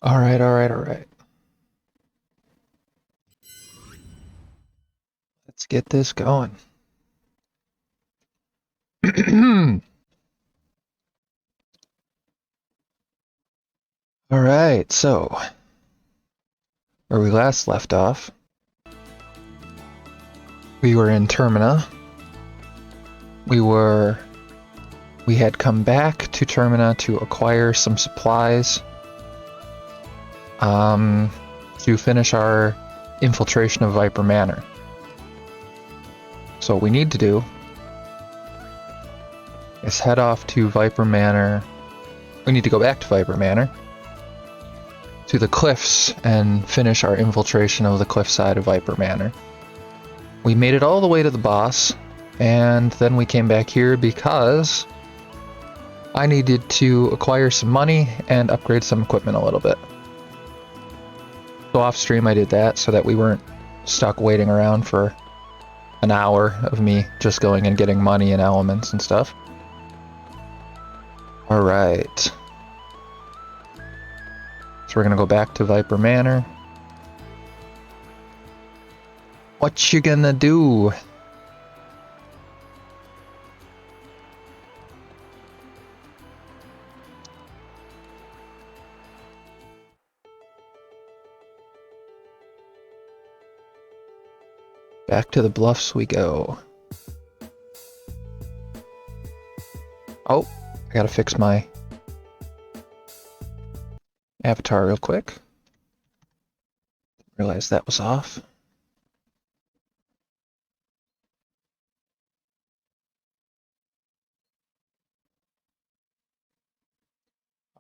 Alright, alright, alright. Let's get this going. Alright, so where we last left off, we were in Termina. We had come back to Termina to acquire some supplies to finish our infiltration of Viper Manor. So what we need to do is head off to Viper Manor. We need to go back to Viper Manor, to the cliffs, and finish our infiltration of the cliffside of Viper Manor. We made it all the way to the boss, and then we came back here because I needed to acquire some money and upgrade some equipment a little bit. So off stream I did that so that we weren't stuck waiting around for an hour of me just going and getting money and elements and stuff. Alright. So we're gonna go back to Viper Manor. What you gonna do? Back to the bluffs we go. Oh, I gotta fix my avatar real quick. Realized that was off.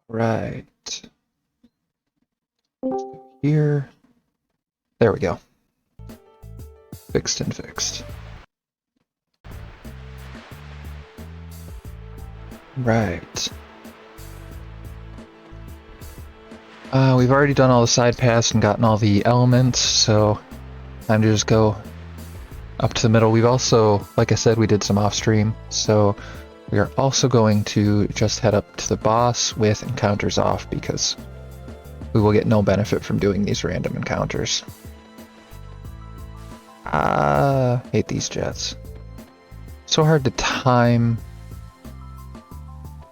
Right. Here. There we go. Fixed and fixed. Right. We've already done all the side paths and gotten all the elements, so time to just go up to the middle. We've also, like I said, we did some off-stream, so we are also going to just head up to the boss with encounters off because we will get no benefit from doing these random encounters. Hate these jets. So hard to time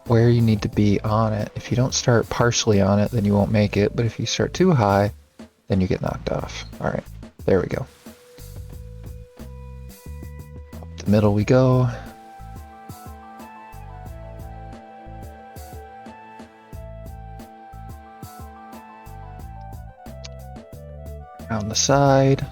where you need to be on it. If you don't start partially on it, then you won't make it, but if you start too high, then you get knocked off. Alright, there we go. Up the middle we go. Around the side.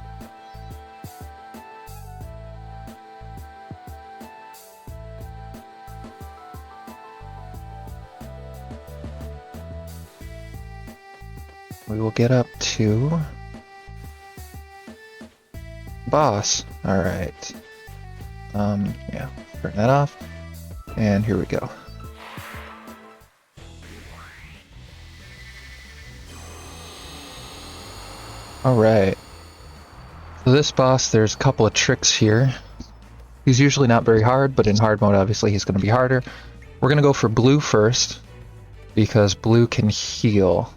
We will get up to boss. Alright. Yeah, turn that off. And here we go. Alright. So this boss, there's a couple of tricks here. He's usually not very hard, but in hard mode, obviously, he's going to be harder. We're going to go for blue first, because blue can heal.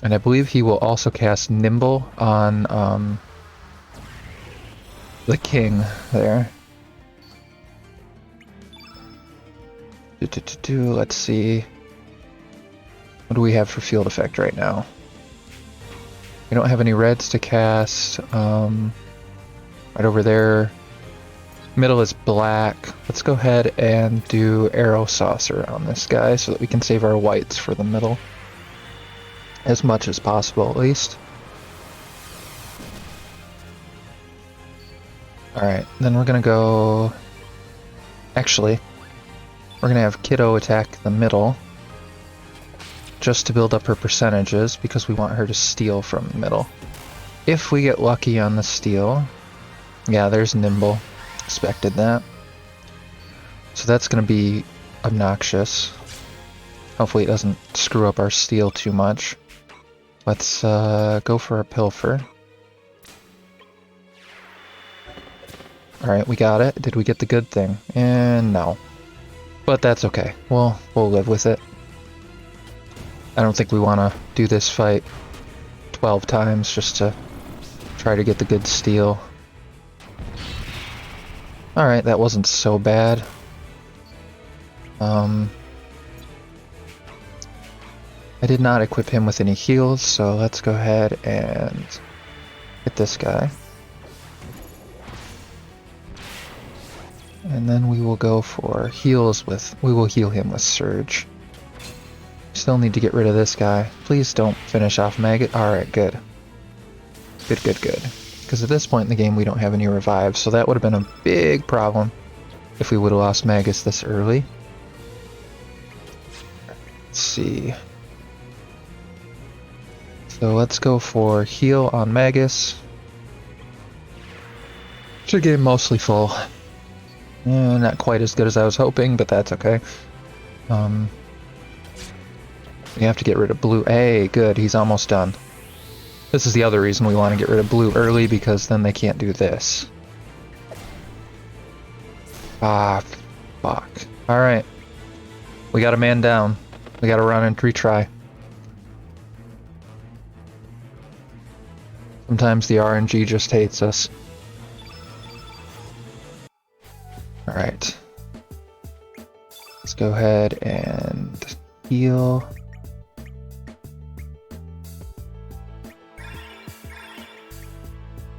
And I believe he will also cast Nimble on the king there. Let's see. What do we have for field effect right now? We don't have any reds to cast. Right over there. Middle is black. Let's go ahead and do Arrow Saucer on this guy so that we can save our whites for the middle. As much as possible, at least. Alright, then we're gonna go... Actually, we're gonna have Kiddo attack the middle. Just to build up her percentages, because we want her to steal from the middle. If we get lucky on the steal... Yeah, there's Nimble. Expected that. So that's gonna be obnoxious. Hopefully it doesn't screw up our steal too much. Let's go for a pilfer. Alright, we got it. Did we get the good thing? And no. But that's okay. We'll live with it. I don't think we want to do this fight 12 times just to try to get the good steal. Alright, that wasn't so bad. I did not equip him with any heals, so let's go ahead and hit this guy. And then we will go for heals with... we will heal him with Surge. Still need to get rid of this guy. Please don't finish off Maggot. Alright, good. Good. Because at this point in the game we don't have any revives, so that would have been a big problem if we would have lost Magus this early. Let's see. So let's go for heal on Magus. Should game mostly full. Not quite as good as I was hoping, but that's okay. We have to get rid of blue. Hey, good, he's almost done. This is the other reason we want to get rid of blue early, because then they can't do this. Ah, fuck. Alright. We got a man down. We gotta run and retry. Sometimes the RNG just hates us. Alright. Let's go ahead and heal.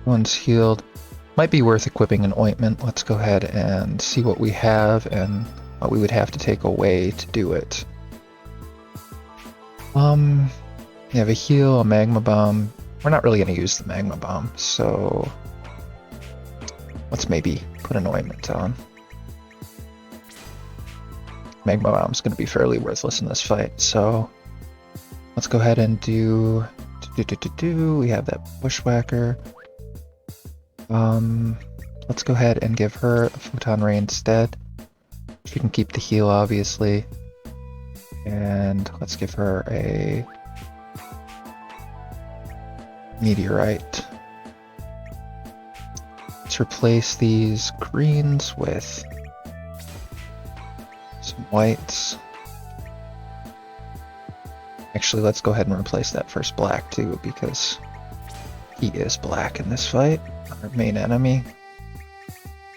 One's healed. Might be worth equipping an ointment. Let's go ahead and see what we have and what we would have to take away to do it. We have a heal, a magma bomb. We're not really going to use the magma bomb, so let's maybe put an ointment on. Magma bomb's going to be fairly worthless in this fight, so let's go ahead and do. We have that bushwhacker. Let's go ahead and give her a photon ray instead. She can keep the heal, obviously. And let's give her a meteorite. Let's replace these greens with some whites. Actually, let's go ahead and replace that first black too, because he is black in this fight, our main enemy.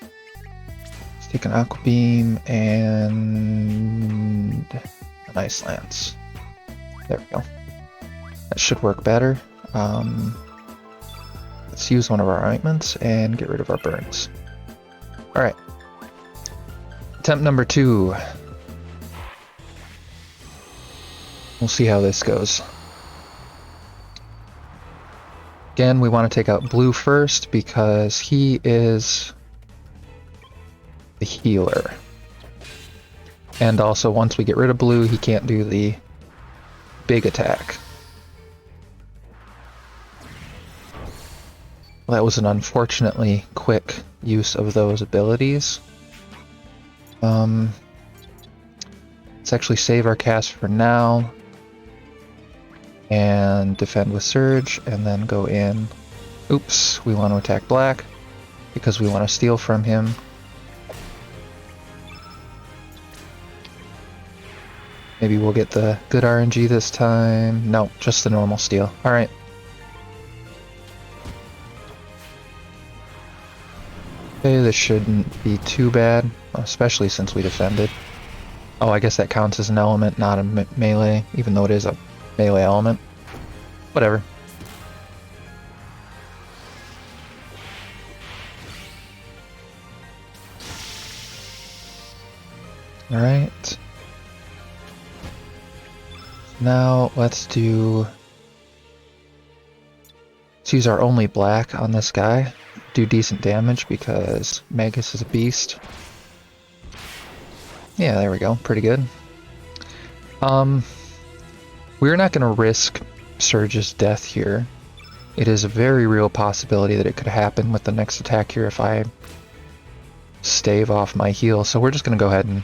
Let's take an aqua beam and an ice lance. There we go. That should work better. Let's use one of our ointments and get rid of our burns. Alright. Attempt number 2. We'll see how this goes. Again, we want to take out blue first because he is the healer. And also, once we get rid of blue, he can't do the big attack. Well, that was an unfortunately quick use of those abilities. Let's actually save our cast for now. And defend with Surge, and then go in. Oops, we want to attack black because we want to steal from him. Maybe we'll get the good RNG this time. No, just the normal steal. Alright. Okay, this shouldn't be too bad, especially since we defended. Oh, I guess that counts as an element, not a melee, even though it is a melee element. Whatever. Alright. Now let's use our only black on this guy. Do decent damage because Magus is a beast. Yeah, there we go. Pretty good. We're not going to risk Surge's death here. It is a very real possibility that it could happen with the next attack here if I stave off my heal. So we're just going to go ahead and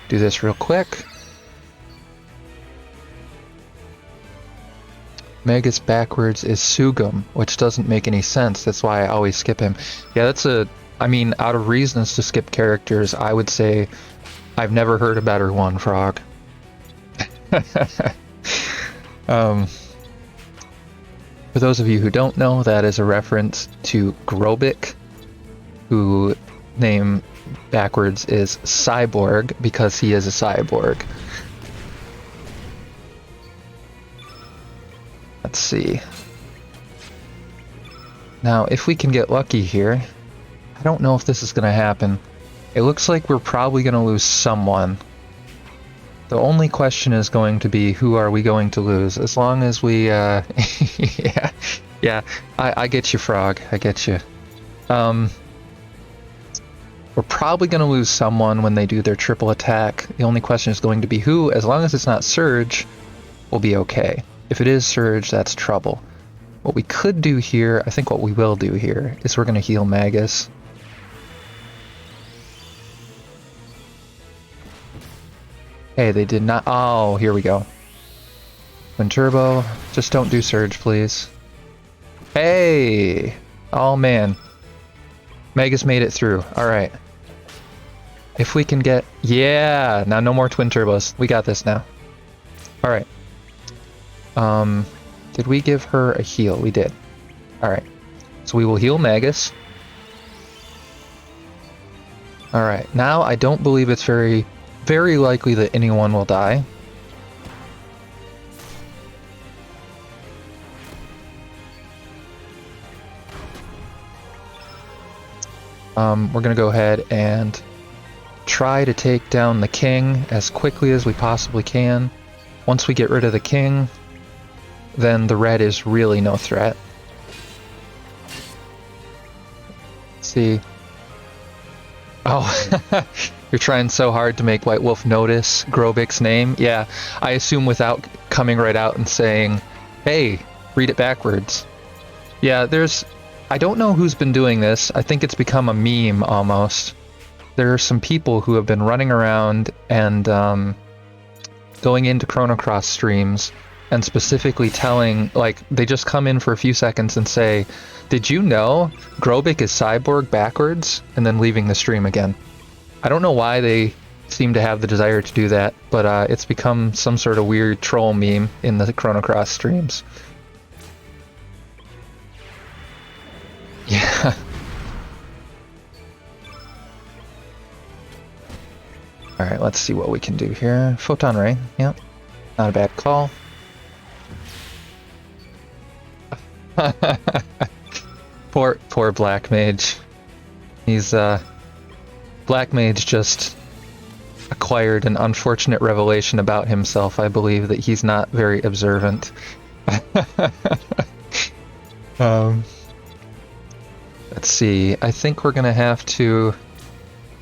do this real quick. Magus backwards is Sugum, which doesn't make any sense. That's why I always skip him. Yeah, that's I mean, out of reasons to skip characters, I would say I've never heard a better one, Frog. For those of you who don't know, that is a reference to Grobik, who name backwards is Cyborg because he is a cyborg. Let's see. Now, if we can get lucky here, I don't know if this is going to happen. It looks like we're probably going to lose someone. The only question is going to be, who are we going to lose? As long as we, yeah, I get you, Frog. I get you. We're probably going to lose someone when they do their triple attack. The only question is going to be who. As long as it's not Surge, we'll be okay. If it is Surge, that's trouble. What we could do here, I think what we will do here, is we're going to heal Magus. Hey, they did not... Oh, here we go. Twin Turbo. Just don't do Surge, please. Hey! Oh, man. Magus made it through. Alright. If we can get... Yeah! Now no more Twin Turbos. We got this now. Alright. Did we give her a heal? We did. Alright. So we will heal Magus. Alright. Now I don't believe it's very likely that anyone will die. We're gonna go ahead and try to take down the king as quickly as we possibly can. Once we get rid of the king, then the red is really no threat. Let's see. Oh, you're trying so hard to make White Wolf notice Grobik's name. Yeah, I assume without coming right out and saying, hey, read it backwards. Yeah, I don't know who's been doing this. I think it's become a meme almost. There are some people who have been running around and going into Chrono Cross streams and specifically telling, like, they just come in for a few seconds and say, did you know Grobik is Cyborg backwards? And then leaving the stream again. I don't know why they seem to have the desire to do that, but it's become some sort of weird troll meme in the Chrono Cross streams. Yeah. Alright, let's see what we can do here. Photon Ray, yep. Not a bad call. Poor Black Mage. He's, Black Mage just acquired an unfortunate revelation about himself, I believe, that he's not very observant. Let's see, I think we're gonna have to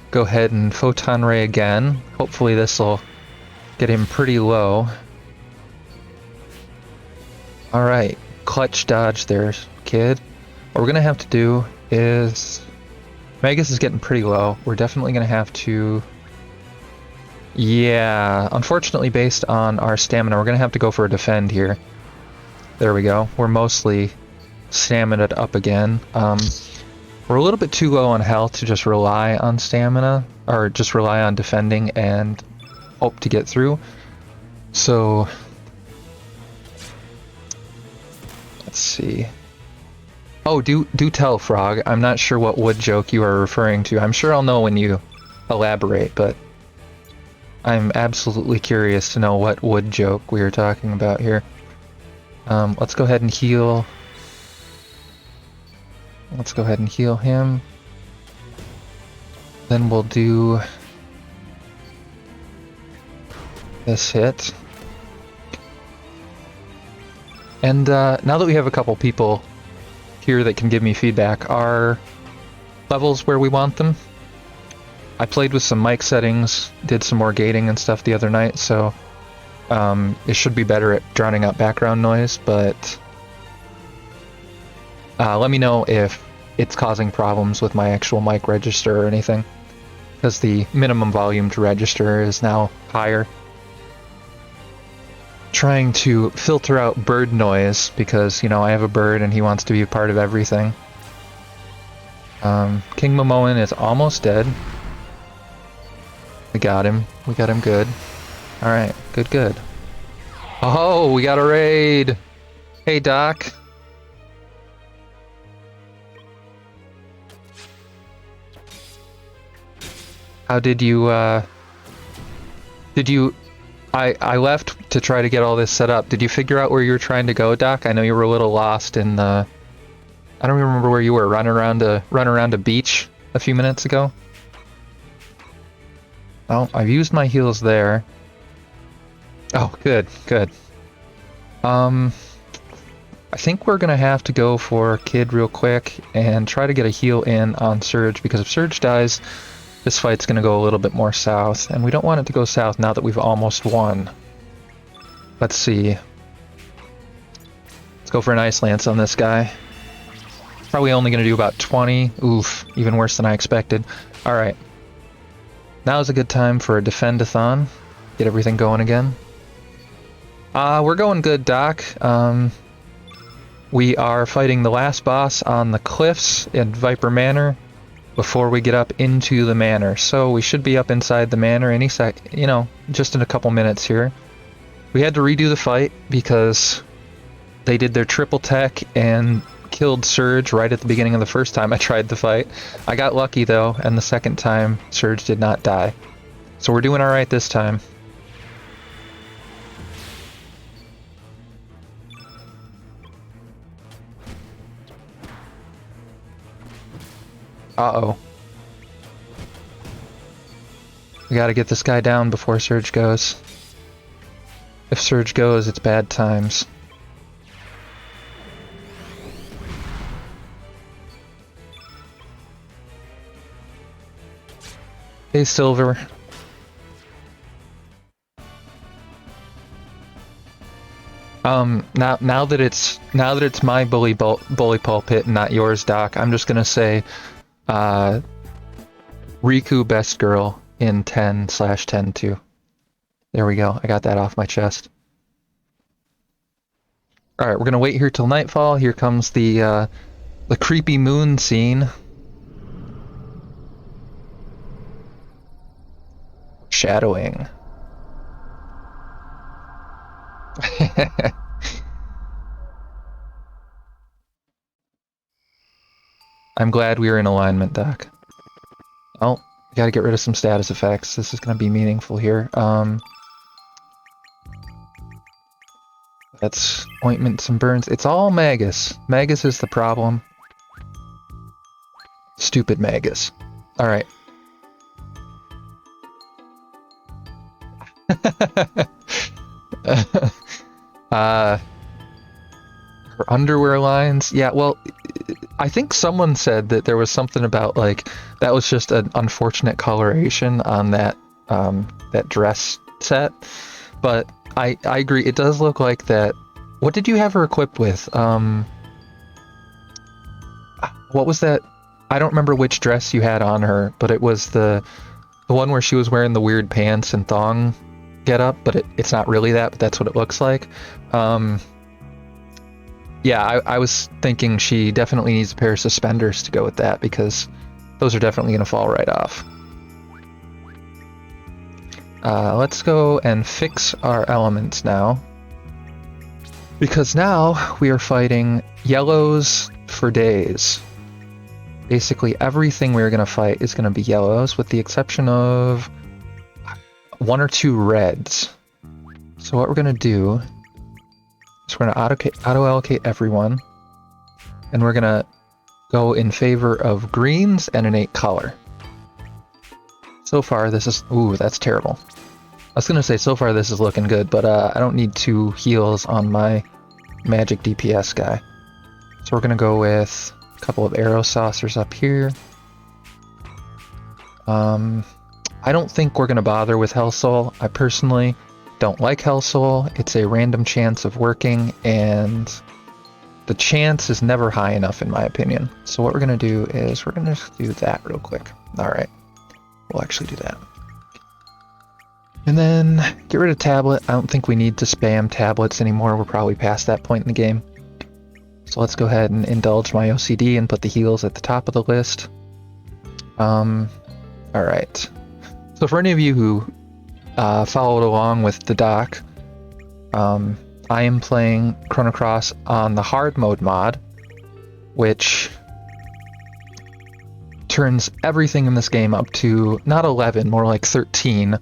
go ahead and Photon Ray again. Hopefully this will get him pretty low. Alright, clutch dodge there, kid. What we're gonna have to do is... Magus is getting pretty low. We're definitely gonna have to... Yeah, unfortunately based on our stamina, we're gonna have to go for a defend here. There we go. We're mostly stamina up again. We're a little bit too low on health to just rely on stamina, or just rely on defending and hope to get through. So, let's see. Oh, do tell, Frog. I'm not sure what wood joke you are referring to. I'm sure I'll know when you elaborate, but I'm absolutely curious to know what wood joke we are talking about here. Let's go ahead and heal. Let's go ahead and heal him. Then we'll do this hit. And now that we have a couple people here that can give me feedback, are levels where we want them? I played with some mic settings, did some more gating and stuff the other night, so it should be better at drowning out background noise, but let me know if it's causing problems with my actual mic register or anything, because the minimum volume to register is now higher. Trying to filter out bird noise, because, you know, I have a bird and he wants to be a part of everything. King Momoan is almost dead. We got him. We got him good. Alright, good. Oh, we got a raid. Hey, Doc. How did you, I left to try to get all this set up. Did you figure out where you were trying to go, Doc? I know you were a little lost in the... I don't even remember where you were, running around a beach a few minutes ago. Oh, I've used my heals there. Oh, good, good. I think we're gonna have to go for Kid real quick and try to get a heal in on Surge, because if Surge dies, this fight's gonna go a little bit more south, and we don't want it to go south now that we've almost won. Let's see. Let's go for an Ice Lance on this guy. Probably only gonna do about 20. Oof, even worse than I expected. Alright. Now's a good time for a Defendathon. Get everything going again. We're going good, Doc. We are fighting the last boss on the cliffs in Viper Manor before we get up into the manor. So we should be up inside the manor any sec, you know, just in a couple minutes here. We had to redo the fight because they did their triple tech and killed Surge right at the beginning of the first time I tried the fight. I got lucky though, and the second time Surge did not die. So we're doing alright this time. Uh-oh. We gotta get this guy down before Surge goes. If Surge goes, it's bad times. Hey, Silver. Now that it's my bully pulpit and not yours, Doc, I'm just gonna say, Riku best girl in 10/10-2. There we go. I got that off my chest. All right, we're gonna wait here till nightfall. Here comes the creepy moon scene. Shadowing. I'm glad we are in alignment, Doc. Oh, gotta get rid of some status effects. This is gonna be meaningful here. That's ointments and burns. It's all Magus. Magus is the problem. Stupid Magus. Alright. Her underwear lines. Yeah, well, I think someone said that there was something about, like, that was just an unfortunate coloration on that that dress set. But I agree, it does look like that. What did you have her equipped with? What was that? I don't remember which dress you had on her, but it was the one where she was wearing the weird pants and thong getup, but it's not really that, but that's what it looks like. Yeah, I was thinking she definitely needs a pair of suspenders to go with that, because those are definitely going to fall right off. Let's go and fix our elements now, because now we are fighting yellows for days. Basically everything we're going to fight is going to be yellows, with the exception of 1 or 2 reds. So what we're going to do is we're going to auto-allocate everyone, and we're going to go in favor of greens and innate color. So far this is... Ooh, that's terrible. I was going to say so far this is looking good, but I don't need 2 heals on my magic DPS guy. So we're going to go with a couple of arrow saucers up here. I don't think we're going to bother with Hell Soul. I personally don't like Hell Soul. It's a random chance of working, and the chance is never high enough in my opinion. So what we're going to do is we're going to do that real quick. Alright, we'll actually do that. And then get rid of tablet. I don't think we need to spam tablets anymore. We're probably past that point in the game. So let's go ahead and indulge my OCD and put the heals at the top of the list. Alright. So for any of you who followed along with the doc, I am playing Chrono Cross on the hard mode mod, which turns everything in this game up to not 11, more like 13.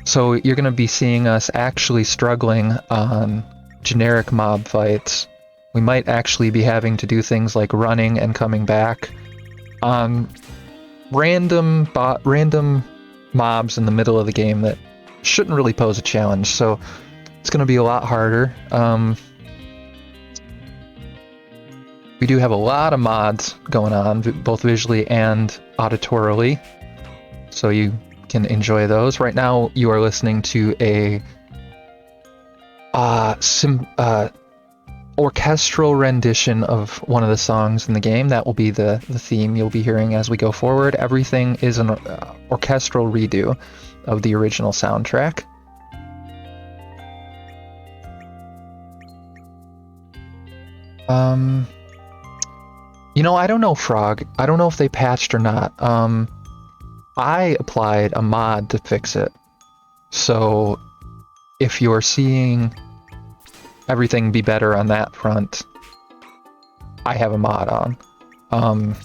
So you're going to be seeing us actually struggling on generic mob fights. We might actually be having to do things like running and coming back on random mobs in the middle of the game that shouldn't really pose a challenge. So it's going to be a lot harder. We do have a lot of mods going on, both visually and auditorily, so you can enjoy those. Right now, you are listening to a orchestral rendition of one of the songs in the game. That will be the theme you'll be hearing as we go forward. Everything is an orchestral redo of the original soundtrack. You know, I don't know, Frog. I don't know if they patched or not. I applied a mod to fix it. So if you're seeing everything be better on that front, I have a mod on.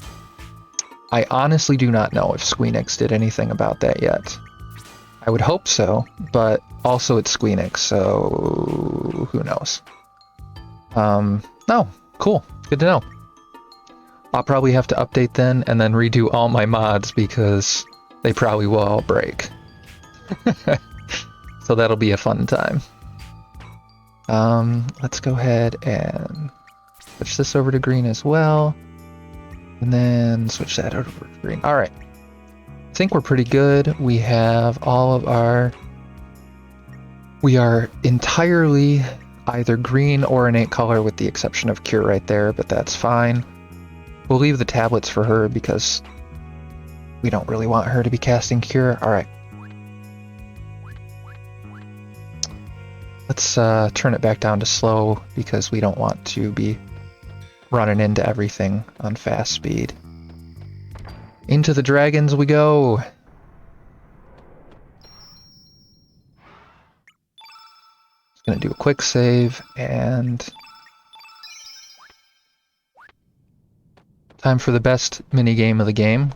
I honestly do not know if Squeenix did anything about that yet. I would hope so, but also it's Squeenix, so who knows? No, cool. Good to know. I'll probably have to update then and then redo all my mods because they probably will all break. So that'll be a fun time. Let's go ahead and switch this over to green as well. And then switch that over to green. All right. I think we're pretty good. We have all of our... We are entirely either green or innate color with the exception of Cure right there, but that's fine. We'll leave the tablets for her because we don't really want her to be casting Cure. Alright. Let's turn it back down to slow because we don't want to be running into everything on fast speed. Into the dragons we go! Just gonna do a quick save and... Time for the best mini-game of the game.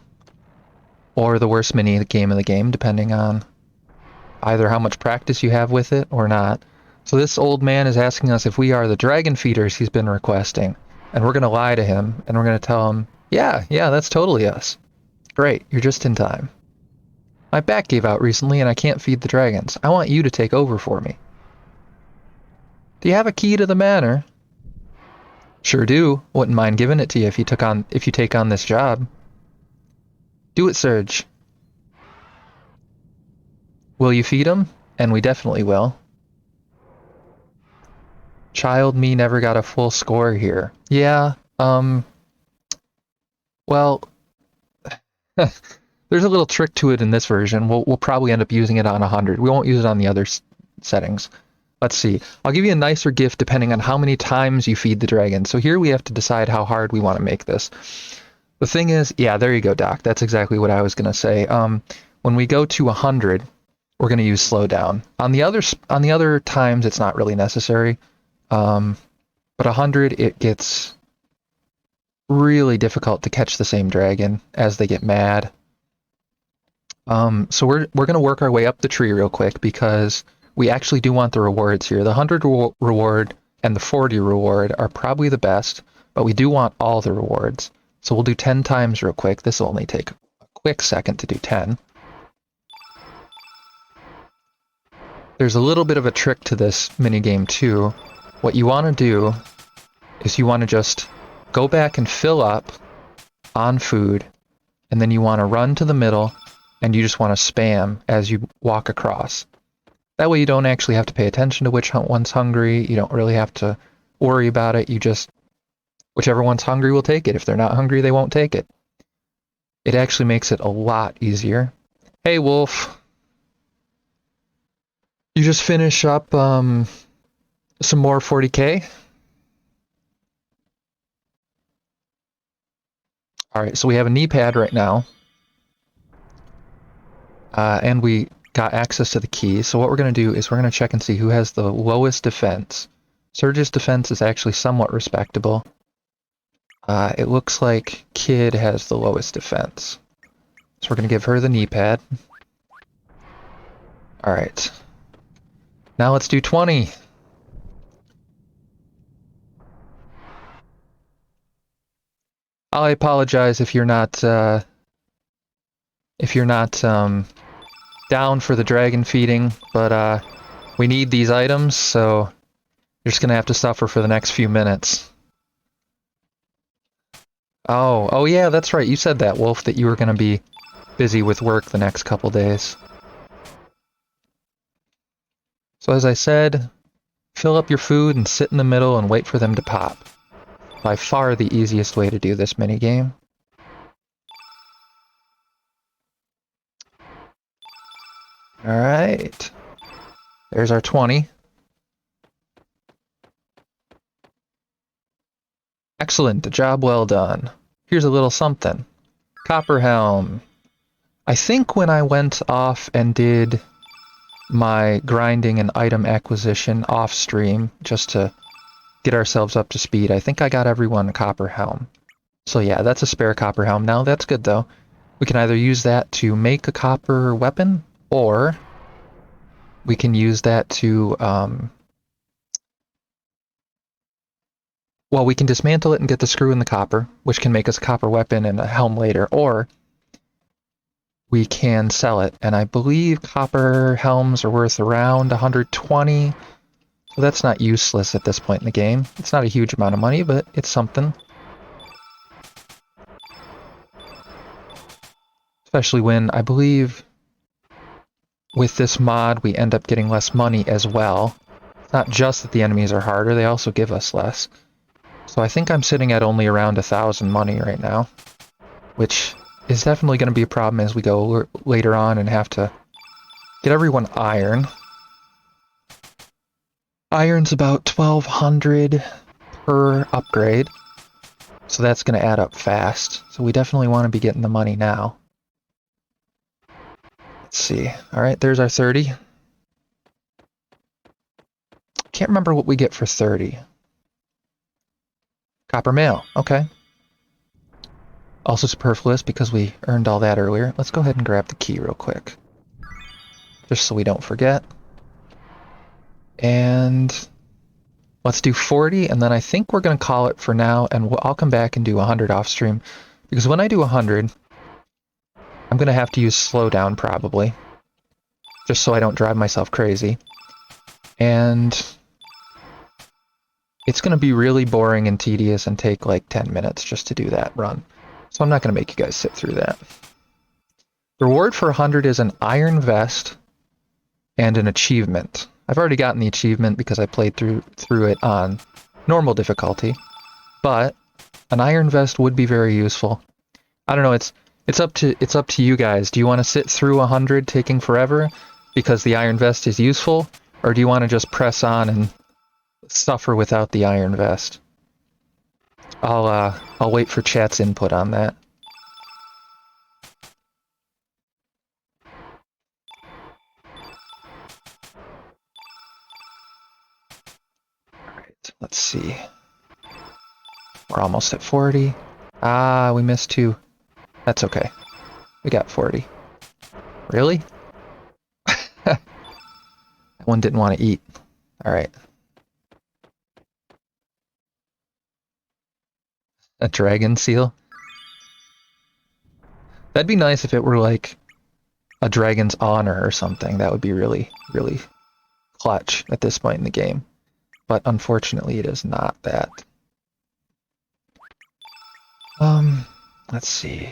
Or the worst mini-game of the game, depending on either how much practice you have with it or not. So this old man is asking us if we are the dragon feeders he's been requesting. And we're going to lie to him, and we're going to tell him, yeah, that's totally us. Great, you're just in time. My back gave out recently and I can't feed the dragons. I want you to take over for me. Do you have a key to the manor? Sure do. Wouldn't mind giving it to you if you take on this job. Do it, Serge. Will you feed him? And we definitely will. Child me never got a full score here. Yeah, well, there's a little trick to it in this version. We'll probably end up using it on 100. We won't use it on the other settings. Let's see. I'll give you a nicer gift depending on how many times you feed the dragon. So here we have to decide how hard we want to make this. The thing is, yeah, there you go, Doc. That's exactly what I was going to say. When we go to 100, we're going to use slowdown. On the other times, it's not really necessary. But 100, it gets really difficult to catch the same dragon as they get mad. So we're going to work our way up the tree real quick because we actually do want the rewards here. The 100 reward and the 40 reward are probably the best, but we do want all the rewards. So we'll do 10 times real quick. This will only take a quick second to do 10. There's a little bit of a trick to this minigame too. What you want to do is you want to just go back and fill up on food, and then you want to run to the middle, and you just want to spam as you walk across. That way you don't actually have to pay attention to which one's hungry. You don't really have to worry about it. You just, whichever one's hungry will take it. If they're not hungry, they won't take it. It actually makes it a lot easier. Hey, Wolf. You just finish up some more 40k? Alright, so we have a knee pad right now. And we got access to the key. So what we're going to do is we're going to check and see who has the lowest defense. Surge's defense is actually somewhat respectable. It looks like Kid has the lowest defense. So we're going to give her the knee pad. Alright. Now let's do 20. I apologize if you're not down for the dragon feeding, but we need these items, so you're just gonna have to suffer for the next few minutes. Oh yeah, that's right. You said that, Wolf, that you were gonna be busy with work the next couple days. So as I said, fill up your food and sit in the middle and wait for them to pop. By far the easiest way to do this minigame. Alright. There's our 20. Excellent, a job well done. Here's a little something. Copper helm. I think when I went off and did my grinding and item acquisition off stream, just to get ourselves up to speed, I think I got everyone a copper helm. So yeah, that's a spare copper helm. Now that's good though. We can either use that to make a copper weapon, or we can use that to, well, we can dismantle it and get the screw in the copper, which can make us a copper weapon and a helm later, or we can sell it. And I believe copper helms are worth around 120, so that's not useless at this point in the game. It's not a huge amount of money, but it's something. Especially when, I believe, with this mod, we end up getting less money as well. It's not just that the enemies are harder, they also give us less. So I think I'm sitting at only around 1,000 money right now, which is definitely going to be a problem as we go later on and have to get everyone iron. Iron's about 1,200 per upgrade, so that's going to add up fast. So we definitely want to be getting the money now. Let's see. Alright, there's our 30. Can't remember what we get for 30. Copper mail. Okay. Also superfluous because we earned all that earlier. Let's go ahead and grab the key real quick, just so we don't forget. And let's do 40, and then I think we're going to call it for now, and I'll come back and do 100 off stream. Because when I do 100, I'm going to have to use slowdown probably, just so I don't drive myself crazy. And it's going to be really boring and tedious and take like 10 minutes just to do that run. So I'm not going to make you guys sit through that. The reward for 100 is an iron vest and an achievement. I've already gotten the achievement because I played through it on normal difficulty, but an iron vest would be very useful. I don't know, it's up to you guys. Do you want to sit through 100 taking forever because the iron vest is useful, or do you want to just press on and suffer without the iron vest? I'll wait for chat's input on that. Alright, let's see. We're almost at 40. Ah, we missed 2. That's okay. We got 40. Really? That one didn't want to eat. Alright. A dragon seal? That'd be nice if it were like a dragon's honor or something. That would be really, really clutch at this point in the game. But unfortunately, it is not that. Let's see.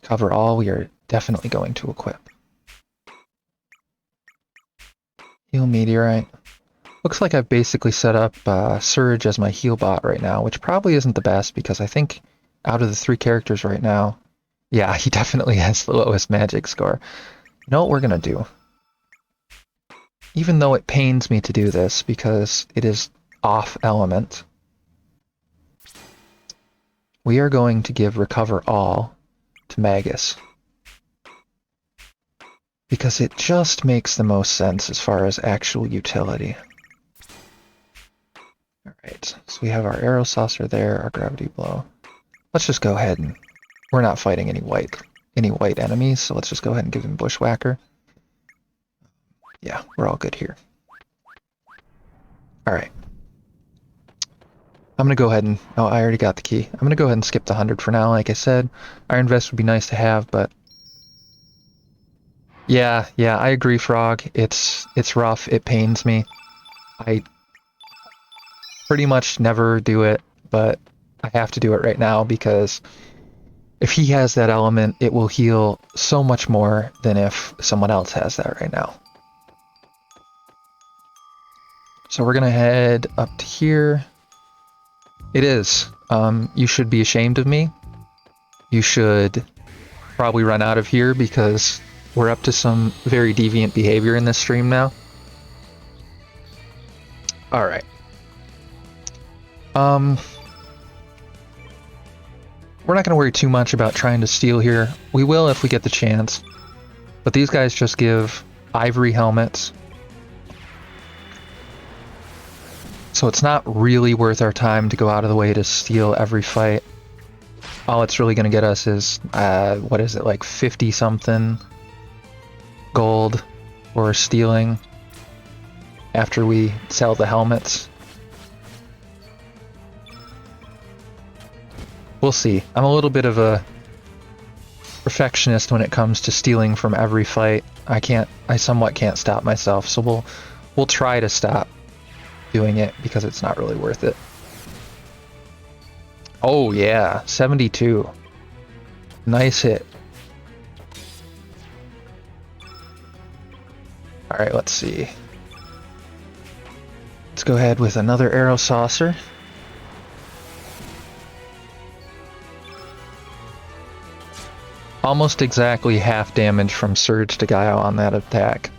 Recover all we are definitely going to equip. Heal meteorite. Looks like I've basically set up Surge as my heal bot right now, which probably isn't the best because I think out of the 3 characters right now, yeah, he definitely has the lowest magic score. You know what we're gonna do? Even though it pains me to do this because it is off element, we are going to give Recover All to Magus. because it just makes the most sense as far as actual utility. Alright, so we have our arrow saucer there, our gravity blow. Let's just go ahead and... We're not fighting any white enemies, so let's just go ahead and give them Bushwhacker. Yeah, we're all good here. Alright. I'm gonna go ahead and... Oh, I already got the key. I'm gonna go ahead and skip the 100 for now, like I said. Iron Vest would be nice to have, but... Yeah, I agree, Frog. It's rough, it pains me. I pretty much never do it, but I have to do it right now because if he has that element, it will heal so much more than if someone else has that right now. So we're gonna head up to here. It is. You should be ashamed of me. You should probably run out of here because we're up to some very deviant behavior in this stream now. Alright. We're not going to worry too much about trying to steal here. We will if we get the chance. But these guys just give ivory helmets. So it's not really worth our time to go out of the way to steal every fight. All it's really going to get us is, what is it, like 50-something gold for stealing after we sell the helmets. We'll see. I'm a little bit of a perfectionist when it comes to stealing from every fight. I somewhat can't stop myself, so we'll try to stop doing it because it's not really worth it. Oh yeah, 72. Nice hit. Alright, let's see. Let's go ahead with another arrow saucer. Almost exactly half damage from Surge to Gaio on that attack.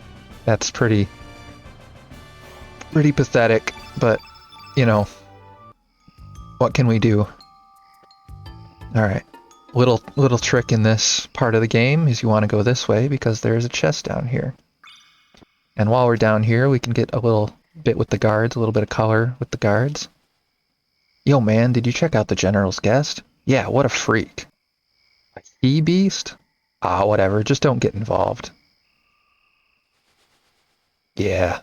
That's pretty pathetic, but, you know, what can we do? Alright, little trick in this part of the game is you want to go this way because there's a chest down here. And while we're down here, we can get a little bit with the guards, a little bit of color with the guards. Yo man, did you check out the General's guest? Yeah, what a freak. A he-beast? Ah, whatever, just don't get involved. Yeah.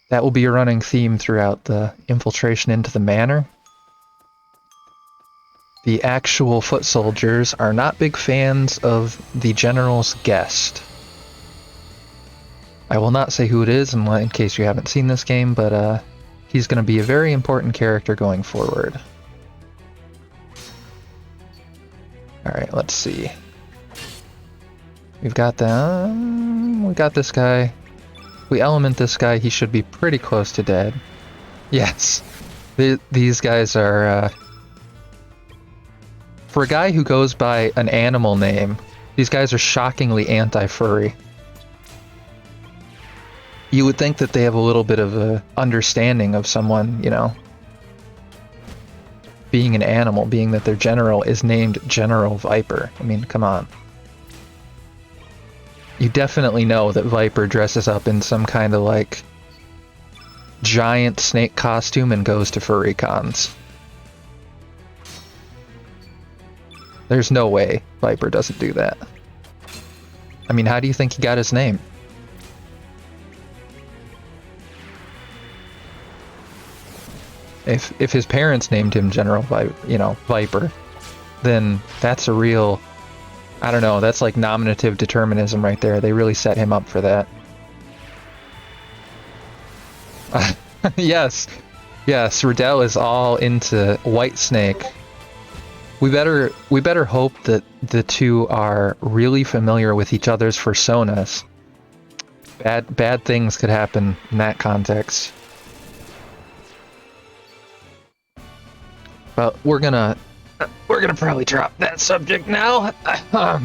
That will be a running theme throughout the infiltration into the manor. The actual foot soldiers are not big fans of the General's guest. I will not say who it is in case you haven't seen this game, but he's going to be a very important character going forward. Alright, let's see. We've got them. We got this guy. We element this guy, he should be pretty close to dead. Yes. These guys are... For a guy who goes by an animal name, these guys are shockingly anti-furry. You would think that they have a little bit of a understanding of someone, you know, being an animal, being that their general is named General Viper. I mean, come on. You definitely know that Viper dresses up in some kind of, like, giant snake costume and goes to furry cons. There's no way Viper doesn't do that. I mean, how do you think he got his name? If his parents named him General Viper, then that's a real, I don't know, that's like nominative determinism right there. They really set him up for that. Yes, Riddell is all into Whitesnake. We better hope that the two are really familiar with each other's personas. Bad things could happen in that context. But we're gonna probably drop that subject now. Alright.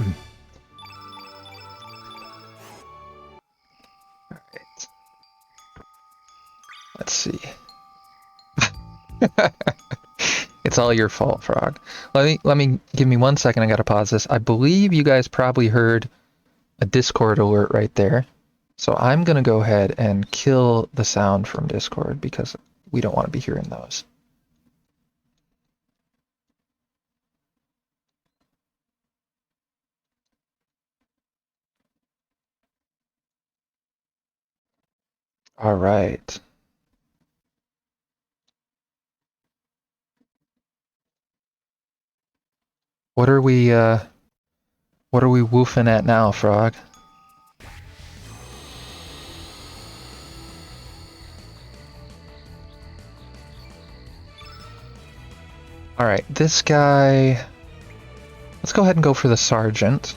Let's see. It's all your fault, Frog. Give me 1 second. I gotta pause this. I believe you guys probably heard a Discord alert right there. So I'm gonna go ahead and kill the sound from Discord because we don't want to be hearing those. All right. What are we woofing at now, Frog? All right, this guy. Let's go ahead and go for the sergeant.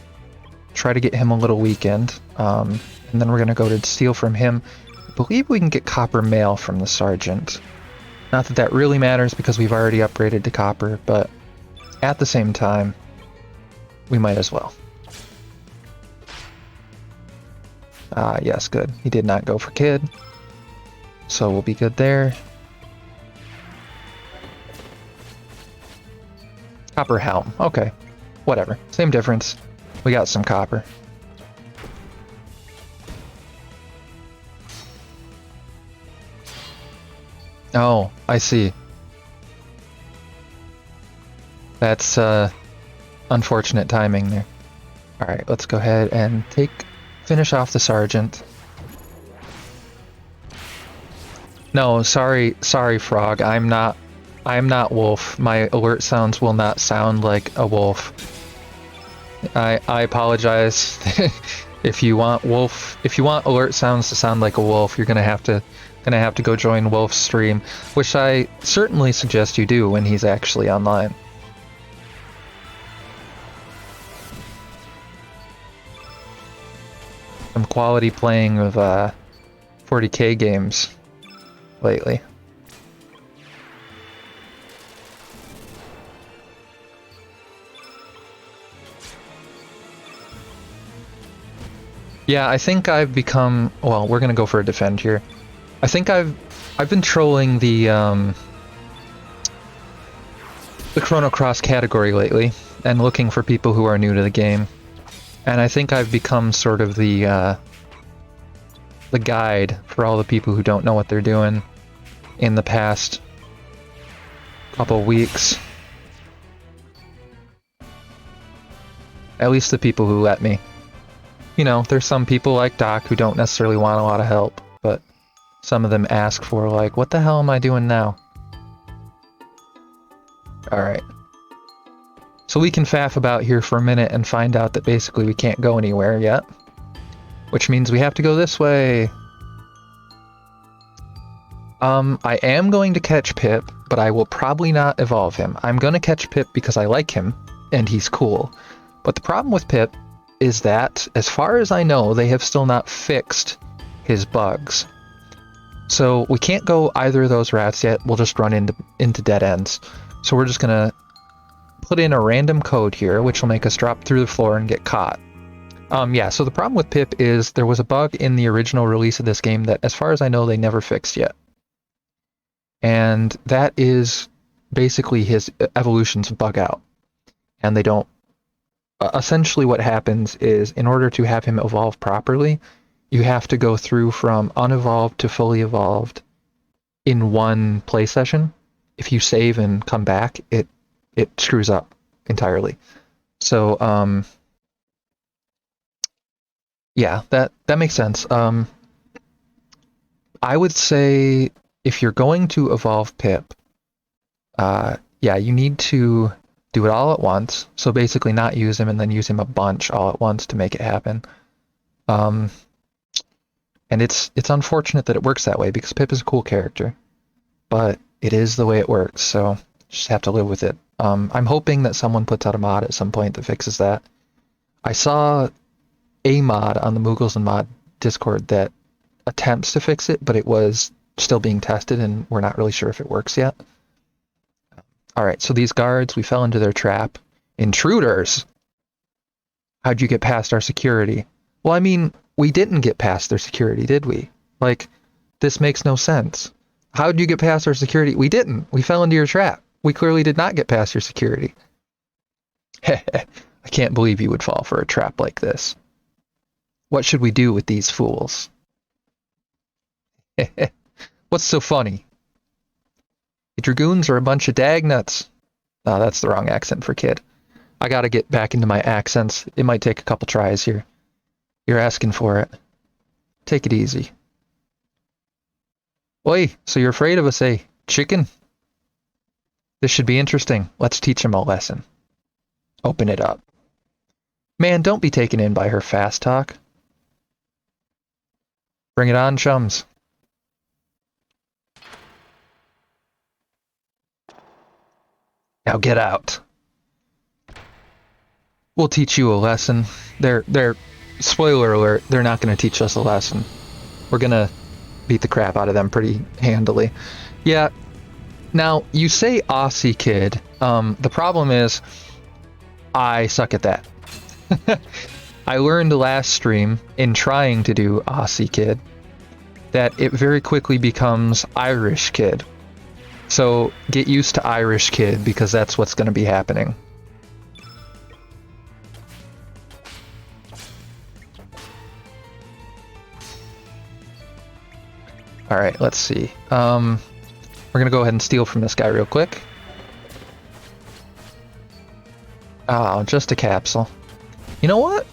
Try to get him a little weakened. And then we're gonna go to steal from him. I believe we can get copper mail from the sergeant. Not that that really matters because we've already upgraded to copper, but at the same time, we might as well. Yes, good. He did not go for kid. So we'll be good there. Copper helm. Okay. Whatever. Same difference. We got some copper. Oh, I see. That's unfortunate timing there. Alright, let's go ahead and finish off the sergeant. No, sorry, Frog. I'm not wolf. My alert sounds will not sound like a wolf. I apologize. If you want alert sounds to sound like a wolf, you're gonna have to go join Wolf's stream, which I certainly suggest you do when he's actually online. Some quality playing of 40k games lately. Yeah, I think I've become, well, we're gonna go for a defend here. I think I've been trolling the Chrono Cross category lately and looking for people who are new to the game. And I think I've become sort of the guide for all the people who don't know what they're doing in the past couple weeks. At least the people who let me. You know, there's some people like Doc who don't necessarily want a lot of help, but some of them ask for, like, what the hell am I doing now? Alright. So we can faff about here for a minute and find out that basically we can't go anywhere yet. Which means we have to go this way. I am going to catch Pip, but I will probably not evolve him. I'm going to catch Pip because I like him, and he's cool. But the problem with Pip is that, as far as I know, they have still not fixed his bugs. So we can't go either of those routes yet. We'll just run into dead ends. So we're just gonna put in a random code here, which will make us drop through the floor and get caught. Yeah, so the problem with Pip is there was a bug in the original release of this game that, as far as I know, they never fixed yet. And that is basically his evolutions bug out. And they don't... essentially what happens is, in order to have him evolve properly, you have to go through from unevolved to fully evolved in one play session. If you save and come back, it screws up entirely. So, yeah, that makes sense. I would say if you're going to evolve Pip, yeah, you need to do it all at once. So basically not use him and then use him a bunch all at once to make it happen. And it's unfortunate that it works that way because Pip is a cool character, but it is the way it works, so just have to live with it. I'm hoping that someone puts out a mod at some point that fixes that. I saw a mod on the Moogles and Mod Discord that attempts to fix it, but it was still being tested and we're not really sure if it works yet. Alright, so these guards, we fell into their trap. Intruders! How'd you get past our security? Well, I mean, we didn't get past their security, did we? Like, this makes no sense. How'd you get past our security? We didn't. We fell into your trap. We clearly did not get past your security. I can't believe you would fall for a trap like this. What should we do with these fools? What's so funny? The dragoons are a bunch of dagnuts. Oh, that's the wrong accent for kid. I gotta get back into my accents. It might take a couple tries here. You're asking for it. Take it easy. Oi, so you're afraid of us, eh? Chicken? This should be interesting. Let's teach him a lesson. Open it up. Man, don't be taken in by her fast talk. Bring it on, chums. Now get out. We'll teach you a lesson. Spoiler alert, they're not going to teach us a lesson. We're going to beat the crap out of them pretty handily. Yeah. Now, you say Aussie kid. The problem is, I suck at that. I learned last stream, in trying to do Aussie kid, that it very quickly becomes Irish kid. So, get used to Irish kid, because that's what's going to be happening. Alright, let's see. We're gonna go ahead and steal from this guy real quick. Oh, just a capsule. You know what?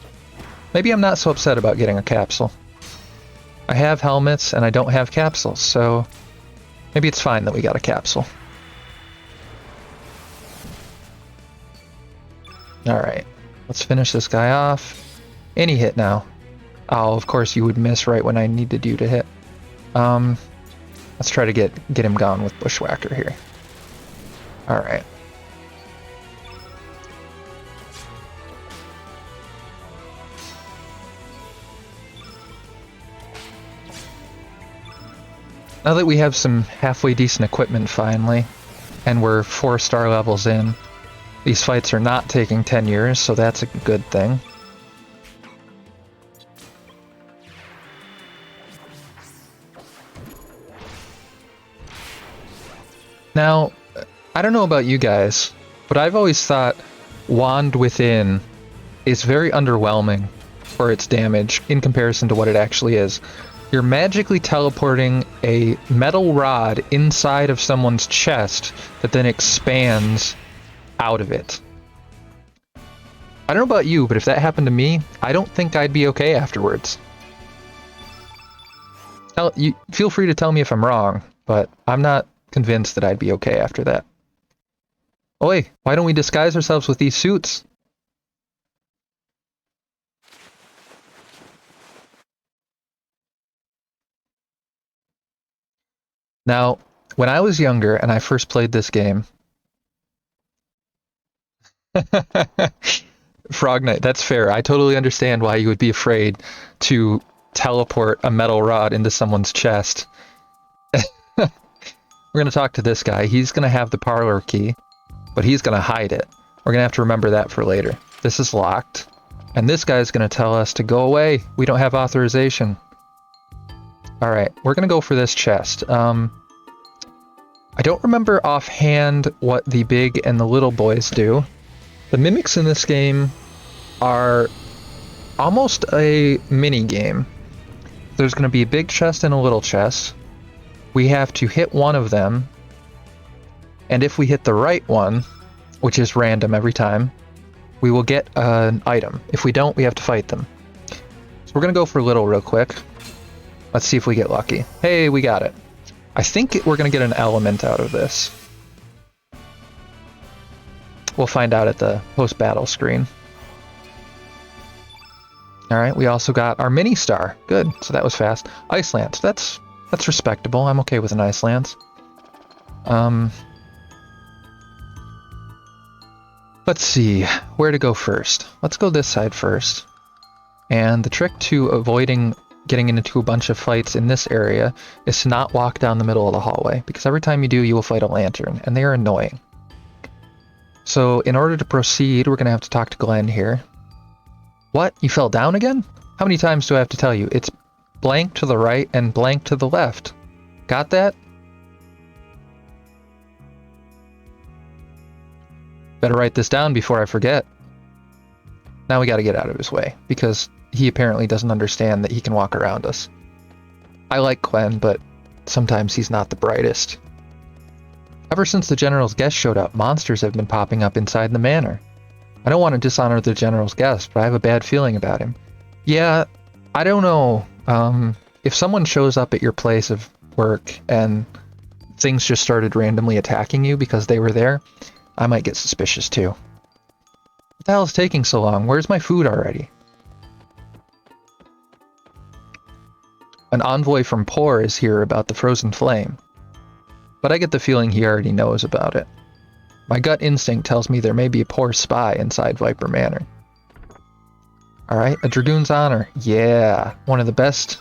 Maybe I'm not so upset about getting a capsule. I have helmets and I don't have capsules, so maybe it's fine that we got a capsule. Alright, let's finish this guy off. Any hit now. Oh, of course you would miss right when I needed you to hit. Let's try to get him gone with Bushwhacker here. Alright. Now that we have some halfway decent equipment finally, and we're 4-star levels in, these fights are not taking 10 years, so that's a good thing. Now, I don't know about you guys, but I've always thought Wand Within is very underwhelming for its damage in comparison to what it actually is. You're magically teleporting a metal rod inside of someone's chest that then expands out of it. I don't know about you, but if that happened to me, I don't think I'd be okay afterwards. Feel free to tell me if I'm wrong, but I'm not convinced that I'd be okay after that. Oi, why don't we disguise ourselves with these suits? Now, when I was younger and I first played this game... Frog Knight, that's fair. I totally understand why you would be afraid to teleport a metal rod into someone's chest. We're going to talk to this guy. He's going to have the parlor key, but he's going to hide it. We're going to have to remember that for later. This is locked. And this guy's going to tell us to go away. We don't have authorization. Alright, we're going to go for this chest. I don't remember offhand what the big and the little boys do. The mimics in this game are almost a mini game. There's going to be a big chest and a little chest. We have to hit one of them, and if we hit the right one, which is random every time, we will get an item. If we don't, we have to fight them. So we're going to go for little real quick. Let's see if we get lucky. Hey, we got it. I think we're going to get an element out of this. We'll find out at the post-battle screen. Alright, we also got our mini star. Good, so that was fast. Ice Lance, that's respectable. I'm okay with an Ice Lance. Let's see, where to go first. Let's go this side first. And the trick to avoiding getting into a bunch of fights in this area is to not walk down the middle of the hallway, because every time you do, you will fight a lantern, and they are annoying. So in order to proceed, we're going to have to talk to Glenn here. What? You fell down again? How many times do I have to tell you? It's blank to the right and blank to the left. Got that? Better write this down before I forget. Now we gotta get out of his way, because he apparently doesn't understand that he can walk around us. I like Glenn, but sometimes he's not the brightest. Ever since the General's guest showed up, monsters have been popping up inside the manor. I don't want to dishonor the General's guest, but I have a bad feeling about him. Yeah, I don't know. If someone shows up at your place of work and things just started randomly attacking you because they were there, I might get suspicious too. What the hell is taking so long? Where's my food already? An envoy from Poor is here about the frozen flame, but I get the feeling he already knows about it. My gut instinct tells me there may be a Poor spy inside Viper Manor. Alright, a Dragoon's Honor. Yeah, one of the best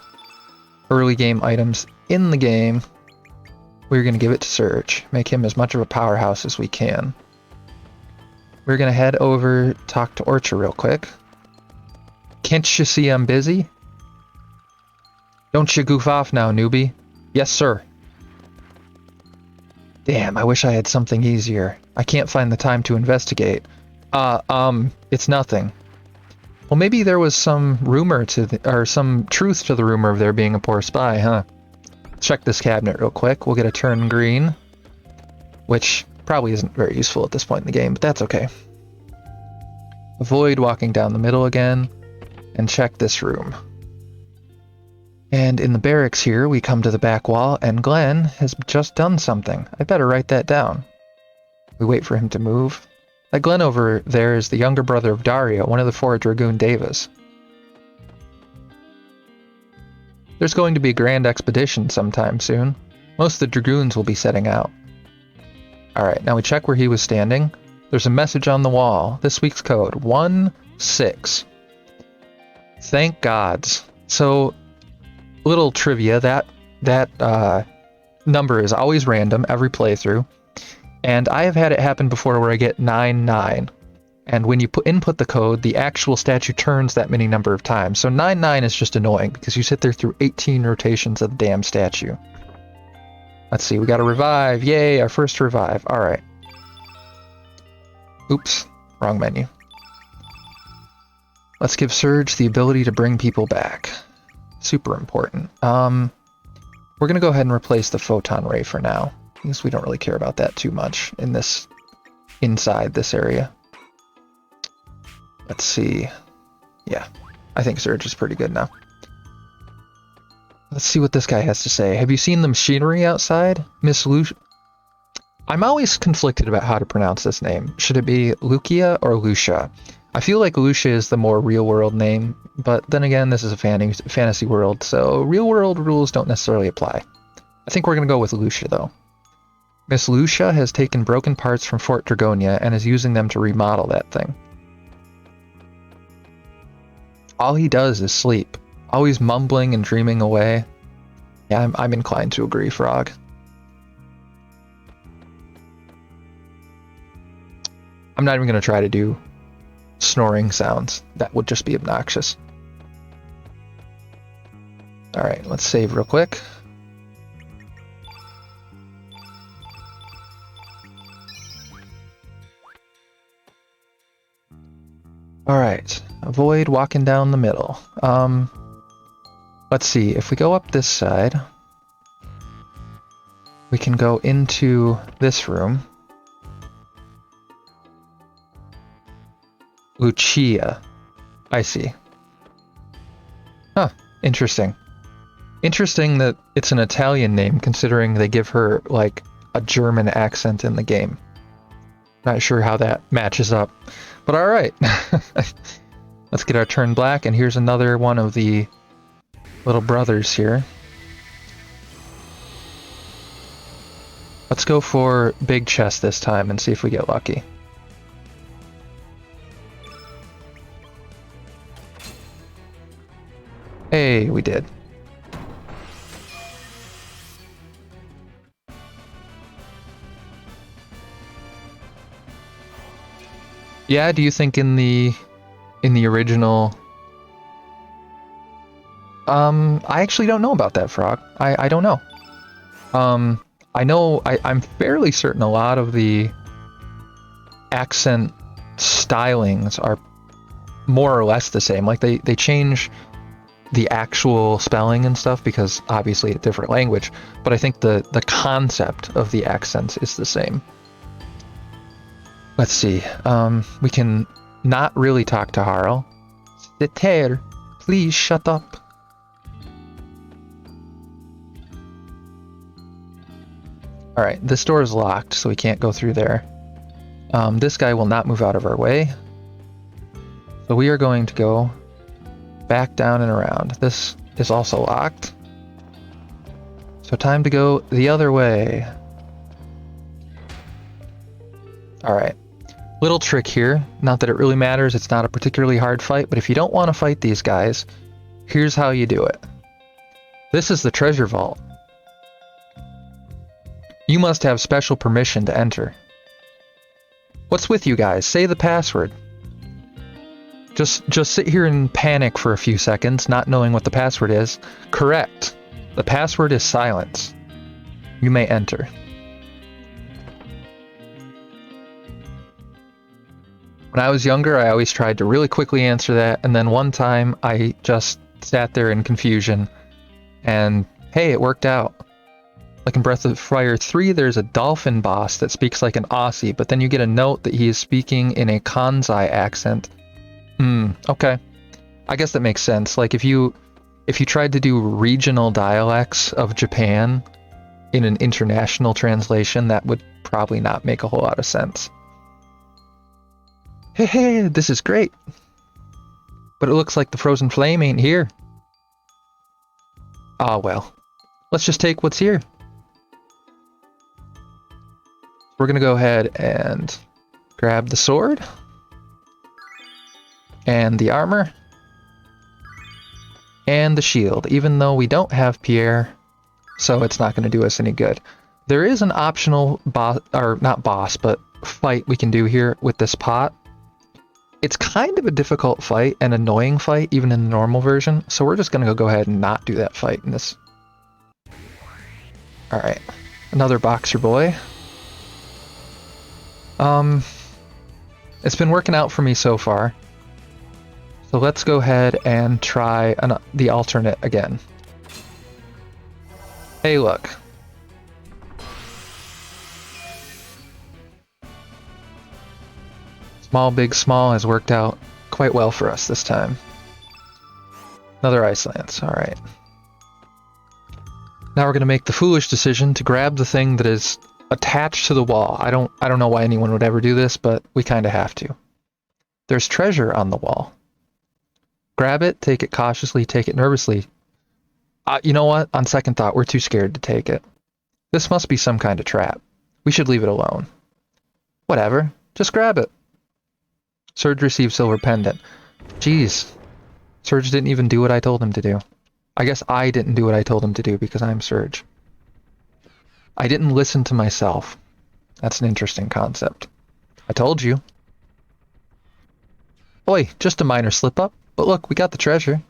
early game items in the game. We're going to give it to Surge. Make him as much of a powerhouse as we can. We're going to head over, talk to Orcha real quick. Can't you see I'm busy? Don't you goof off now, newbie. Yes, sir. Damn, I wish I had something easier. I can't find the time to investigate. It's nothing. Well, maybe there was some rumor or some truth to the rumor of there being a Poor spy, huh? Check this cabinet real quick. We'll get a turn green, which probably isn't very useful at this point in the game, but that's okay. Avoid walking down the middle again, and check this room. And in the barracks here, we come to the back wall, and Glenn has just done something. I better write that down. We wait for him to move. That Glenn over there is the younger brother of Dario, one of the 4 Dragoon Devas. There's going to be a grand expedition sometime soon. Most of the Dragoons will be setting out. Alright, now we check where he was standing. There's a message on the wall. This week's code, 1-6. Thank gods. So, little trivia, that number is always random every playthrough. And I have had it happen before where I get 9-9. And when you input the code, the actual statue turns that many number of times. So 9-9 is just annoying because you sit there through 18 rotations of the damn statue. Let's see, we got a revive. Yay, our first revive. Alright. Oops, wrong menu. Let's give Surge the ability to bring people back. Super important. We're going to go ahead and replace the photon ray for now, because we don't really care about that too much inside this area. Let's see. Yeah, I think Surge is pretty good now. Let's see what this guy has to say. Have you seen the machinery outside? Miss Lucia? I'm always conflicted about how to pronounce this name. Should it be Lucia or Lucia? I feel like Lucia is the more real-world name, but then again, this is a fantasy world, so real-world rules don't necessarily apply. I think we're going to go with Lucia, though. Miss Lucia has taken broken parts from Fort Dragonia and is using them to remodel that thing. All he does is sleep, always mumbling and dreaming away. Yeah, I'm inclined to agree, Frog. I'm not even going to try to do snoring sounds. That would just be obnoxious. Alright, let's save real quick. Alright, avoid walking down the middle. Let's see, if we go up this side, we can go into this room. Lucia. I see. Huh, interesting. Interesting that it's an Italian name, considering they give her, like, a German accent in the game. Not sure how that matches up. But alright. Let's get our turn black, and here's another one of the little brothers here. Let's go for big chest this time and see if we get lucky. Hey, we did. Yeah, do you think in the original... I actually don't know about that, Frog. I don't know. I'm fairly certain a lot of the accent stylings are more or less the same. Like they change the actual spelling and stuff because obviously a different language, but I think the concept of the accents is the same. Let's see. We can not really talk to Harl. Sit, please shut up. Alright, this door is locked, so we can't go through there. This guy will not move out of our way. So we are going to go back down and around. This is also locked. So time to go the other way. Alright. Little trick here. Not that it really matters, it's not a particularly hard fight, but if you don't want to fight these guys, here's how you do it. This is the treasure vault. You must have special permission to enter. What's with you guys? Say the password. Just sit here and panic for a few seconds, not knowing what the password is. Correct. The password is silence. You may enter. When I was younger, I always tried to really quickly answer that, and then one time I just sat there in confusion, and hey, it worked out. Like in Breath of Fire 3, there's a dolphin boss that speaks like an Aussie, but then you get a note that he is speaking in a Kansai accent. Okay. I guess that makes sense. Like if you tried to do regional dialects of Japan in an international translation, that would probably not make a whole lot of sense. Hey, this is great. But it looks like the frozen flame ain't here. Ah, well. Let's just take what's here. We're gonna go ahead and grab the sword. And the armor. And the shield, even though we don't have Pierre, so it's not gonna do us any good. There is an optional boss, or not boss, but fight we can do here with this pot. It's kind of a difficult fight, an annoying fight, even in the normal version, so we're just gonna go ahead and not do that fight in this. Alright, another boxer boy. It's been working out for me so far. So let's go ahead and try the alternate again. Hey, look. Small, big, small has worked out quite well for us this time. Another ice lance, alright. Now we're going to make the foolish decision to grab the thing that is attached to the wall. I don't know why anyone would ever do this, but we kind of have to. There's treasure on the wall. Grab it, take it cautiously, take it nervously. You know what? On second thought, we're too scared to take it. This must be some kind of trap. We should leave it alone. Whatever. Just grab it. Surge received silver pendant. Jeez. Surge didn't even do what I told him to do. I guess I didn't do what I told him to do because I'm Surge. I didn't listen to myself. That's an interesting concept. I told you. Oi, just a minor slip-up. But look, we got the treasure.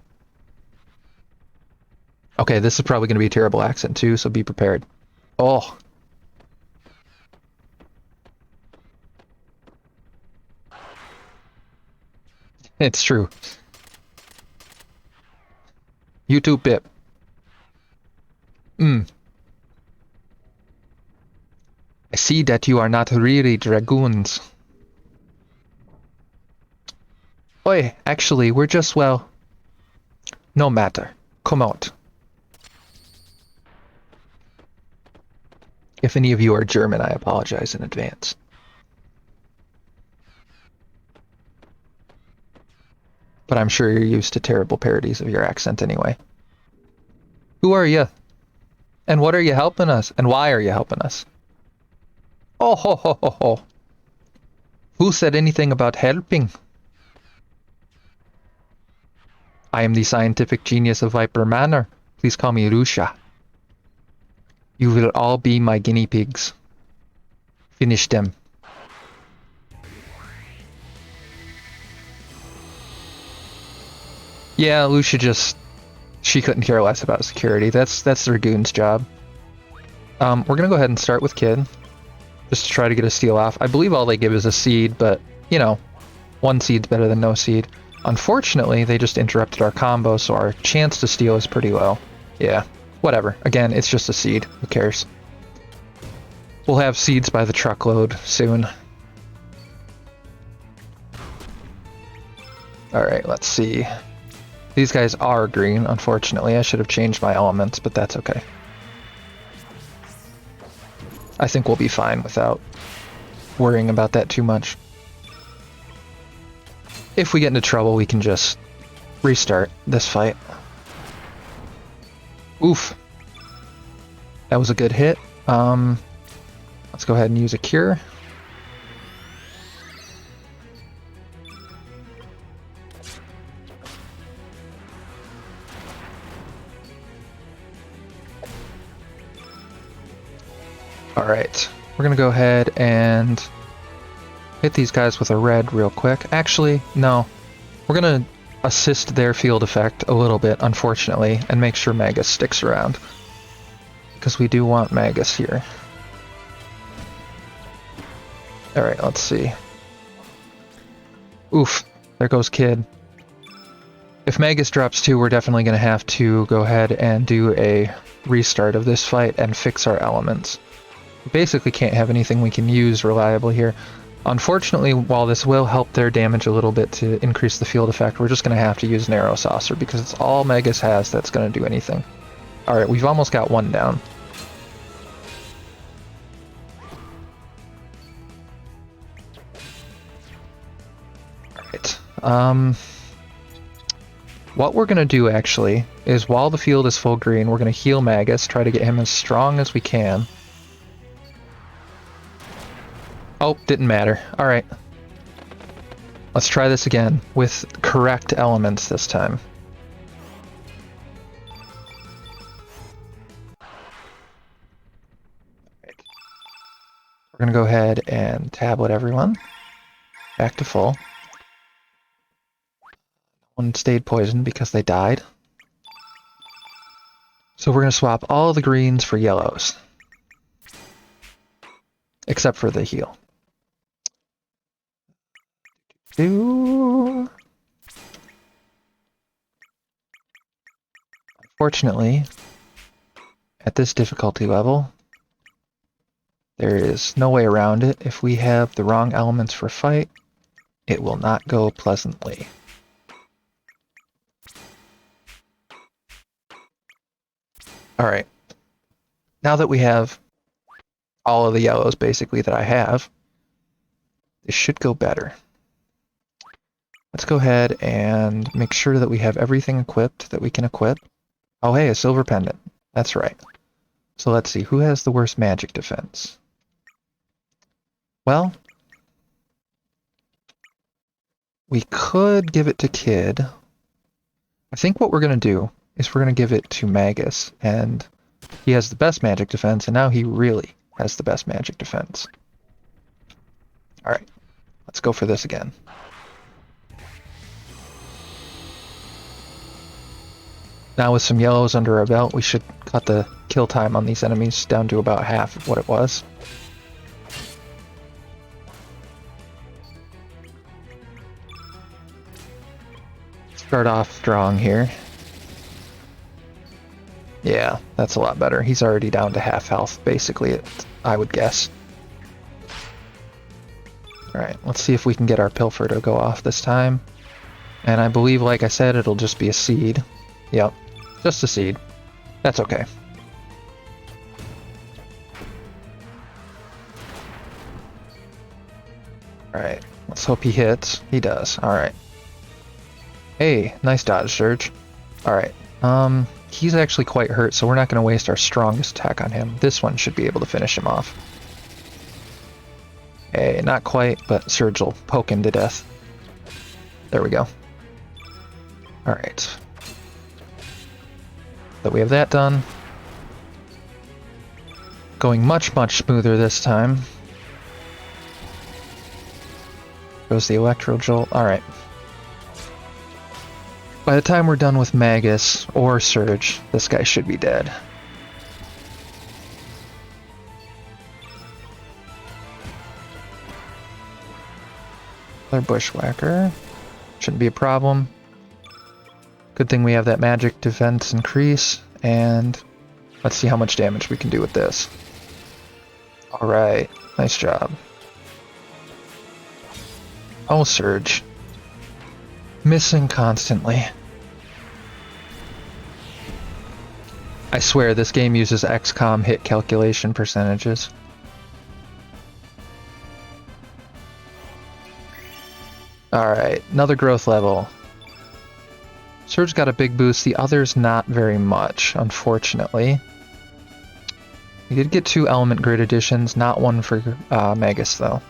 Okay, this is probably going to be a terrible accent too, so be prepared. Oh. It's true. You too, Pip. I see that you are not really dragoons. Oi, actually, we're just, well... No matter. Come out. If any of you are German, I apologize in advance. But I'm sure you're used to terrible parodies of your accent anyway. Who are you? And what are you helping us? And why are you helping us? Oh ho ho ho ho. Who said anything about helping? I am the scientific genius of Viper Manor. Please call me Rusha. You will all be my guinea pigs. Finish them. Yeah, Lucia just... She couldn't care less about security. That's the Dragoon's job. We're gonna go ahead and start with Kid. just to try to get a steal off. I believe all they give is a seed, but, you know, one seed's better than no seed. Unfortunately, they just interrupted our combo, so our chance to steal is pretty low. Yeah, whatever. Again, it's just a seed. Who cares? We'll have seeds by the truckload soon. Alright, let's see. These guys are green, unfortunately. I should have changed my elements, but that's okay. I think we'll be fine without worrying about that too much. If we get into trouble, we can just restart this fight. Oof. That was a good hit. Let's go ahead and use a cure. Alright, we're gonna go ahead and hit these guys with a red real quick. Actually, no. We're gonna assist their field effect a little bit, unfortunately, and make sure Magus sticks around. Because we do want Magus here. Alright, let's see. Oof, there goes Kid. If Magus drops 2, we're definitely going to have to go ahead and do a restart of this fight and fix our elements. We basically can't have anything we can use reliably here. Unfortunately, while this will help their damage a little bit to increase the field effect, we're just going to have to use Narrow Saucer because it's all Magus has that's going to do anything. Alright, we've almost got one down. Alright, what we're going to do actually is while the field is full green, we're going to heal Magus, try to get him as strong as we can. Oh, didn't matter. Alright. Let's try this again with correct elements this time. We're going to go ahead and tablet everyone. Back to full. One stayed poisoned because they died. So we're going to swap all the greens for yellows. Except for the heal. Unfortunately, at this difficulty level, there is no way around it. If we have the wrong elements for fight, it will not go pleasantly. Alright, now that we have all of the yellows basically that I have, this should go better. Let's go ahead and make sure that we have everything equipped that we can equip. Oh hey, a silver pendant. That's right. So let's see, who has the worst magic defense? Well, we could give it to Kid. I think what we're going to do is we're going to give it to Magus, and he has the best magic defense, and now he really has the best magic defense. Alright, let's go for this again. Now with some yellows under our belt, we should cut the kill time on these enemies down to about half of what it was. Start off strong here. Yeah, that's a lot better. He's already down to half health, basically, I would guess. Alright, let's see if we can get our Pilfer to go off this time. And I believe, like I said, it'll just be a seed. Yep, just a seed. That's okay. Alright, let's hope he hits. He does. Alright. Hey, nice dodge, Surge. Alright, he's actually quite hurt, so we're not going to waste our strongest attack on him. This one should be able to finish him off. Hey, not quite, but Surge will poke him to death. There we go. Alright. So we have that done. Going much, much smoother this time. Goes the Electro Jolt. Alright. By the time we're done with Magus or Surge, this guy should be dead. Another bushwhacker. Shouldn't be a problem. Good thing we have that magic defense increase, and let's see how much damage we can do with this. Alright, nice job. Oh, Surge. Missing constantly. I swear, this game uses XCOM hit calculation percentages. Alright, another growth level. Surge got a big boost, the others not very much, unfortunately. We did get 2 element grid additions, not one for Magus though.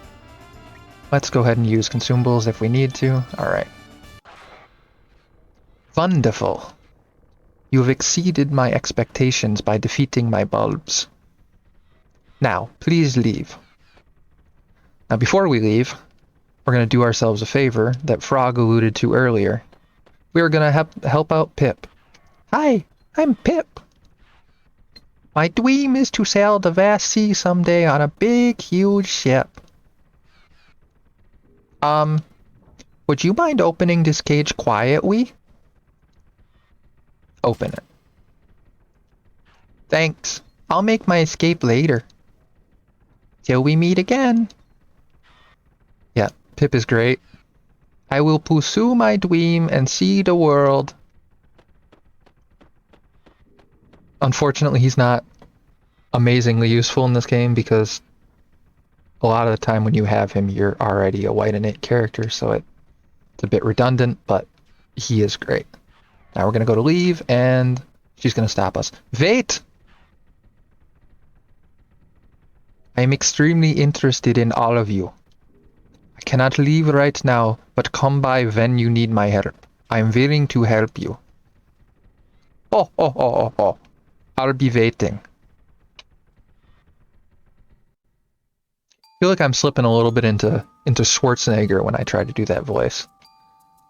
Let's go ahead and use consumables if we need to. Alright. Wonderful. You have exceeded my expectations by defeating my bulbs. Now, please leave. Now, before we leave, we're going to do ourselves a favor that Frog alluded to earlier. We are going to help out Pip. Hi, I'm Pip. My dream is to sail the vast sea someday on a big, huge ship. Would you mind opening this cage quietly? Open it. Thanks. I'll make my escape later. Till we meet again. Yeah, Pip is great. I will pursue my dream and see the world. Unfortunately, he's not amazingly useful in this game because a lot of the time when you have him, you're already a white innate character, so it's a bit redundant, but he is great. Now we're going to go to leave, and she's going to stop us. Wait! I am extremely interested in all of you. I cannot leave right now, but come by when you need my help. I am willing to help you. Oh. I'll be waiting. I feel like I'm slipping a little bit into Schwarzenegger when I try to do that voice.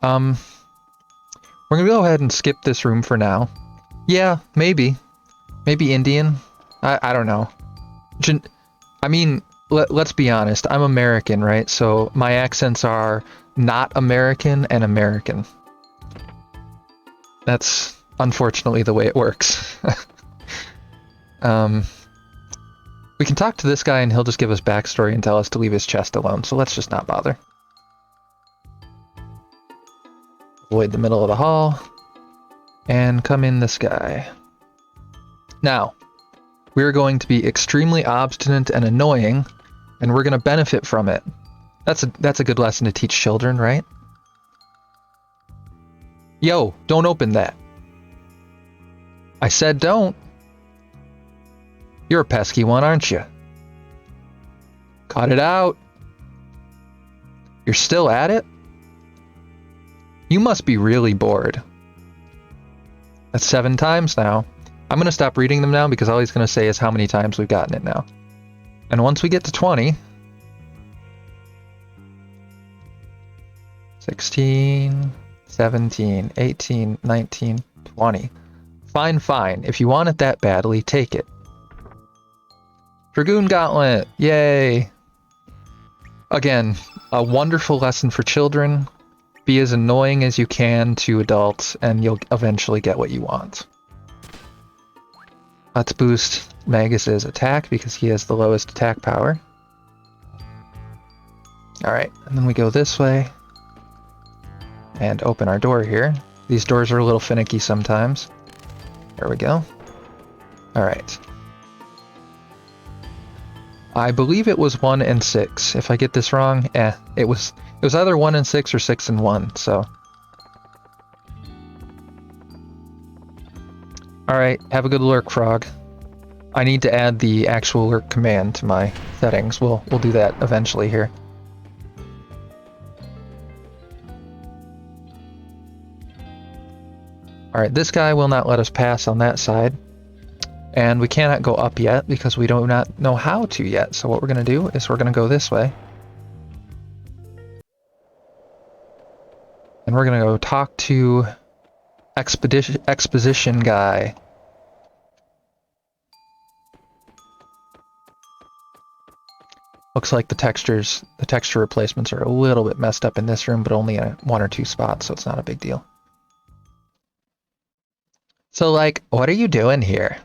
We're gonna go ahead and skip this room for now. Yeah, maybe. Maybe Indian? I don't know. I mean, let's be honest. I'm American, right? So my accents are not American and American. That's unfortunately the way it works. We can talk to this guy and he'll just give us backstory and tell us to leave his chest alone, so let's just not bother. Avoid the middle of the hall, and come in this guy. Now, we're going to be extremely obstinate and annoying, and we're going to benefit from it. That's a good lesson to teach children, right? Yo, don't open that. I said don't. You're a pesky one, aren't you? Cut it out. You're still at it? You must be really bored. That's 7 times now. I'm going to stop reading them now because all he's going to say is how many times we've gotten it now. And once we get to 20... 16, 17, 18, 19, 20. Fine. If you want it that badly, take it. Dragoon Gauntlet! Yay! Again, a wonderful lesson for children. Be as annoying as you can to adults, and you'll eventually get what you want. Let's boost Magus's attack because he has the lowest attack power. Alright, and then we go this way. And open our door here. These doors are a little finicky sometimes. There we go. Alright. I believe it was 1 and 6. If I get this wrong, it was either 1 and 6 or 6 and 1, so. Alright, have a good lurk, Frog. I need to add the actual lurk command to my settings. We'll do that eventually here. Alright, this guy will not let us pass on that side. And we cannot go up yet because we do not know how to yet. So what we're going to do is we're going to go this way. And we're going to go talk to exposition guy. looks like the texture replacements are a little bit messed up in this room, but only in one or two spots, so it's not a big deal. So, like, what are you doing here?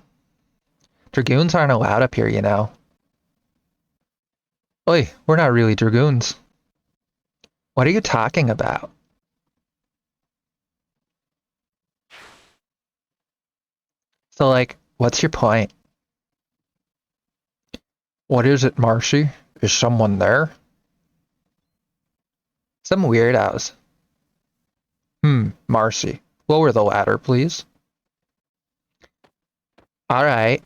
Dragoons aren't allowed up here, you know. Oi, we're not really dragoons. What are you talking about? So, like, what's your point? What is it, Marcy? Is someone there? Some weirdos. Marcy. Lower the ladder, please. Alright.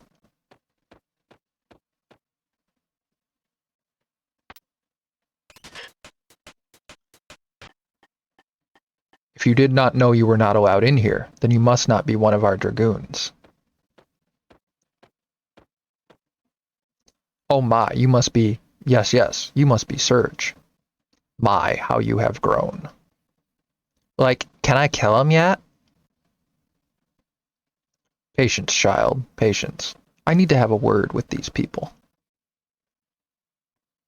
If you did not know you were not allowed in here, then you must not be one of our dragoons. Oh my, you must be... Yes, you must be Surge. My, how you have grown. Like, can I kill him yet? Patience, child, patience. I need to have a word with these people.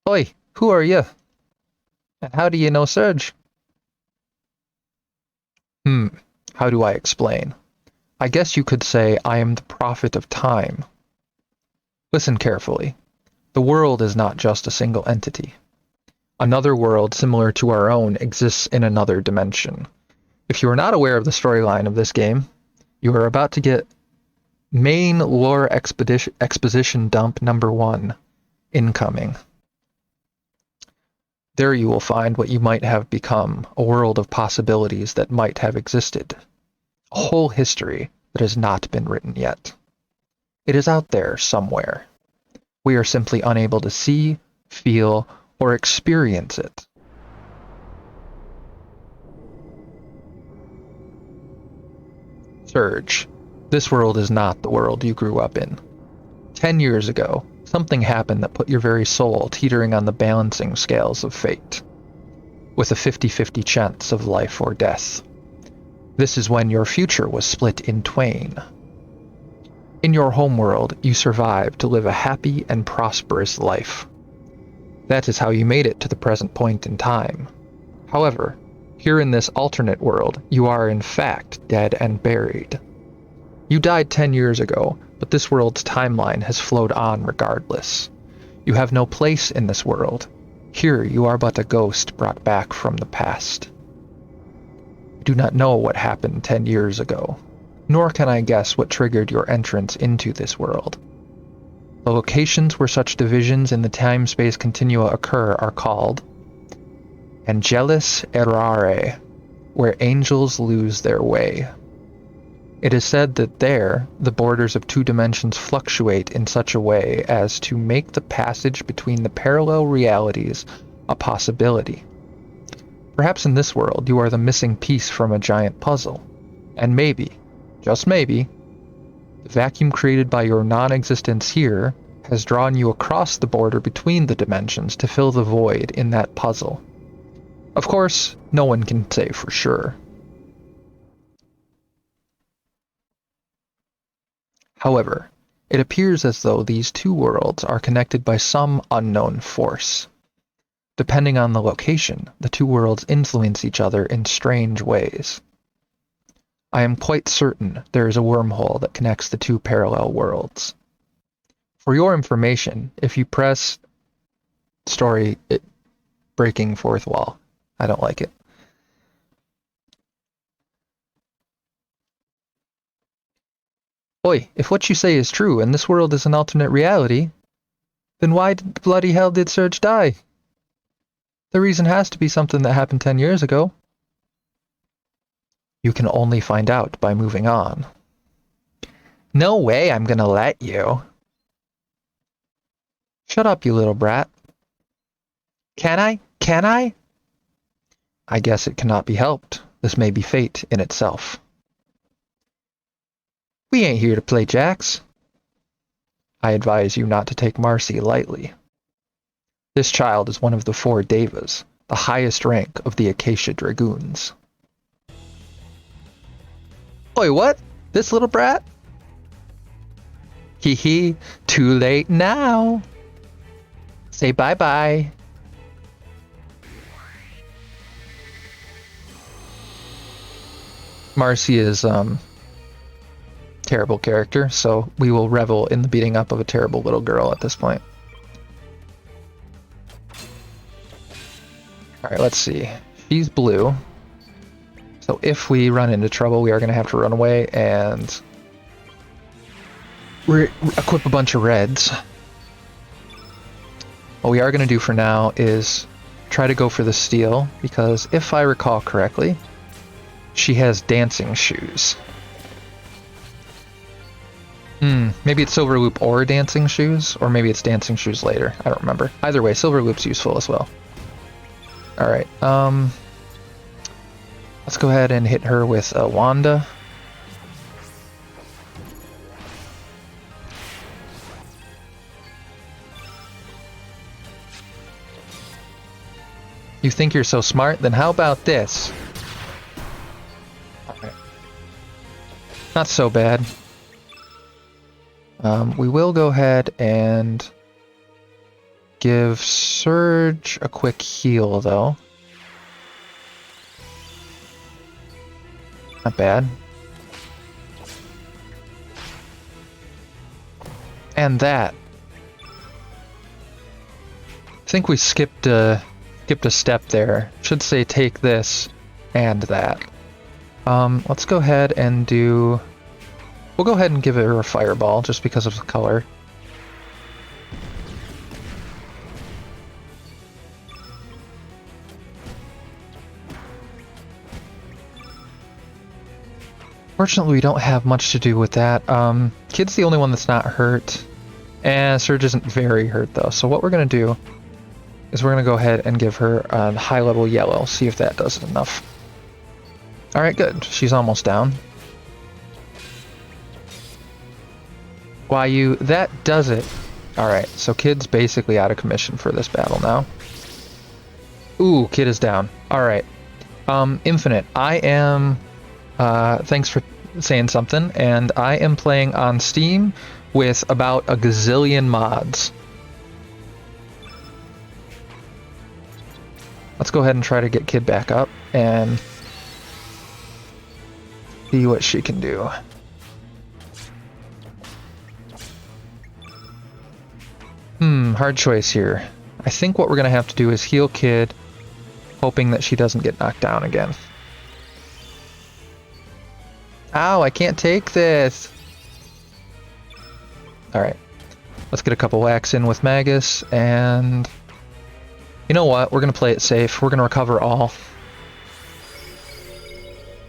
Oi, who are you? And how do you know Surge? How do I explain? I guess you could say I am the prophet of time. Listen carefully. The world is not just a single entity. Another world similar to our own exists in another dimension. If you are not aware of the storyline of this game, you are about to get main lore exposition dump number 1 incoming. There you will find what you might have become, a world of possibilities that might have existed. A whole history that has not been written yet. It is out there somewhere. We are simply unable to see, feel, or experience it. Surge. This world is not the world you grew up in. 10 years ago, something happened that put your very soul teetering on the balancing scales of fate, with a 50-50 chance of life or death. This is when your future was split in twain. In your homeworld, you survived to live a happy and prosperous life. That is how you made it to the present point in time. However, here in this alternate world, you are in fact dead and buried. You died 10 years ago, but this world's timeline has flowed on regardless. You have no place in this world. Here you are but a ghost brought back from the past. I do not know what happened 10 years ago, nor can I guess what triggered your entrance into this world. The locations where such divisions in the time-space continua occur are called Angelus Errare, where angels lose their way. It is said that there, the borders of two dimensions fluctuate in such a way as to make the passage between the parallel realities a possibility. Perhaps in this world you are the missing piece from a giant puzzle, and maybe, just maybe, the vacuum created by your non-existence here has drawn you across the border between the dimensions to fill the void in that puzzle. Of course, no one can say for sure. However, it appears as though these two worlds are connected by some unknown force. Depending on the location, the two worlds influence each other in strange ways. I am quite certain there is a wormhole that connects the two parallel worlds. For your information, if you press story breaking fourth wall, I don't like it. Oi, if what you say is true and this world is an alternate reality, then why the bloody hell did Surge die? The reason has to be something that happened 10 years ago. You can only find out by moving on. No way I'm gonna let you. Shut up, you little brat. Can I? Can I? I guess it cannot be helped. This may be fate in itself. We ain't here to play jacks. I advise you not to take Marcy lightly. This child is one of the 4 Devas, the highest rank of the Acacia Dragoons. Oi, what? This little brat? Hee hee, too late now. Say bye-bye. Marcy is, terrible character, so we will revel in the beating up of a terrible little girl at this point. Alright, let's see. She's blue. So if we run into trouble, we are going to have to run away and equip a bunch of reds. What we are going to do for now is try to go for the steel, because if I recall correctly, she has dancing shoes. Maybe it's Silver Loop or dancing shoes, or maybe it's dancing shoes later. I don't remember. Either way, Silver Loop's useful as well. Alright, let's go ahead and hit her with a Wanda. You think you're so smart? Then how about this? Alright. Not so bad. We will go ahead and give Surge a quick heal, though. Not bad. And that. I think we skipped a step there. Should say take this and that. Let's go ahead and do... We'll go ahead and give her a fireball, just because of the color. Fortunately, we don't have much to do with that. Kid's the only one that's not hurt. And Surge isn't very hurt, though. So what we're going to do is we're going to go ahead and give her a high-level yellow, see if that does enough. Alright, good. She's almost down. Why you? That does it. Alright, so Kid's basically out of commission for this battle now. Ooh, Kid is down. Alright. Infinite. I am... thanks for saying something. And I am playing on Steam with about a gazillion mods. Let's go ahead and try to get Kid back up and see what she can do. Hard choice here. I think what we're going to have to do is heal Kid, hoping that she doesn't get knocked down again. Ow, I can't take this! Alright. Let's get a couple whacks in with Magus, and... You know what? We're going to play it safe. We're going to recover all.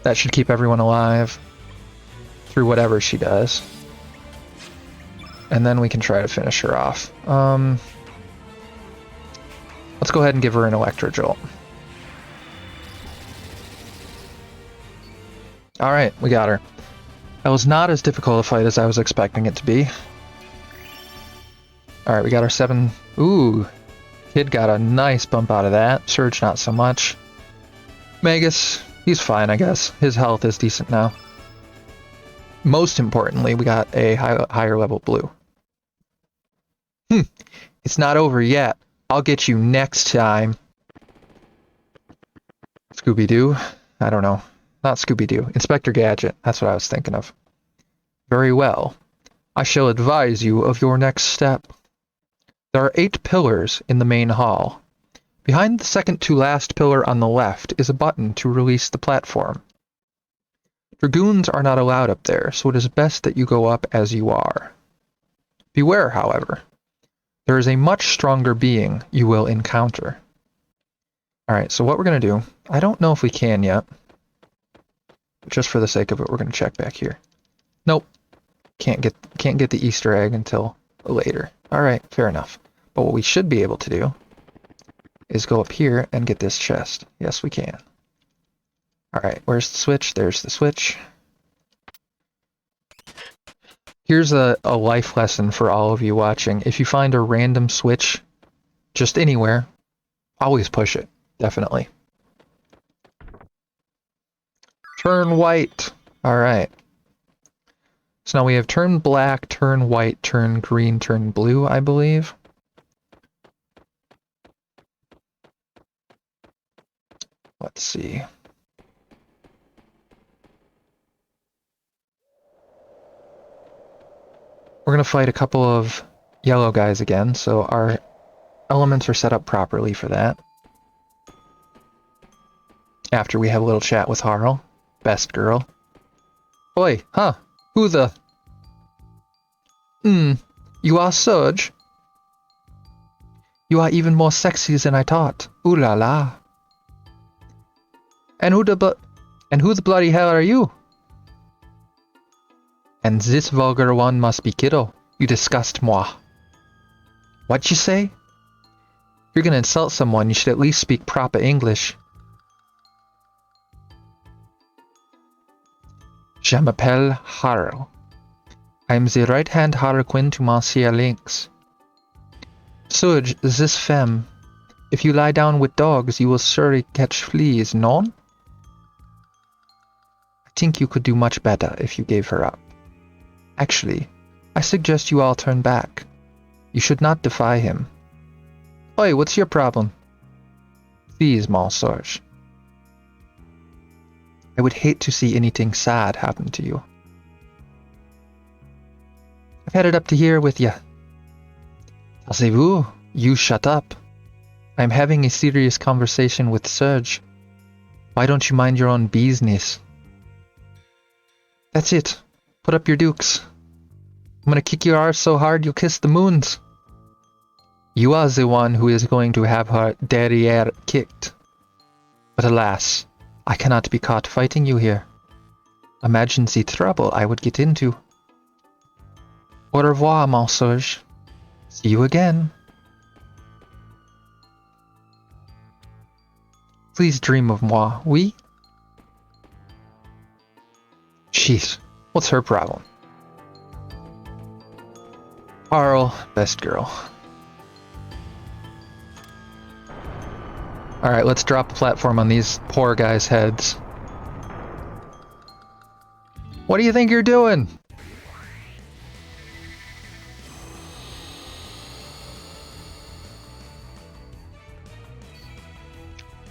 That should keep everyone alive through whatever she does. And then we can try to finish her off. Let's go ahead and give her an Electro Jolt. Alright, we got her. That was not as difficult a fight as I was expecting it to be. Alright, we got our 7... Ooh! Kid got a nice bump out of that. Surge not so much. Magus, he's fine, I guess. His health is decent now. Most importantly, we got a higher level blue. It's not over yet. I'll get you next time. Scooby-Doo? I don't know. Not Scooby-Doo. Inspector Gadget. That's what I was thinking of. Very well. I shall advise you of your next step. There are 8 pillars in the main hall. Behind the second to last pillar on the left is a button to release the platform. Dragoons are not allowed up there, so it is best that you go up as you are. Beware, however. There is a much stronger being you will encounter. Alright, so what we're going to do... I don't know if we can yet. Just for the sake of it, we're going to check back here. Nope. Can't get the Easter egg until later. Alright, fair enough. But what we should be able to do is go up here and get this chest. Yes, we can. Alright, where's the switch? There's the switch. Here's a life lesson for all of you watching. If you find a random switch, just anywhere, always push it. Definitely. Turn white. Alright. So now we have turn black, turn white, turn green, turn blue, I believe. see. We're going to fight a couple of yellow guys again, so our elements are set up properly for that. After we have a little chat with Harl, best girl. Oi, huh? Who the... You are Surge? You are even more sexy than I thought. Ooh la la. And who the bloody hell are you? And this vulgar one must be Kiddo. You disgust moi. What'd you say? If you're gonna insult someone, you should at least speak proper English. Je m'appelle Harl. I am the right-hand Harlequin to Monsieur Lynx. Surge, this femme. If you lie down with dogs, you will surely catch fleas, non? I think you could do much better if you gave her up. Actually, I suggest you all turn back. You should not defy him. Oi, what's your problem? Please, Monsieur. I would hate to see anything sad happen to you. I've had it up to here with you. Taisez-vous, you shut up. I'm having a serious conversation with Surge. Why don't you mind your own business? That's it. Put up your dukes. I'm gonna kick your arse so hard you'll kiss the moons. You are the one who is going to have her derriere kicked. But alas, I cannot be caught fighting you here. Imagine the trouble I would get into. Au revoir, Monsieur. See you again. Please dream of moi, oui? Jeez, what's her problem? Harl, best girl. Alright, let's drop a platform on these poor guys' heads. What do you think you're doing?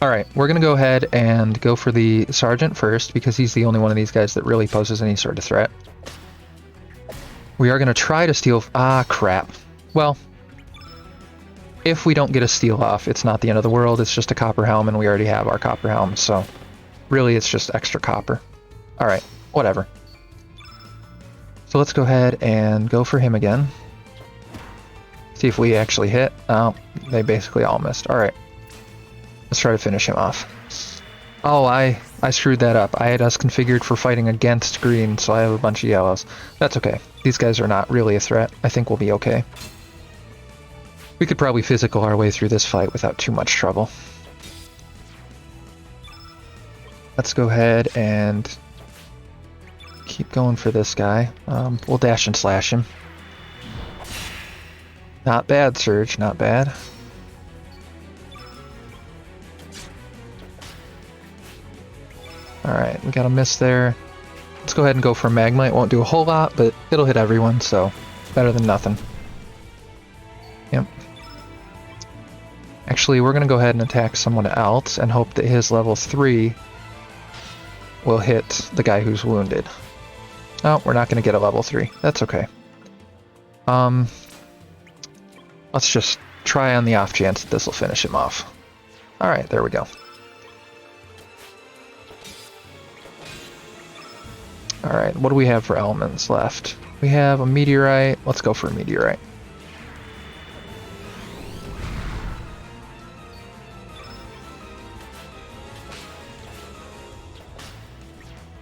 Alright, we're gonna go ahead and go for the Sergeant first, because he's the only one of these guys that really poses any sort of threat. We are gonna try to steal... Ah, crap. Well, if we don't get a steal off, it's not the end of the world, it's just a copper helm, and we already have our copper helm, so really it's just extra copper. Alright, whatever. So let's go ahead and go for him again. See if we actually hit. Oh, they basically all missed. Alright. Let's try to finish him off. Oh, I screwed that up. I had us configured for fighting against green, so I have a bunch of yellows. That's okay. These guys are not really a threat. I think we'll be okay. We could probably physical our way through this fight without too much trouble. Let's go ahead and keep going for this guy. We'll dash and slash him. Not bad, Surge. Not bad. Alright, we got a miss there. Let's go ahead and go for Magma. It won't do a whole lot, but it'll hit everyone, so better than nothing. Yep. Actually, we're going to go ahead and attack someone else and hope that his level 3 will hit the guy who's wounded. Oh, we're not going to get a level 3. That's okay. Let's just try on the off chance that this will finish him off. Alright, there we go. Alright, what do we have for elements left? We have a meteorite. Let's go for a meteorite.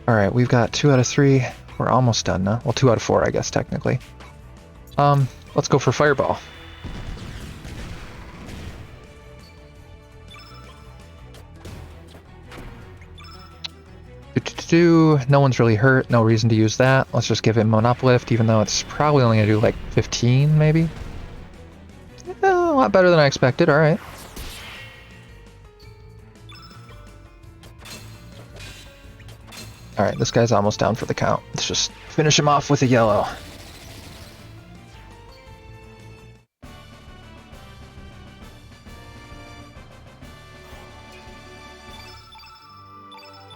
Alright, we've got 2 out of 3. We're almost done now. Well, 2 out of 4, I guess, technically. Let's go for Fireball. No one's really hurt, no reason to use that. Let's just give him an uplift, even though it's probably only going to do like 15, maybe? Yeah, a lot better than I expected, alright. Alright, this guy's almost down for the count. Let's just finish him off with a yellow.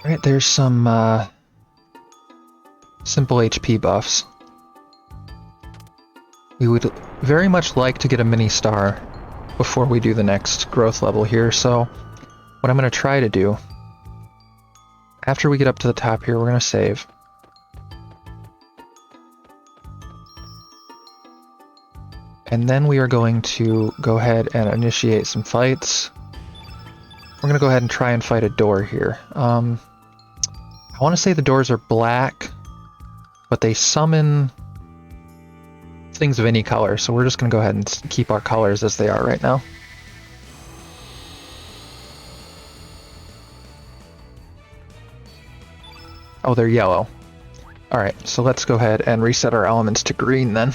Alright, there's some simple HP buffs. We would very much like to get a mini star before we do the next growth level here, so what I'm going to try to do, after we get up to the top here, we're going to save. And then we are going to go ahead and initiate some fights. We're going to go ahead and try and fight a door here. I want to say the doors are black, but they summon things of any color, so we're just going to go ahead and keep our colors as they are right now. Oh, they're yellow. Alright, so let's go ahead and reset our elements to green then.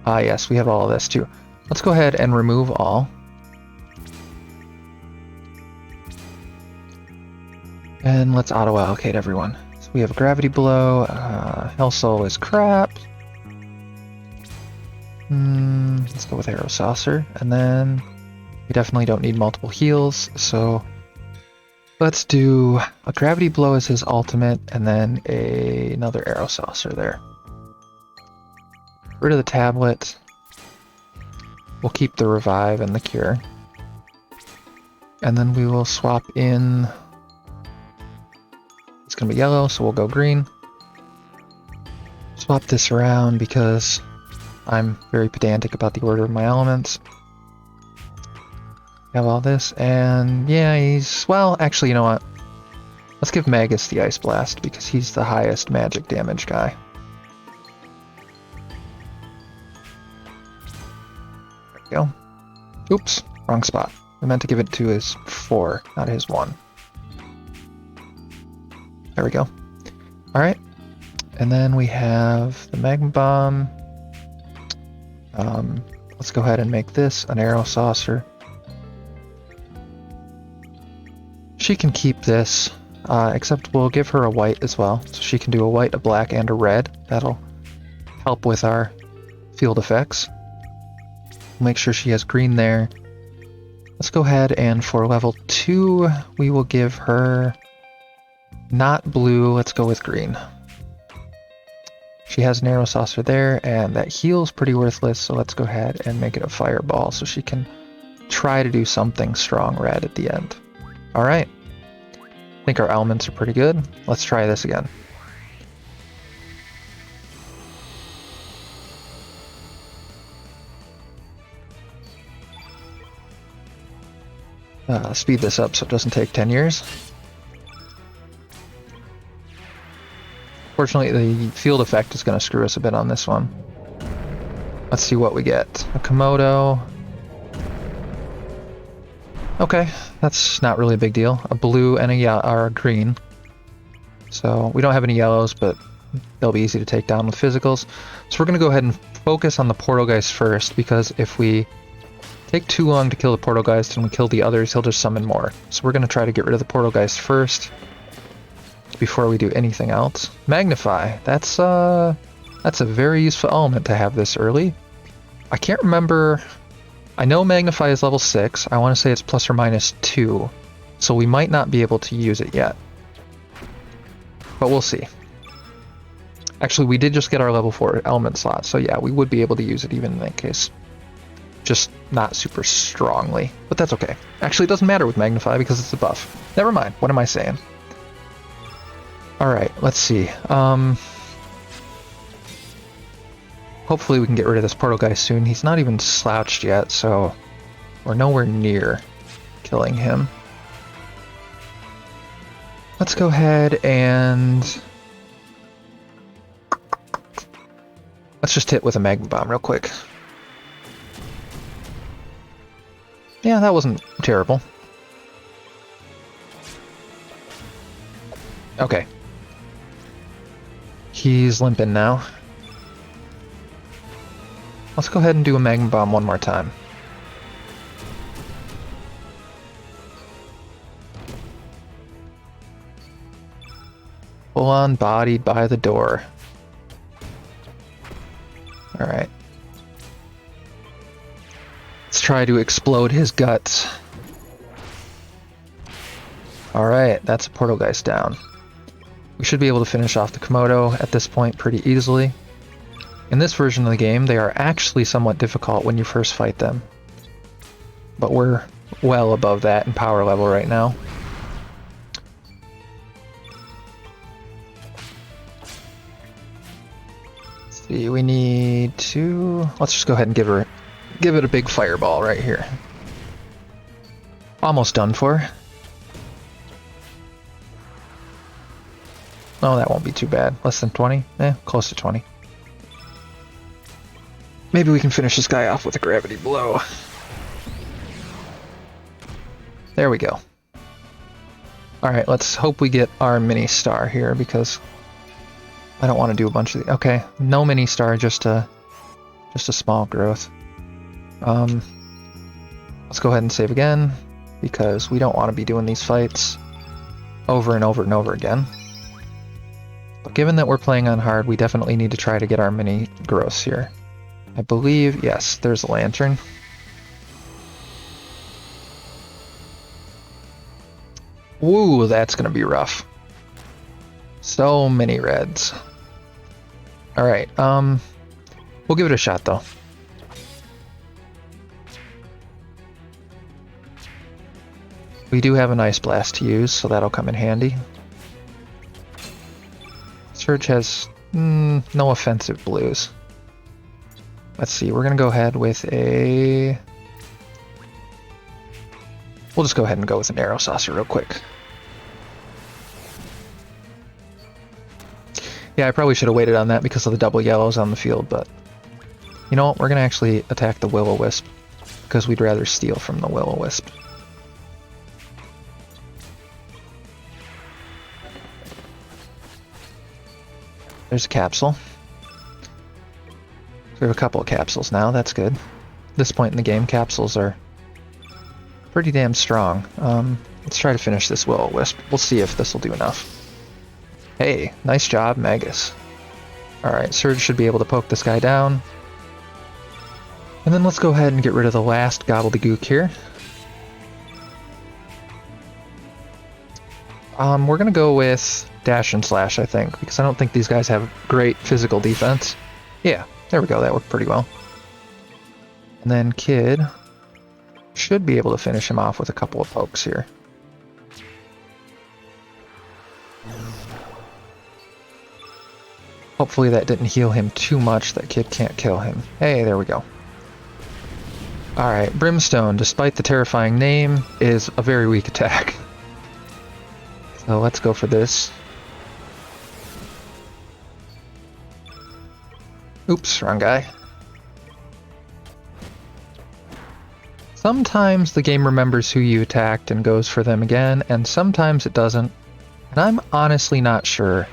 Ah, yes, we have all of this too. Let's go ahead and remove all. And let's auto-allocate everyone. So we have Gravity Blow, Hell Soul is crap. Let's go with Arrow Saucer, and then we definitely don't need multiple heals, so let's do a Gravity Blow as his ultimate, and then another Arrow Saucer there. Get rid of the tablet. We'll keep the Revive and the Cure. And then we will swap in... It's going to be yellow, so we'll go green. Swap this around because I'm very pedantic about the order of my elements. Have all this, and yeah, he's... Well, actually, you know what? Let's give Magus the Ice Blast because he's the highest magic damage guy. There we go. Oops, wrong spot. We meant to give it to his 4, not his 1. There we go. Alright. And then we have the Magma Bomb. Let's go ahead and make this an Arrow Saucer. She can keep this, except we'll give her a white as well. So she can do a white, a black, and a red. That'll help with our field effects. Make sure she has green there. Let's go ahead and for level 2, we will give her not blue, let's go with green. She has an Arrow Saucer there, and that heal's pretty worthless, so let's go ahead and make it a Fireball so she can try to do something strong red at the end. Alright. I think our elements are pretty good. Let's try this again. Speed this up so it doesn't take 10 years. Fortunately, the field effect is going to screw us a bit on this one. Let's see what we get. A Komodo. Okay, that's not really a big deal. A blue and a yellow, or a green. So we don't have any yellows, but they'll be easy to take down with physicals. So we're going to go ahead and focus on the Portalgeist first, because if we take too long to kill the Portalgeist and we kill the others, he'll just summon more. So we're going to try to get rid of the Portalgeist first before we do anything else. Magnify. That's a very useful element to have this early. I can't remember. I know Magnify is level 6. I want to say it's plus or minus 2. So we might not be able to use it yet. But we'll see. Actually, we did just get our level 4 element slot. So yeah, we would be able to use it even in that case. Just not super strongly. But that's okay. Actually, it doesn't matter with Magnify because it's a buff. Never mind. What am I saying? Alright, let's see. Hopefully we can get rid of this portal guy soon. He's not even slouched yet, so we're nowhere near killing him. Let's go ahead and... let's just hit with a Magma Bomb real quick. Yeah, that wasn't terrible. Okay. He's limping now. Let's go ahead and do a Magma Bomb one more time. Full on bodied by the door. Alright. Let's try to explode his guts. Alright, that's a Portalgeist down. We should be able to finish off the Komodo at this point pretty easily. In this version of the game, they are actually somewhat difficult when you first fight them. But we're well above that in power level right now. Let's see, we need to... Let's just go ahead and give it a big fireball right here. Almost done for. Oh, that won't be too bad. Less than 20? Close to 20. Maybe we can finish this guy off with a gravity blow. There we go. Alright, let's hope we get our mini star here, because I don't want to do a bunch of the... Okay, no mini star, just a small growth. Let's go ahead and save again, because we don't want to be doing these fights over and over and over again. But given that we're playing on hard, we definitely need to try to get our mini growths here. I believe, yes, there's a lantern. Woo, that's gonna be rough. So many reds. Alright, we'll give it a shot though. We do have an Ice Blast to use, so that'll come in handy. Surge has no offensive blues. Let's see, we're gonna go ahead with a... We'll just go ahead and go with an Arrow Saucer real quick. Yeah, I probably should have waited on that because of the double yellows on the field, but... You know what, we're gonna actually attack the Will-O-Wisp, because we'd rather steal from the Will-O-Wisp. There's a capsule. We have a couple of capsules now, that's good. At this point in the game, capsules are pretty damn strong. Let's try to finish this Will-O-Wisp. We'll see if this will do enough. Hey, nice job, Magus. Alright, Surge should be able to poke this guy down. And then let's go ahead and get rid of the last gobbledygook here. We're gonna go with Dash and Slash, I think, because I don't think these guys have great physical defense. Yeah, there we go, that worked pretty well. And then Kid should be able to finish him off with a couple of pokes here. Hopefully that didn't heal him too much that Kid can't kill him. Hey, there we go. Alright, Brimstone, despite the terrifying name, is a very weak attack. So let's go for this. Oops, wrong guy. Sometimes the game remembers who you attacked and goes for them again, and sometimes it doesn't. And I'm honestly not sure.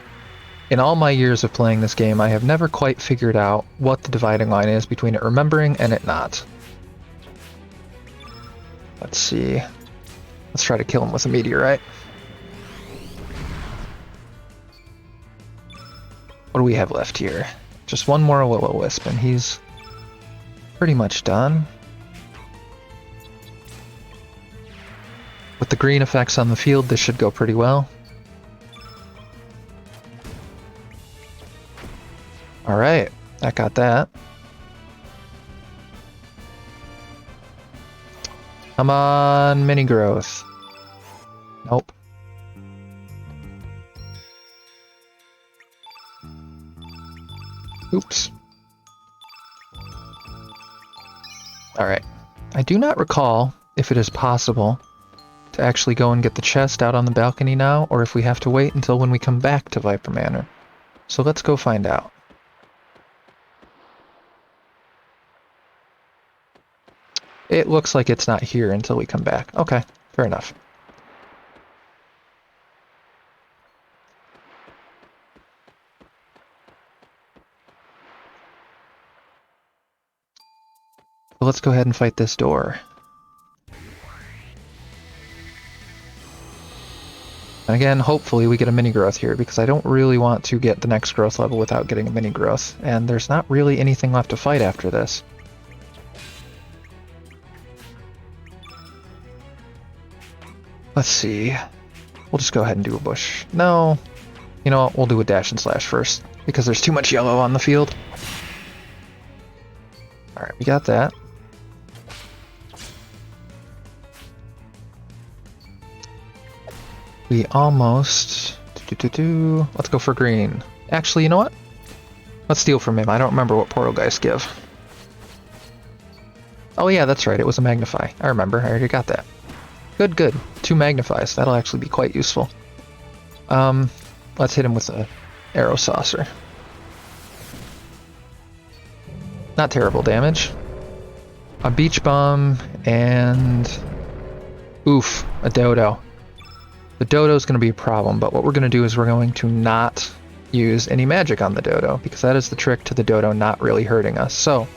In all my years of playing this game, I have never quite figured out what the dividing line is between it remembering and it not. Let's see. Let's try to kill him with a meteorite. What do we have left here? Just one more Will-O-Wisp, and he's pretty much done. With the green effects on the field, this should go pretty well. Alright, that got that. Come on, mini growth. Nope. Oops. Alright. I do not recall if it is possible to actually go and get the chest out on the balcony now, or if we have to wait until when we come back to Viper Manor. So let's go find out. It looks like it's not here until we come back. Okay, fair enough. So let's go ahead and fight this door. And again, hopefully we get a mini growth here, because I don't really want to get the next growth level without getting a mini growth. And there's not really anything left to fight after this. Let's see. We'll just go ahead and do a bush. No. You know what? We'll do a dash and slash first, because there's too much yellow on the field. Alright, we got that. We almost... Let's go for green. Actually, you know what? Let's steal from him. I don't remember what portal guys give. Oh yeah, that's right. It was a magnify. I remember. I already got that. Good, good. 2 magnifies. That'll actually be quite useful. Let's hit him with a arrow saucer. Not terrible damage. A beach bomb and... Oof, a dodo. The dodo is going to be a problem, but what we're going to do is we're going to not use any magic on the dodo, because that is the trick to the dodo not really hurting us. So,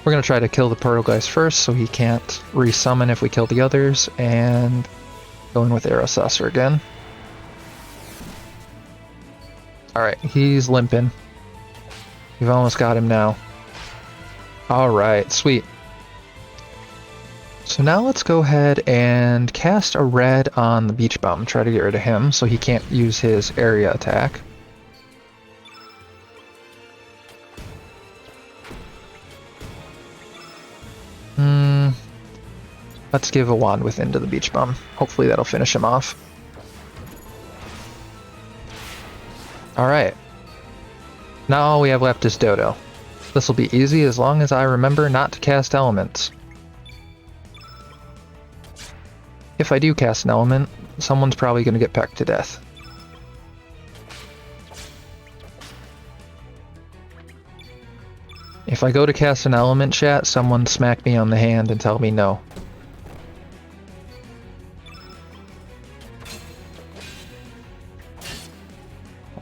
we're going to try to kill the portal guys first, so he can't resummon if we kill the others, and go in with arrow saucer again. Alright, he's limping. We've almost got him now. Alright, sweet. So now let's go ahead and cast a red on the beach bum, try to get rid of him so he can't use his area attack. Let's give a wand within to the beach bum. Hopefully that'll finish him off. Alright. Now all we have left is Dodo. This will be easy as long as I remember not to cast elements. If I do cast an element, someone's probably going to get pecked to death. If I go to cast an element, chat, someone smack me on the hand and tell me no.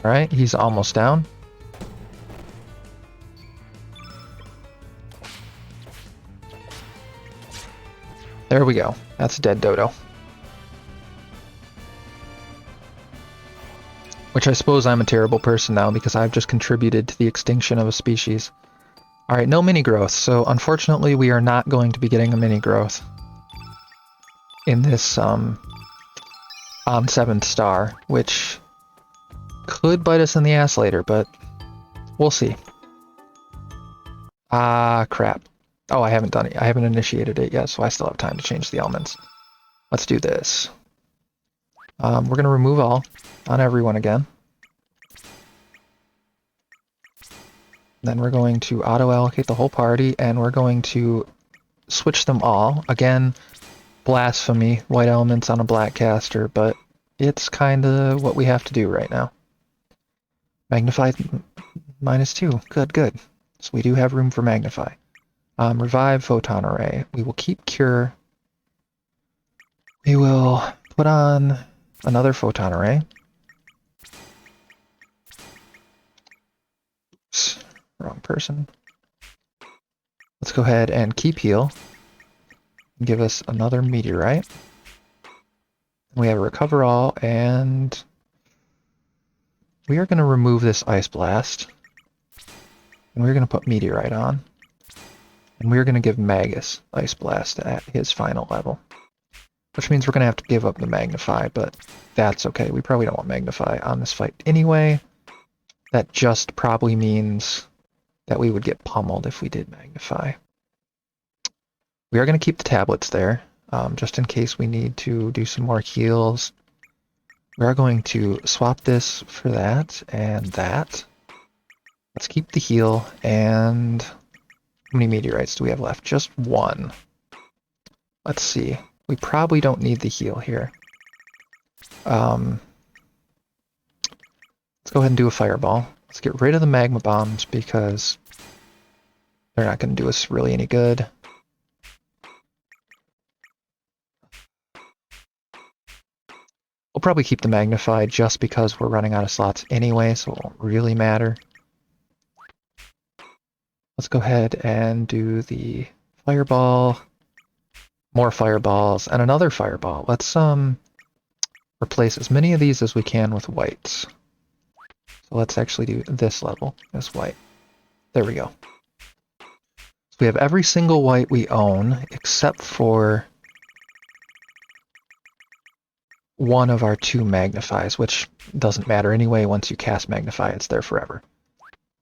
Alright, he's almost down. There we go. That's a dead dodo. Which I suppose I'm a terrible person now because I've just contributed to the extinction of a species. Alright, no mini growth, so unfortunately we are not going to be getting a mini growth in this on 7th star, which could bite us in the ass later, but we'll see. Ah, crap. Oh, I haven't done it. I haven't initiated it yet, so I still have time to change the elements. Let's do this. We're going to remove all on everyone again. Then we're going to auto-allocate the whole party, and we're going to switch them all. Again, blasphemy, white elements on a black caster, but it's kind of what we have to do right now. Magnify -2. Good, good. So we do have room for magnify. Revive photon array. We will keep cure. We will put on another photon array. Oops, wrong person. Let's go ahead and keep heal. Give us another meteorite. We have a recover all, and we are going to remove this ice blast. And we're going to put meteorite on. And we're going to give Magus Ice Blast at his final level. Which means we're going to have to give up the Magnify, but that's okay. We probably don't want Magnify on this fight anyway. That just probably means that we would get pummeled if we did Magnify. We are going to keep the tablets there, just in case we need to do some more heals. We are going to swap this for that and that. Let's keep the heal, and how many meteorites do we have left? Just 1. Let's see. We probably don't need the heal here. Let's go ahead and do a fireball. Let's get rid of the magma bombs because they're not going to do us really any good. We'll probably keep the magnify just because we're running out of slots anyway, so it won't really matter. Let's go ahead and do the fireball, more fireballs, and another fireball. Let's replace as many of these as we can with whites. So let's actually do this level as white. There we go. So we have every single white we own except for one of our 2 magnifies, which doesn't matter anyway. Once you cast magnify, it's there forever.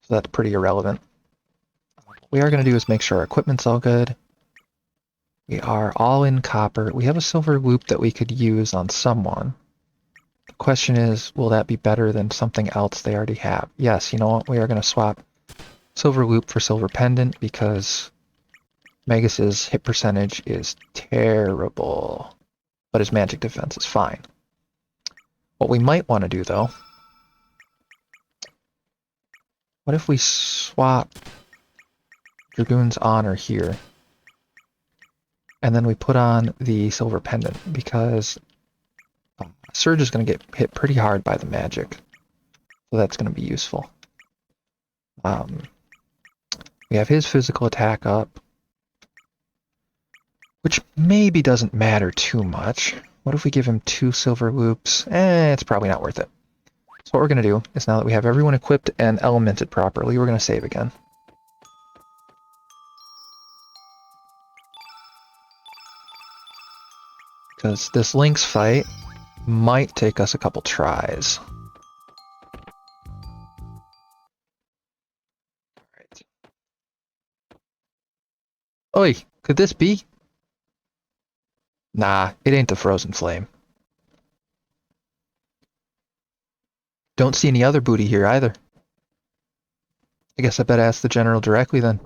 So that's pretty irrelevant. What we are going to do is make sure our equipment's all good. We are all in copper. We have a silver loop that we could use on someone. The question is, will that be better than something else they already have? Yes, you know what? We are going to swap silver loop for silver pendant because Magus's hit percentage is terrible, but his magic defense is fine. What we might want to do, though, what if we swap Dragoon's Honor here, and then we put on the silver pendant, because Surge is going to get hit pretty hard by the magic, so that's going to be useful. We have his physical attack up, which maybe doesn't matter too much. What if we give him 2 silver loops? It's probably not worth it. So what we're going to do is, now that we have everyone equipped and elemented properly, we're going to save again. Because this Lynx fight might take us a couple tries. Alright. Oi, could this be? Nah, it ain't the Frozen Flame. Don't see any other booty here either. I guess I better ask the general directly then.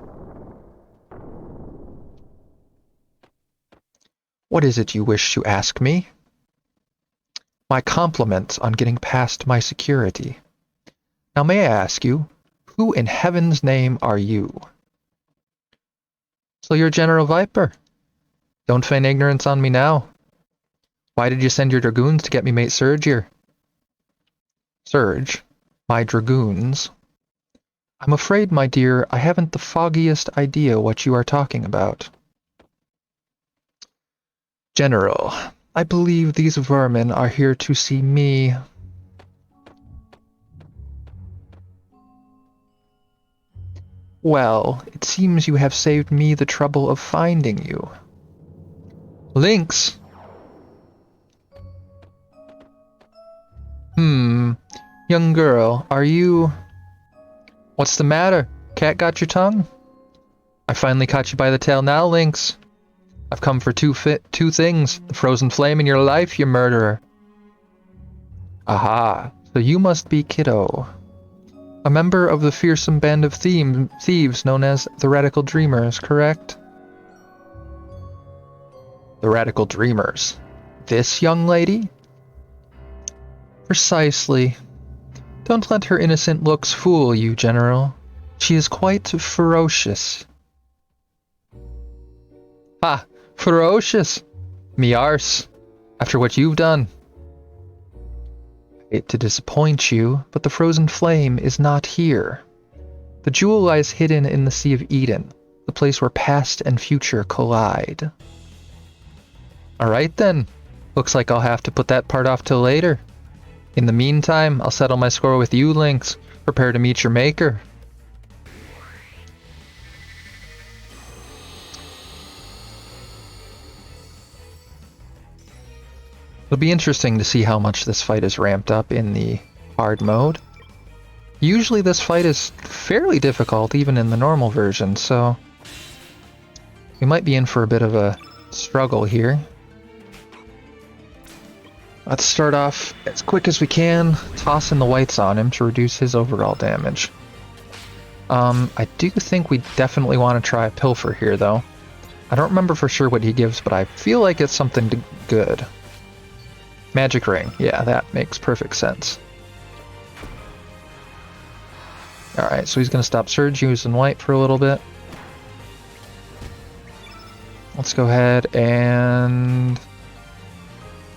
What is it you wish to ask me? My compliments on getting past my security. Now may I ask you, who in heaven's name are you? So you're General Viper. Don't feign ignorance on me now. Why did you send your dragoons to get me mate Surge here? Surge? My dragoons? I'm afraid, my dear, I haven't the foggiest idea what you are talking about. General, I believe these vermin are here to see me. Well, it seems you have saved me the trouble of finding you. Lynx? Young girl, are you... What's the matter? Cat got your tongue? I finally caught you by the tail now, Lynx. I've come for two things. The frozen flame in your life, you murderer. Aha, so you must be Kiddo. A member of the fearsome band of thieves known as the Radical Dreamers, correct? The Radical Dreamers? This young lady? Precisely. Don't let her innocent looks fool you, General. She is quite ferocious. Ha! Ferocious! Me arse. After what you've done. I hate to disappoint you, but the frozen flame is not here. The jewel lies hidden in the Sea of Eden, the place where past and future collide. Alright then. Looks like I'll have to put that part off till later. In the meantime, I'll settle my score with you, Lynx. Prepare to meet your maker. It'll be interesting to see how much this fight is ramped up in the hard mode. Usually this fight is fairly difficult, even in the normal version, so we might be in for a bit of a struggle here. Let's start off as quick as we can, tossing the whites on him to reduce his overall damage. I do think we definitely want to try a Pilfer here, though. I don't remember for sure what he gives, but I feel like it's something good. Magic Ring. Yeah, that makes perfect sense. Alright, so he's going to stop Surge using white for a little bit. Let's go ahead and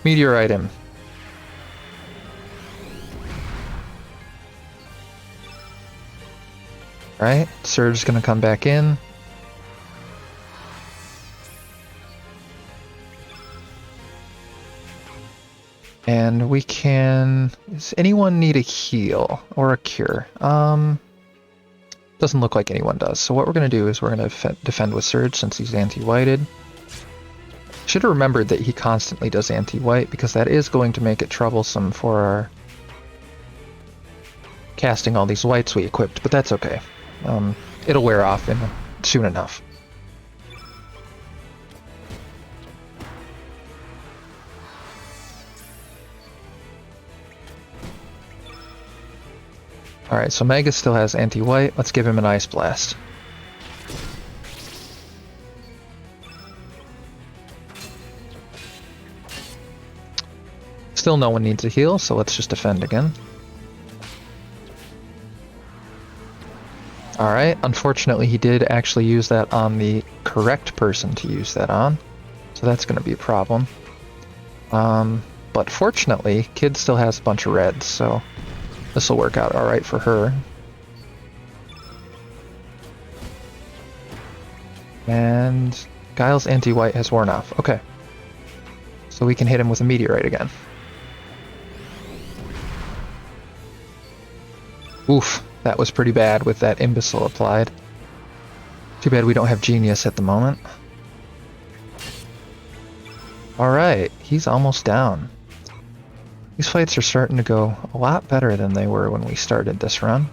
meteorite him. Alright, Surge is going to come back in. And we can... Does anyone need a heal or a cure? Doesn't look like anyone does. So what we're going to do is we're going to defend with Surge since he's anti-whited. Should have remembered that he constantly does anti-white because that is going to make it troublesome for our casting all these whites we equipped, but that's okay. It'll wear off soon enough. Alright, so Mega still has anti-white. Let's give him an Ice Blast. Still no one needs a heal, so let's just defend again. Alright, unfortunately he did actually use that on the correct person to use that on. So that's going to be a problem. But fortunately, Kid still has a bunch of reds, so this will work out alright for her. And Guile's anti-white has worn off. Okay. So we can hit him with a meteorite again. Oof, that was pretty bad with that imbecile applied. Too bad we don't have Genius at the moment. Alright, he's almost down. These fights are starting to go a lot better than they were when we started this run.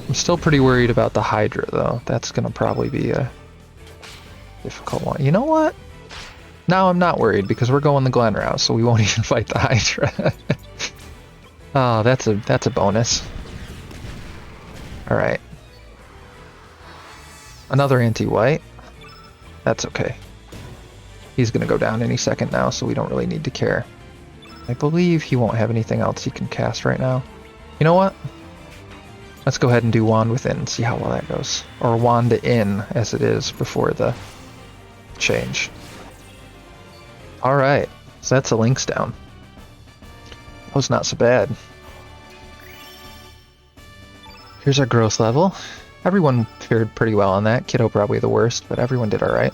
I'm still pretty worried about the Hydra, though. That's going to probably be a difficult one. You know what? Now I'm not worried, because we're going the Glen route, so we won't even fight the Hydra. Oh, that's a bonus. Alright. Another anti-white. That's okay. He's going to go down any second now, so we don't really need to care. I believe he won't have anything else he can cast right now. You know what? Let's go ahead and do Wand Within and see how well that goes. Or Wand In, as it is before the change. Alright, so that's a Lynx down. That was not so bad. Here's our growth level. Everyone fared pretty well on that. Kiddo probably the worst, but everyone did alright.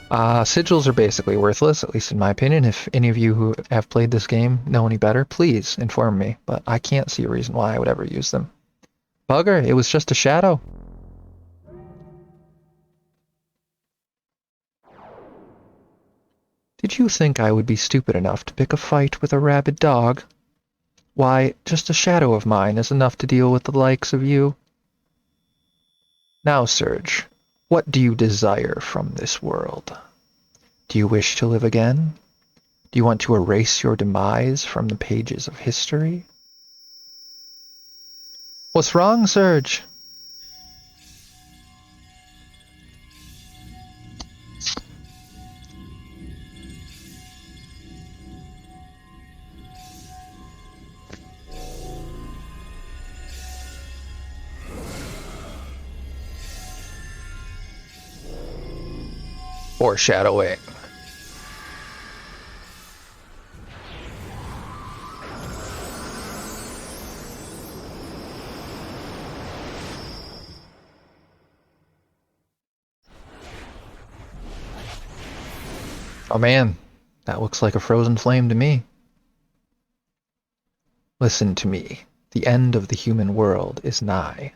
Sigils are basically worthless, at least in my opinion. If any of you who have played this game know any better, please inform me, but I can't see a reason why I would ever use them. Bugger, it was just a shadow. Did you think I would be stupid enough to pick a fight with a rabid dog? Why, just a shadow of mine is enough to deal with the likes of you. Now, Surge, what do you desire from this world? Do you wish to live again? Do you want to erase your demise from the pages of history? What's wrong, Surge? Foreshadowing. Oh man, that looks like a frozen flame to me. Listen to me. The end of the human world is nigh.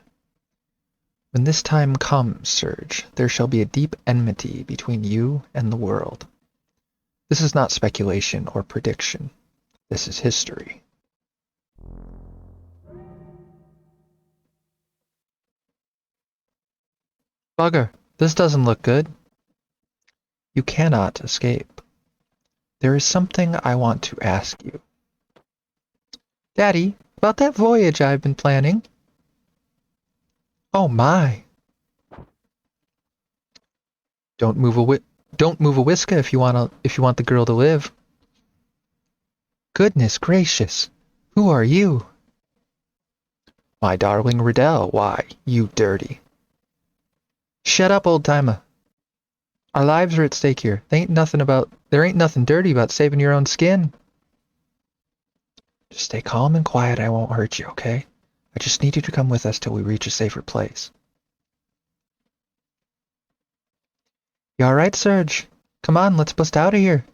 When this time comes, Surge, there shall be a deep enmity between you and the world. This is not speculation or prediction. This is history. Bugger, this doesn't look good. You cannot escape. There is something I want to ask you. Daddy, about that voyage I've been planning. Oh my. Don't move a whisker if you want the girl to live. Goodness gracious. Who are you? My darling Riddell. Why, you dirty. Shut up, old timer. Our lives are at stake here. There ain't nothing dirty about saving your own skin. Just stay calm and quiet. I won't hurt you, okay? I just need you to come with us till we reach a safer place. You alright, Surge? Come on, let's bust out of here.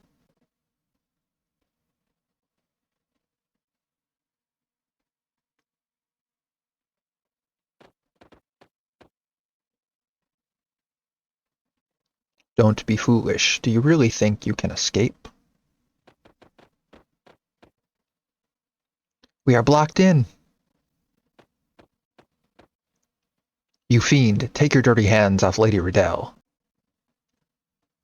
Don't be foolish. Do you really think you can escape? We are blocked in. You fiend, take your dirty hands off Lady Riddell.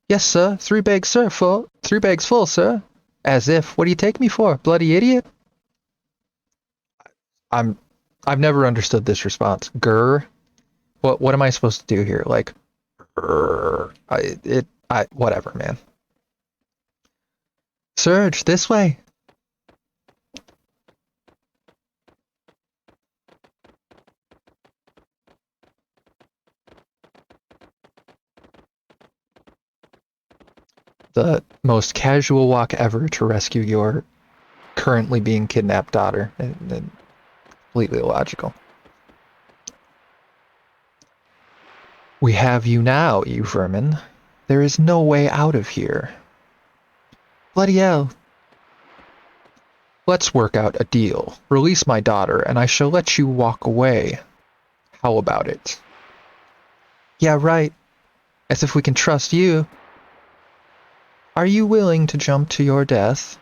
Yes, sir. 3 bags, sir, full. 3 bags full, sir. As if. What do you take me for, bloody idiot? I've never understood this response. Grr. What am I supposed to do here? Like, grr. Whatever, man. Surge, this way. The most casual walk ever to rescue your currently being kidnapped daughter. And completely illogical. We have you now, you vermin. There is no way out of here. Bloody hell. Let's work out a deal. Release my daughter, and I shall let you walk away. How about it? Yeah, right. As if we can trust you. Are you willing to jump to your death?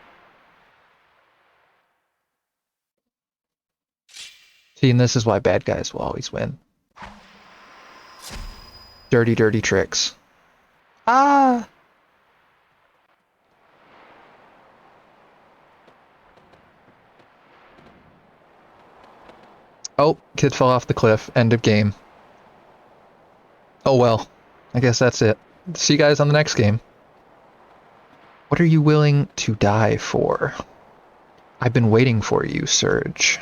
See, and this is why bad guys will always win. Dirty, dirty tricks. Ah! Oh, kid fell off the cliff. End of game. Oh well. I guess that's it. See you guys on the next game. What are you willing to die for? I've been waiting for you, Surge.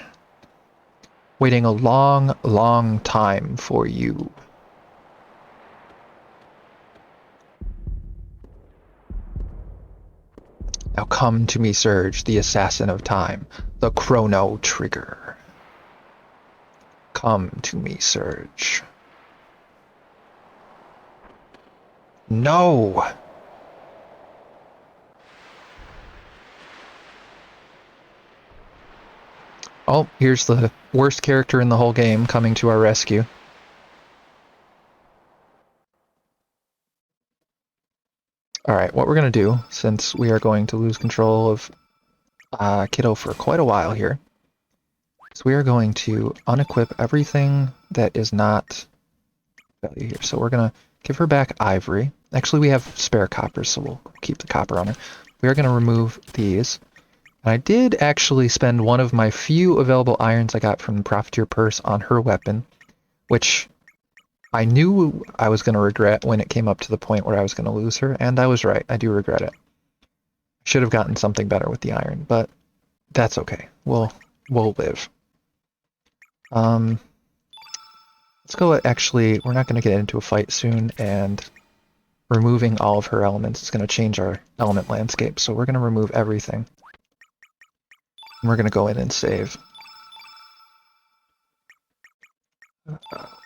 Waiting a long, long time for you. Now come to me, Surge, the assassin of time, the Chrono Trigger. Come to me, Surge. No! Oh, here's the worst character in the whole game coming to our rescue. Alright, what we're going to do, since we are going to lose control of Kiddo for quite a while here, is we are going to unequip everything that is not value here. So we're going to give her back ivory. Actually, we have spare copper, so we'll keep the copper on her. We are going to remove these. And I did actually spend one of my few available irons I got from the Profiteer purse on her weapon, which I knew I was going to regret when it came up to the point where I was going to lose her, and I was right. I do regret it. Should have gotten something better with the iron, but that's okay. We'll live. Let's go. Actually, we're not going to get into a fight soon, and removing all of her elements is going to change our element landscape. So we're going to remove everything. And we're going to go in and save.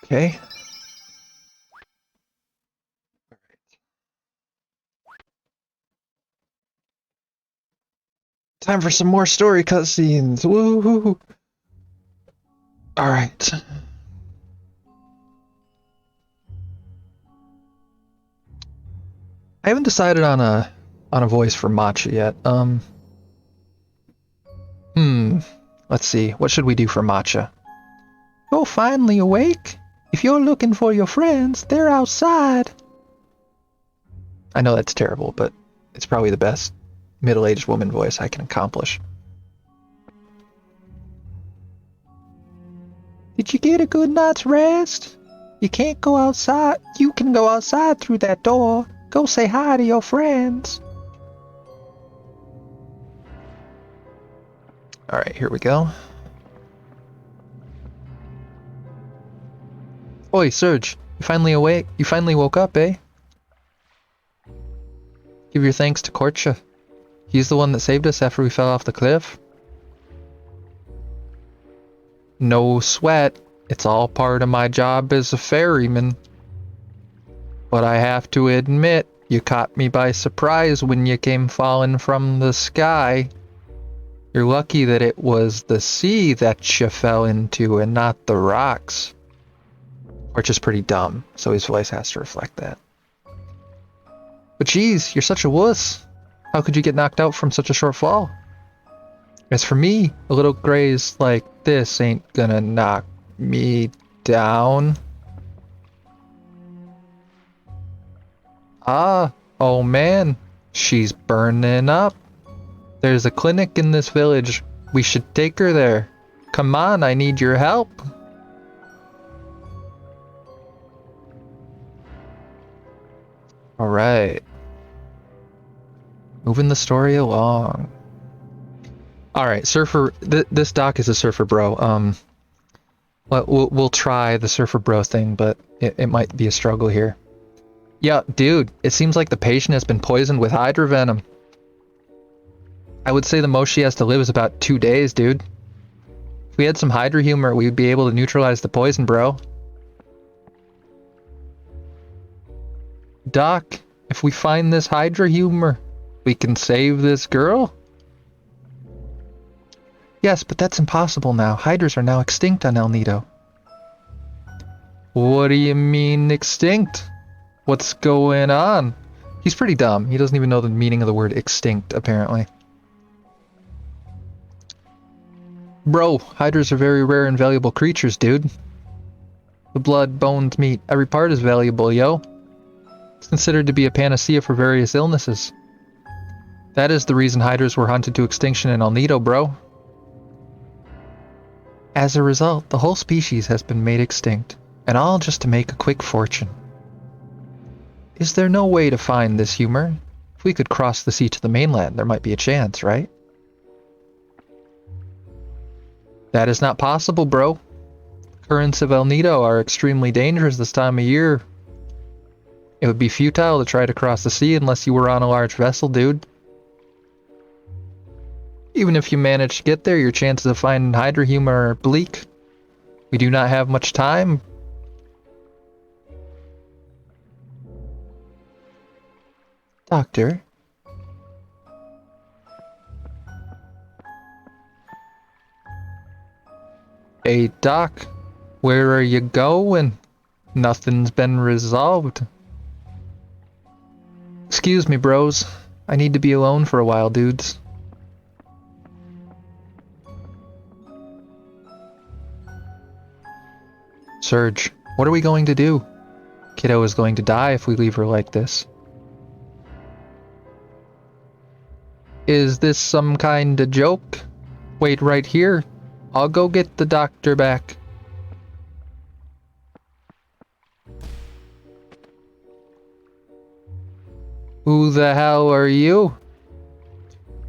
Okay. Time for some more story cutscenes. Woohoo! All right. I haven't decided on a voice for Matcha yet. Let's see. What should we do for Matcha? You're finally awake. If you're looking for your friends, they're outside. I know that's terrible, but it's probably the best middle-aged woman voice I can accomplish. Did you get a good night's rest? You can't go outside. You can go outside through that door. Go say hi to your friends. Alright, here we go. Oi, Surge. You finally awake? You finally woke up, eh? Give your thanks to Korcha. He's the one that saved us after we fell off the cliff. No sweat. It's all part of my job as a ferryman. But I have to admit, You caught me by surprise when you came falling from the sky. You're lucky that it was the sea that you fell into and not the rocks. Which is pretty dumb, so his voice has to reflect that. But geez, you're such a wuss. How could you get knocked out from such a short fall? As for me, a little graze like this ain't gonna knock me down. Ah, oh man, she's burning up. There's a clinic in this village. We should take her there. Come on, I need your help. Alright. Moving the story along. Alright, Surfer... this doc is a Surfer Bro. We'll try the Surfer Bro thing, but it might be a struggle here. Yeah, dude, it seems like the patient has been poisoned with Hydra venom. I would say the most she has to live is about 2 days, dude. If we had some Hydra humor, we'd be able to neutralize the poison, bro. Doc, if we find this Hydra humor, we can save this girl? Yes, but that's impossible now. Hydras are now extinct on El Nido. What do you mean extinct? What's going on? He's pretty dumb. He doesn't even know the meaning of the word extinct, apparently. Bro, hydras are very rare and valuable creatures, dude. The blood, bones, meat, every part is valuable, yo. It's considered to be a panacea for various illnesses. That is the reason hydras were hunted to extinction in El Nido, bro. As a result, the whole species has been made extinct, and all just to make a quick fortune. Is there no way to find this humor? If we could cross the sea to the mainland, there might be a chance, right? That is not possible, bro. Currents of El Nido are extremely dangerous this time of year. It would be futile to try to cross the sea unless you were on a large vessel, dude. Even if you manage to get there, your chances of finding Hydra humor are bleak. We do not have much time. Doctor? Hey, Doc. Where are you going? Nothing's been resolved. Excuse me, bros. I need to be alone for a while, dudes. Surge, what are we going to do? Kiddo is going to die if we leave her like this. Is this some kind of joke? Wait right here. I'll go get the doctor back. Who the hell are you?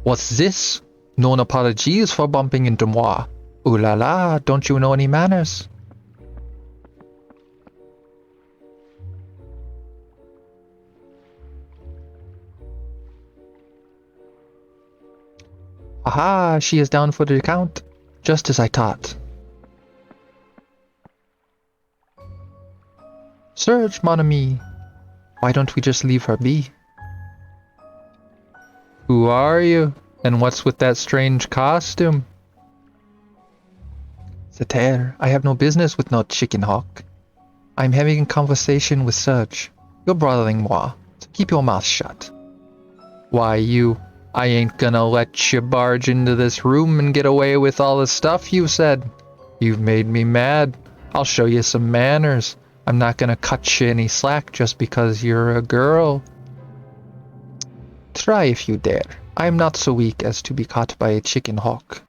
What's this? No apologies for bumping into moi. Ooh la la, don't you know any manners? Aha, she is down for the count, just as I thought. Surge, mon ami. Why don't we just leave her be? Who are you? And what's with that strange costume? Sater, I have no business with no chicken hawk. I'm having a conversation with Surge. You're bothering moi, so keep your mouth shut. Why, you... I ain't gonna let you barge into this room and get away with all the stuff you said. You've made me mad. I'll show you some manners. I'm not gonna cut you any slack just because you're a girl. Try if you dare. I'm not so weak as to be caught by a chicken hawk.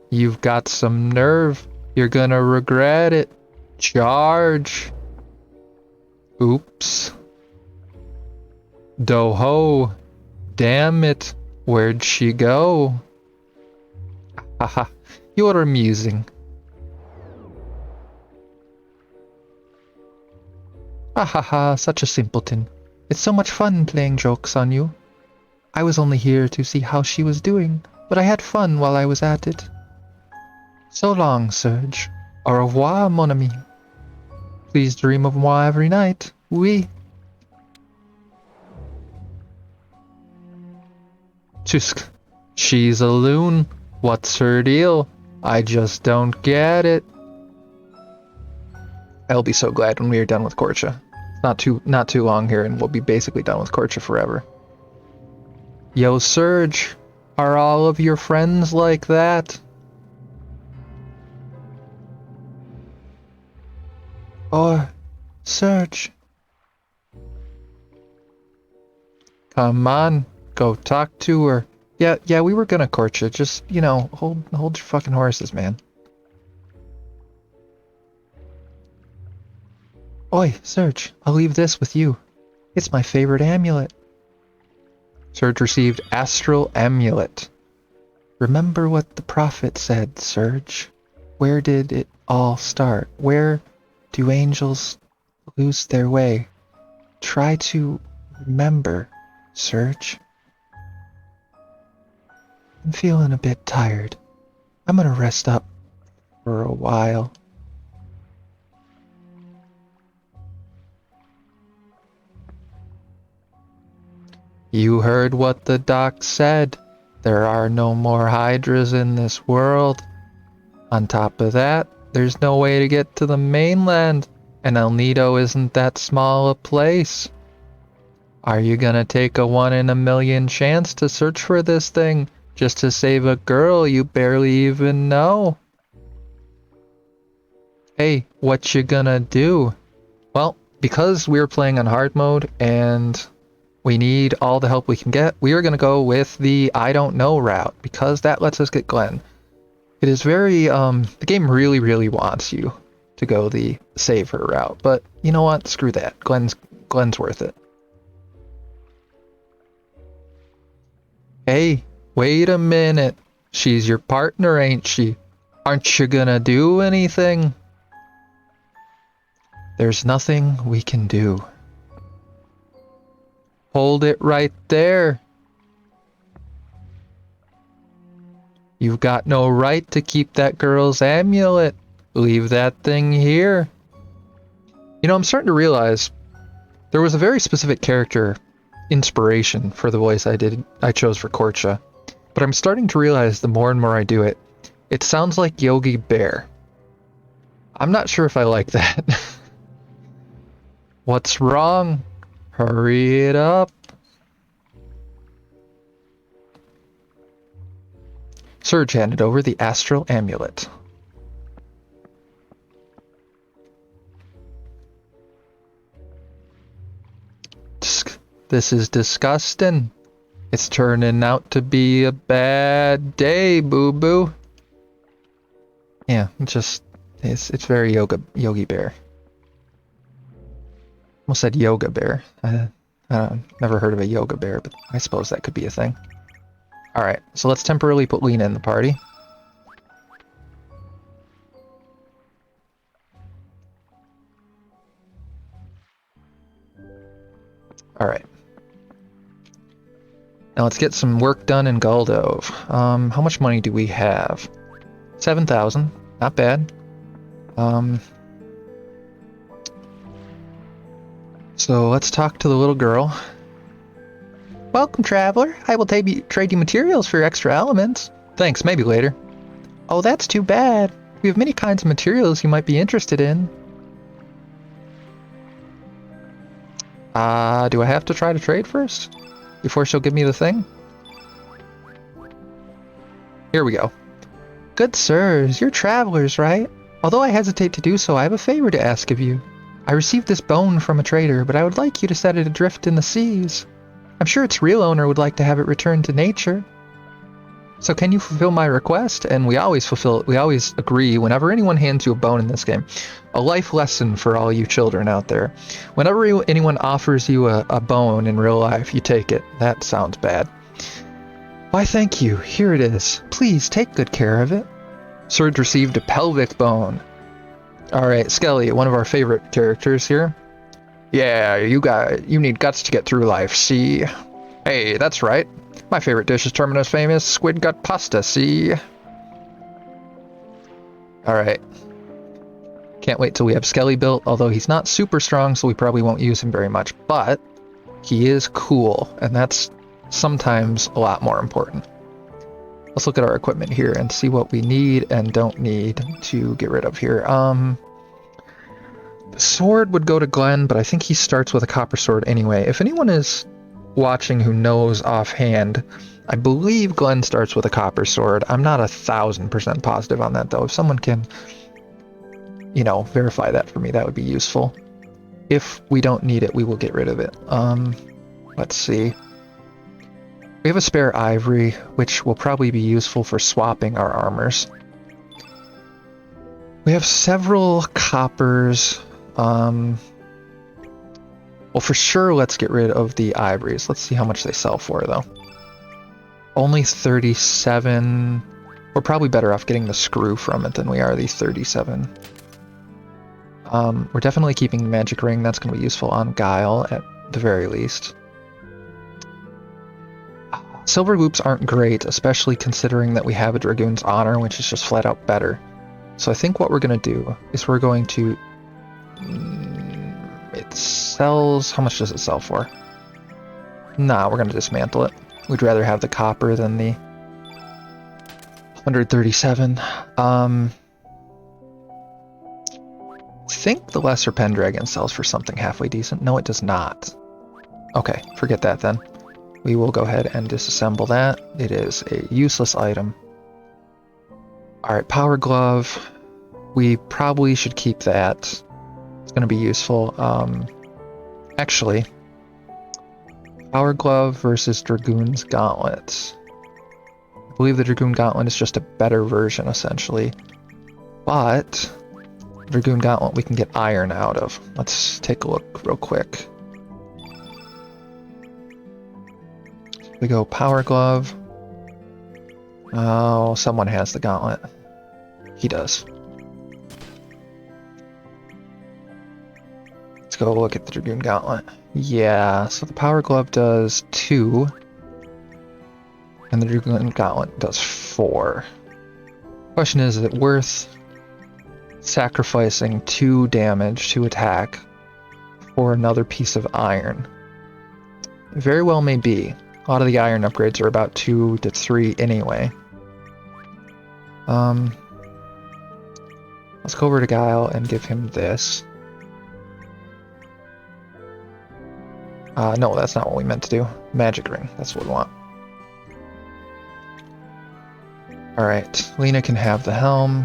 You've got some nerve. You're gonna regret it. Charge. Oops. Doho. Damn it, where'd she go? Haha, you're amusing. Haha, such a simpleton. It's so much fun playing jokes on you. I was only here to see how she was doing, but I had fun while I was at it. So long, Surge. Au revoir, mon ami. Please dream of moi every night. Oui. Tusk. She's a loon. What's her deal? I just don't get it. I'll be so glad when we are done with Korcha. Not too long here, and we'll be basically done with Korcha forever. Yo, Surge, are all of your friends like that? Or Surge? Come on, go talk to her. Yeah, we were gonna Korcha. Just, you know, hold your fucking horses, man. Oi, Surge, I'll leave this with you. It's my favorite amulet. Surge received Astral Amulet. Remember what the prophet said, Surge. Where did it all start? Where do angels lose their way? Try to remember, Surge. I'm feeling a bit tired. I'm gonna rest up for a while. You heard what the doc said. There are no more hydras in this world. On top of that, there's no way to get to the mainland, and El Nido isn't that small a place. Are you gonna take a 1 in a million chance to search for this thing just to save a girl you barely even know? Hey, what you gonna do? Well, because we're playing on hard mode and we need all the help we can get, we are going to go with the I don't know route, because that lets us get Glenn. It is very, the game really wants you to go the save her route, but you know what? Screw that. Glenn's worth it. Hey, wait a minute. She's your partner, ain't she? Aren't you gonna do anything? There's nothing we can do. Hold it right there. You've got no right to keep that girl's amulet. Leave that thing here. You know, I'm starting to realize there was a very specific character inspiration for the voice I chose for Korcha. But I'm starting to realize the more and more I do it, it sounds like Yogi Bear. I'm not sure if I like that. What's wrong? Hurry it up. Surge handed over the Astral Amulet. This is disgusting. It's turning out to be a bad day, boo-boo. Yeah, it's very Yogi Bear. Almost said Yoga Bear. Never heard of a Yoga Bear, but I suppose that could be a thing. Alright, so let's temporarily put Lena in the party. Alright. Now let's get some work done in Guldove. How much money do we have? 7,000. Not bad. So let's talk to the little girl. Welcome, traveler. I will trade you materials for extra elements. Thanks, maybe later. Oh, that's too bad. We have many kinds of materials you might be interested in. Do I have to try to trade first? Before she'll give me the thing? Here we go. Good sirs, you're travelers, right? Although I hesitate to do so, I have a favor to ask of you. I received this bone from a trader, but I would like you to set it adrift in the seas. I'm sure its real owner would like to have it returned to nature. So can you fulfill my request? And we always agree whenever anyone hands you a bone in this game. A life lesson for all you children out there. Whenever anyone offers you a bone in real life, you take it. That sounds bad. Why, thank you. Here it is. Please take good care of it. Surge received a pelvic bone. Alright, Skelly, one of our favorite characters here. Yeah, you need guts to get through life, see? Hey, that's right. My favorite dish is Terminus famous squid gut pasta, see? Alright. Can't wait till we have Skelly built, although he's not super strong, so we probably won't use him very much. But he is cool, and that's sometimes a lot more important. Let's look at our equipment here and see what we need and don't need to get rid of here. The sword would go to Glenn, but I think he starts with a copper sword anyway. If anyone is watching who knows offhand, I believe Glenn starts with a copper sword. I'm not 1,000% positive on that, though. If someone can, you know, verify that for me, that would be useful. If we don't need it, we will get rid of it. Let's see. We have a spare ivory, which will probably be useful for swapping our armors. We have several coppers. Well, for sure, let's get rid of the ivories. Let's see how much they sell for, though. Only 37. We're probably better off getting the screw from it than we are the 37. We're definitely keeping the magic ring. That's going to be useful on Guile at the very least. Silver loops aren't great, especially considering that we have a Dragoon's Honor, which is just flat out better. So I think what we're going to do is we're going to... It sells... How much does it sell for? Nah, we're going to dismantle it. We'd rather have the copper than the 137. I think the Lesser Pendragon sells for something halfway decent. No, it does not. Okay, forget that then. We will go ahead and disassemble that. It is a useless item. Alright, Power Glove. We probably should keep that. It's going to be useful. Actually, Power Glove versus Dragoon's Gauntlet. I believe the Dragoon Gauntlet is just a better version, essentially. But Dragoon Gauntlet we can get iron out of. Let's take a look real quick. We go Power Glove. Oh, someone has the Gauntlet. He does. Let's go look at the Dragoon Gauntlet. Yeah, so the Power Glove does 2. And the Dragoon Gauntlet does 4. Question is it worth sacrificing 2 damage to attack for another piece of iron? It very well may be. A lot of the iron upgrades are about 2 to 3 anyway. Let's go over to Guile and give him this. No, that's not what we meant to do. Magic ring, that's what we want. Alright, Lena can have the helm.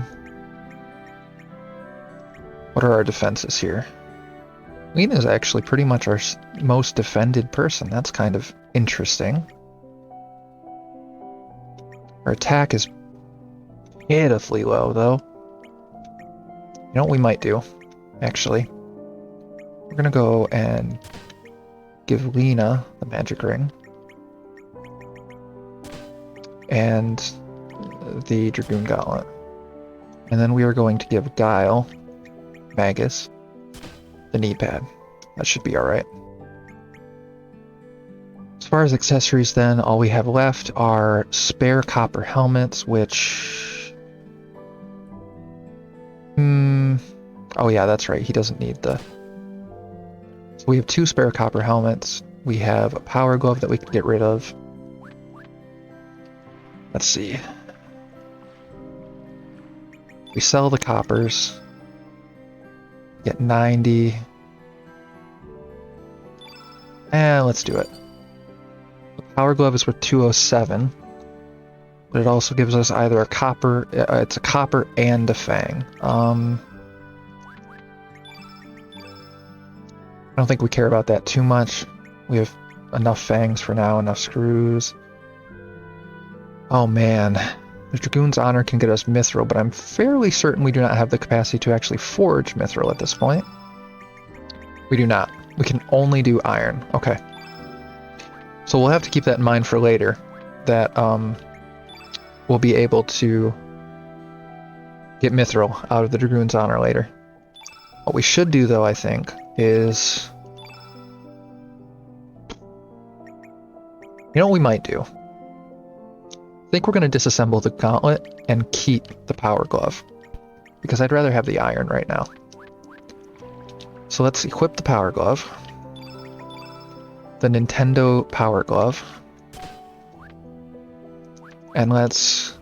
What are our defenses here? Lena is actually pretty much our most defended person. That's kind of interesting. Our attack is pitifully low, though. You know what we might do, actually? We're gonna go and give Lena the magic ring. And the Dragoon Gauntlet. And then we are going to give Guile, Magus, the knee pad. That should be alright. As far as accessories then, all we have left are spare copper helmets, which... Oh yeah, that's right, he doesn't need the... So we have 2 spare copper helmets. We have a Power Glove that we can get rid of. Let's see. We sell the coppers. Get 90. And let's do it. The Power Glove is worth 207. But it also gives us either a copper, it's a copper and a fang. I don't think we care about that too much. We have enough fangs for now, enough screws. Oh man, the Dragoon's Honor can get us mithril, but I'm fairly certain we do not have the capacity to actually forge mithril at this point. We do not. We can only do iron. Okay. So we'll have to keep that in mind for later, that we'll be able to get mithril out of the Dragoon's Honor later. What we should do, though, I think, is... You know what we might do? I think we're going to disassemble the gauntlet and keep the Power Glove, because I'd rather have the iron right now. So let's equip the Power Glove. The Nintendo Power Glove. And let's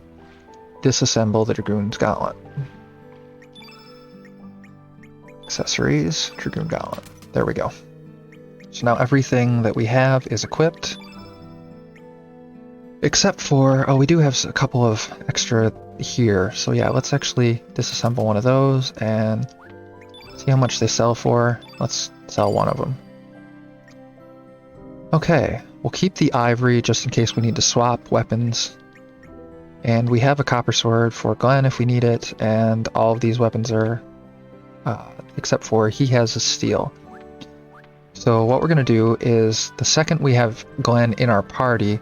disassemble the Dragoon's Gauntlet. Accessories, Dragoon Gauntlet. There we go. So now everything that we have is equipped. Except for, oh, we do have a couple of extra here. So yeah, let's actually disassemble one of those and see how much they sell for. Let's sell one of them. Okay, we'll keep the ivory just in case we need to swap weapons. And we have a copper sword for Glenn if we need it, and all of these weapons are, except for he has a steel. So what we're going to do is, the second we have Glenn in our party,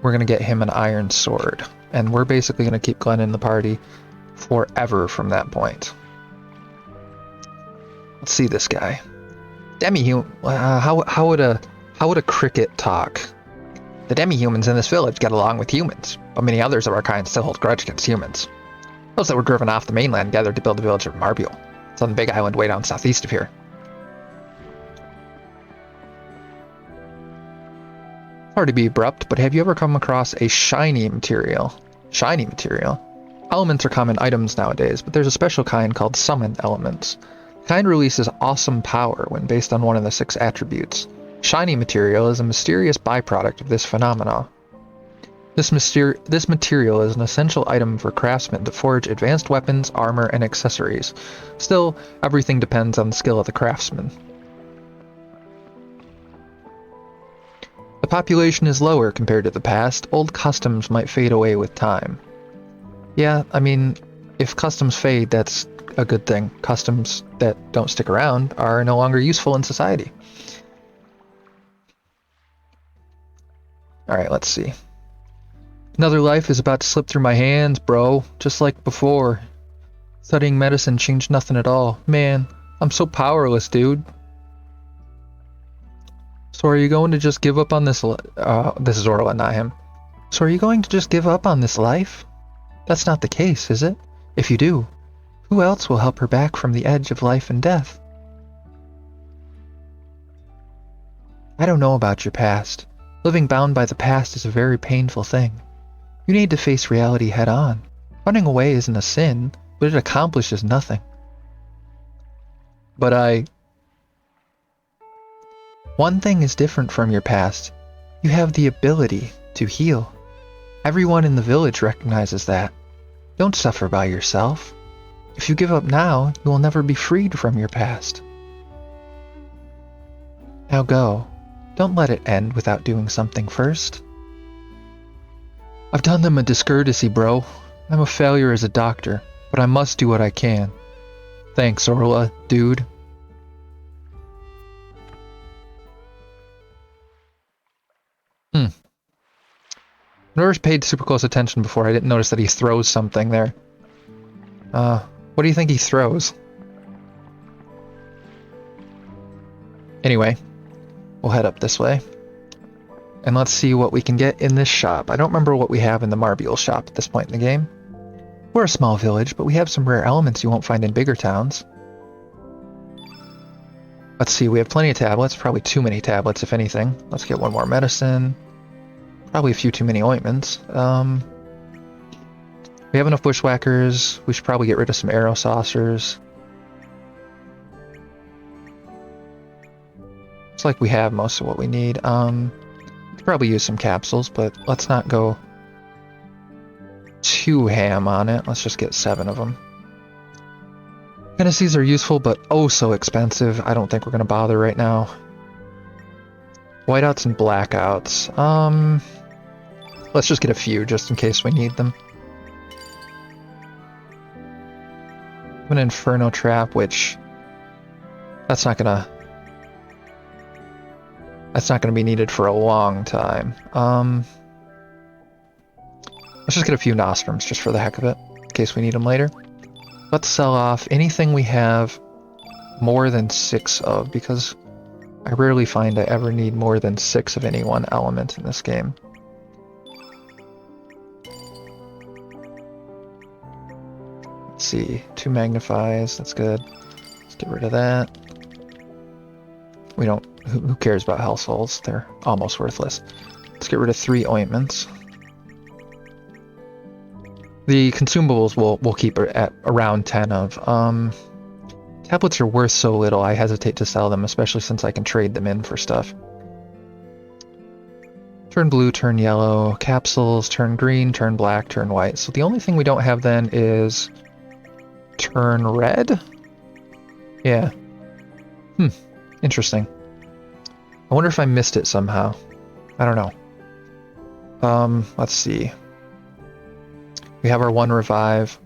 we're going to get him an iron sword. And we're basically going to keep Glenn in the party forever from that point. Let's see this guy. Demi-human. How would a cricket talk? The demi-humans in this village get along with humans, but many others of our kind still hold grudge against humans. Those that were driven off the mainland gathered to build the village of Marbiel. It's on the big island way down southeast of here. Hard to be abrupt, but have you ever come across a shiny material? Shiny material? Elements are common items nowadays, but there's a special kind called summon elements. The kind releases awesome power when based on one of the 6 attributes. Shiny material is a mysterious byproduct of this phenomena. This material is an essential item for craftsmen to forge advanced weapons, armor, and accessories. Still, everything depends on the skill of the craftsman. The population is lower compared to the past. Old customs might fade away with time. Yeah, I mean, if customs fade, that's a good thing. Customs that don't stick around are no longer useful in society. Alright, let's see. Another life is about to slip through my hands, bro. Just like before. Studying medicine changed nothing at all. Man, I'm so powerless, dude. So are you going to just give up on this this is Orla, not him. So are you going to just give up on this life? That's not the case, is it? If you do, who else will help her back from the edge of life and death? I don't know about your past. Living bound by the past is a very painful thing. You need to face reality head on. Running away isn't a sin, but it accomplishes nothing. But one thing is different from your past. You have the ability to heal. Everyone in the village recognizes that. Don't suffer by yourself. If you give up now, you will never be freed from your past. Now go. Don't let it end without doing something first. I've done them a discourtesy, bro. I'm a failure as a doctor, but I must do what I can. Thanks, Orla, dude. Never paid super close attention before. I didn't notice that he throws something there. What do you think he throws? Anyway, we'll head up this way. And let's see what we can get in this shop. I don't remember what we have in the Marbiel shop at this point in the game. We're a small village, but we have some rare elements you won't find in bigger towns. Let's see, we have plenty of tablets. Probably too many tablets, if anything. Let's get one more medicine. Probably a few too many ointments. We have enough bushwhackers. We should probably get rid of some arrow saucers. Looks like we have most of what we need. Could probably use some capsules, but let's not go too ham on it. Let's just get 7 of them. Fantasies are useful, but oh so expensive. I don't think we're going to bother right now. Whiteouts and blackouts. Let's just get a few just in case we need them. An Inferno Trap, which that's not gonna be needed for a long time. Let's just get a few Nostrums just for the heck of it, in case we need them later. Let's sell off anything we have more than 6 of, because I rarely find I ever need more than 6 of any one element in this game. Let's see, 2 magnifies, that's good. Let's get rid of that. We don't, who cares about health souls? They're almost worthless. Let's get rid of 3 ointments. The consumables we'll keep at around 10 of. Tablets are worth so little, I hesitate to sell them, especially since I can trade them in for stuff. Turn blue, turn yellow, capsules, turn green, turn black, turn white. So the only thing we don't have then is turn red? Yeah. Interesting. I wonder if I missed it somehow. I don't know. Let's see. We have our 1 revive.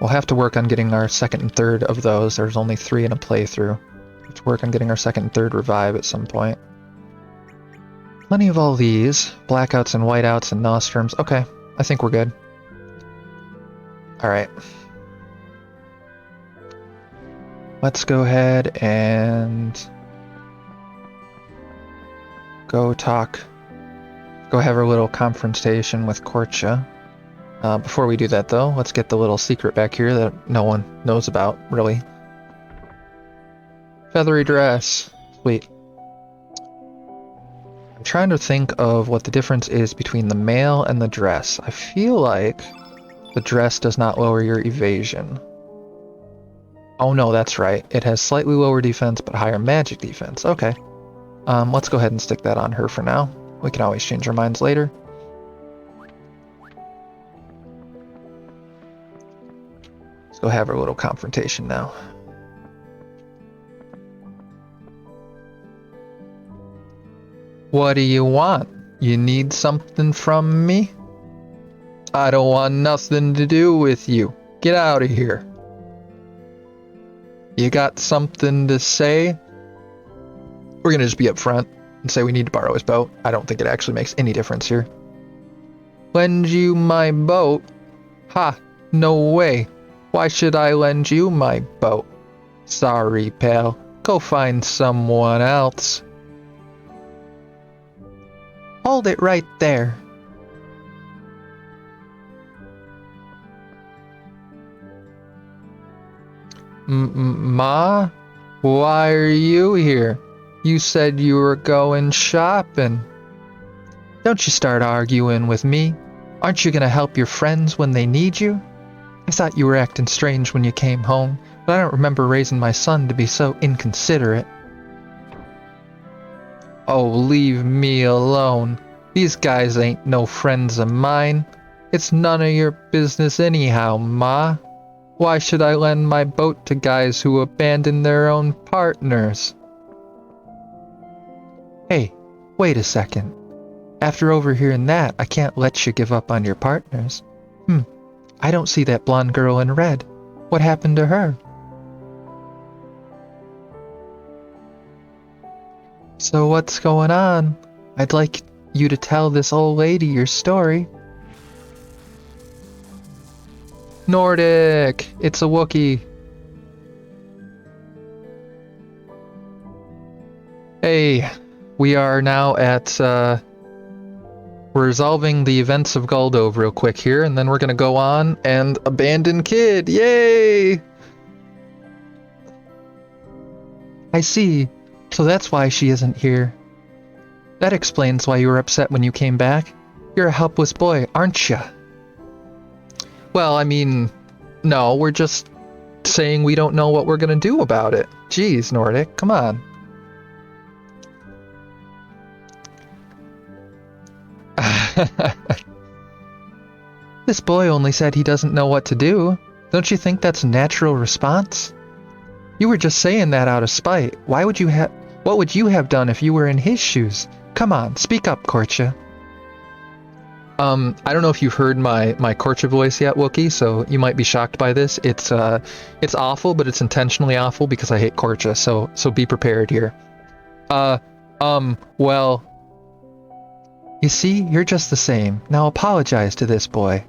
We'll have to work on getting our 2nd and 3rd of those. There's only 3 in a playthrough. We have to work on getting our 2nd and 3rd revive at some point. Plenty of all these. Blackouts and whiteouts and nostrums. Okay, I think we're good. Alright. Let's go ahead and go have our little confrontation with Korcha. Before we do that, though, let's get the little secret back here that no one knows about, really. Feathery dress. Sweet. I'm trying to think of what the difference is between the mail and the dress. I feel like the dress does not lower your evasion. Oh no, that's right. It has slightly lower defense, but higher magic defense. Okay. Let's go ahead and stick that on her for now. We can always change our minds later. Let's go have our little confrontation now. What do you want? You need something from me? I don't want nothing to do with you. Get out of here. You got something to say? We're gonna just be up front and say we need to borrow his boat. I don't think it actually makes any difference here. Lend you my boat? Ha, no way. Why should I lend you my boat? Sorry, pal. Go find someone else. Hold it right there. Ma? Why are you here? You said you were going shopping. Don't you start arguing with me. Aren't you gonna help your friends when they need you? I thought you were acting strange when you came home, but I don't remember raising my son to be so inconsiderate. Oh, leave me alone. These guys ain't no friends of mine. It's none of your business anyhow, Ma. Why should I lend my boat to guys who abandon their own partners? Hey, wait a second. After overhearing that, I can't let you give up on your partners. I don't see that blonde girl in red. What happened to her? So what's going on? I'd like you to tell this old lady your story. Nordic! It's a Wookiee. Hey, we are now at, we're resolving the events of Guldove real quick here, and then we're gonna go on and abandon Kid! Yay! I see. So that's why she isn't here. That explains why you were upset when you came back. You're a helpless boy, aren't you? Well, I mean, no, we're just saying we don't know what we're gonna do about it. Jeez, Nordic, come on. This boy only said he doesn't know what to do. Don't you think that's a natural response? You were just saying that out of spite. What would you have done if you were in his shoes? Come on, speak up, Korcha. I don't know if you've heard my Korcha voice yet, Wookie, so you might be shocked by this. It's awful, but it's intentionally awful because I hate Korcha, so be prepared here. Well, you see, you're just the same. Now apologize to this boy.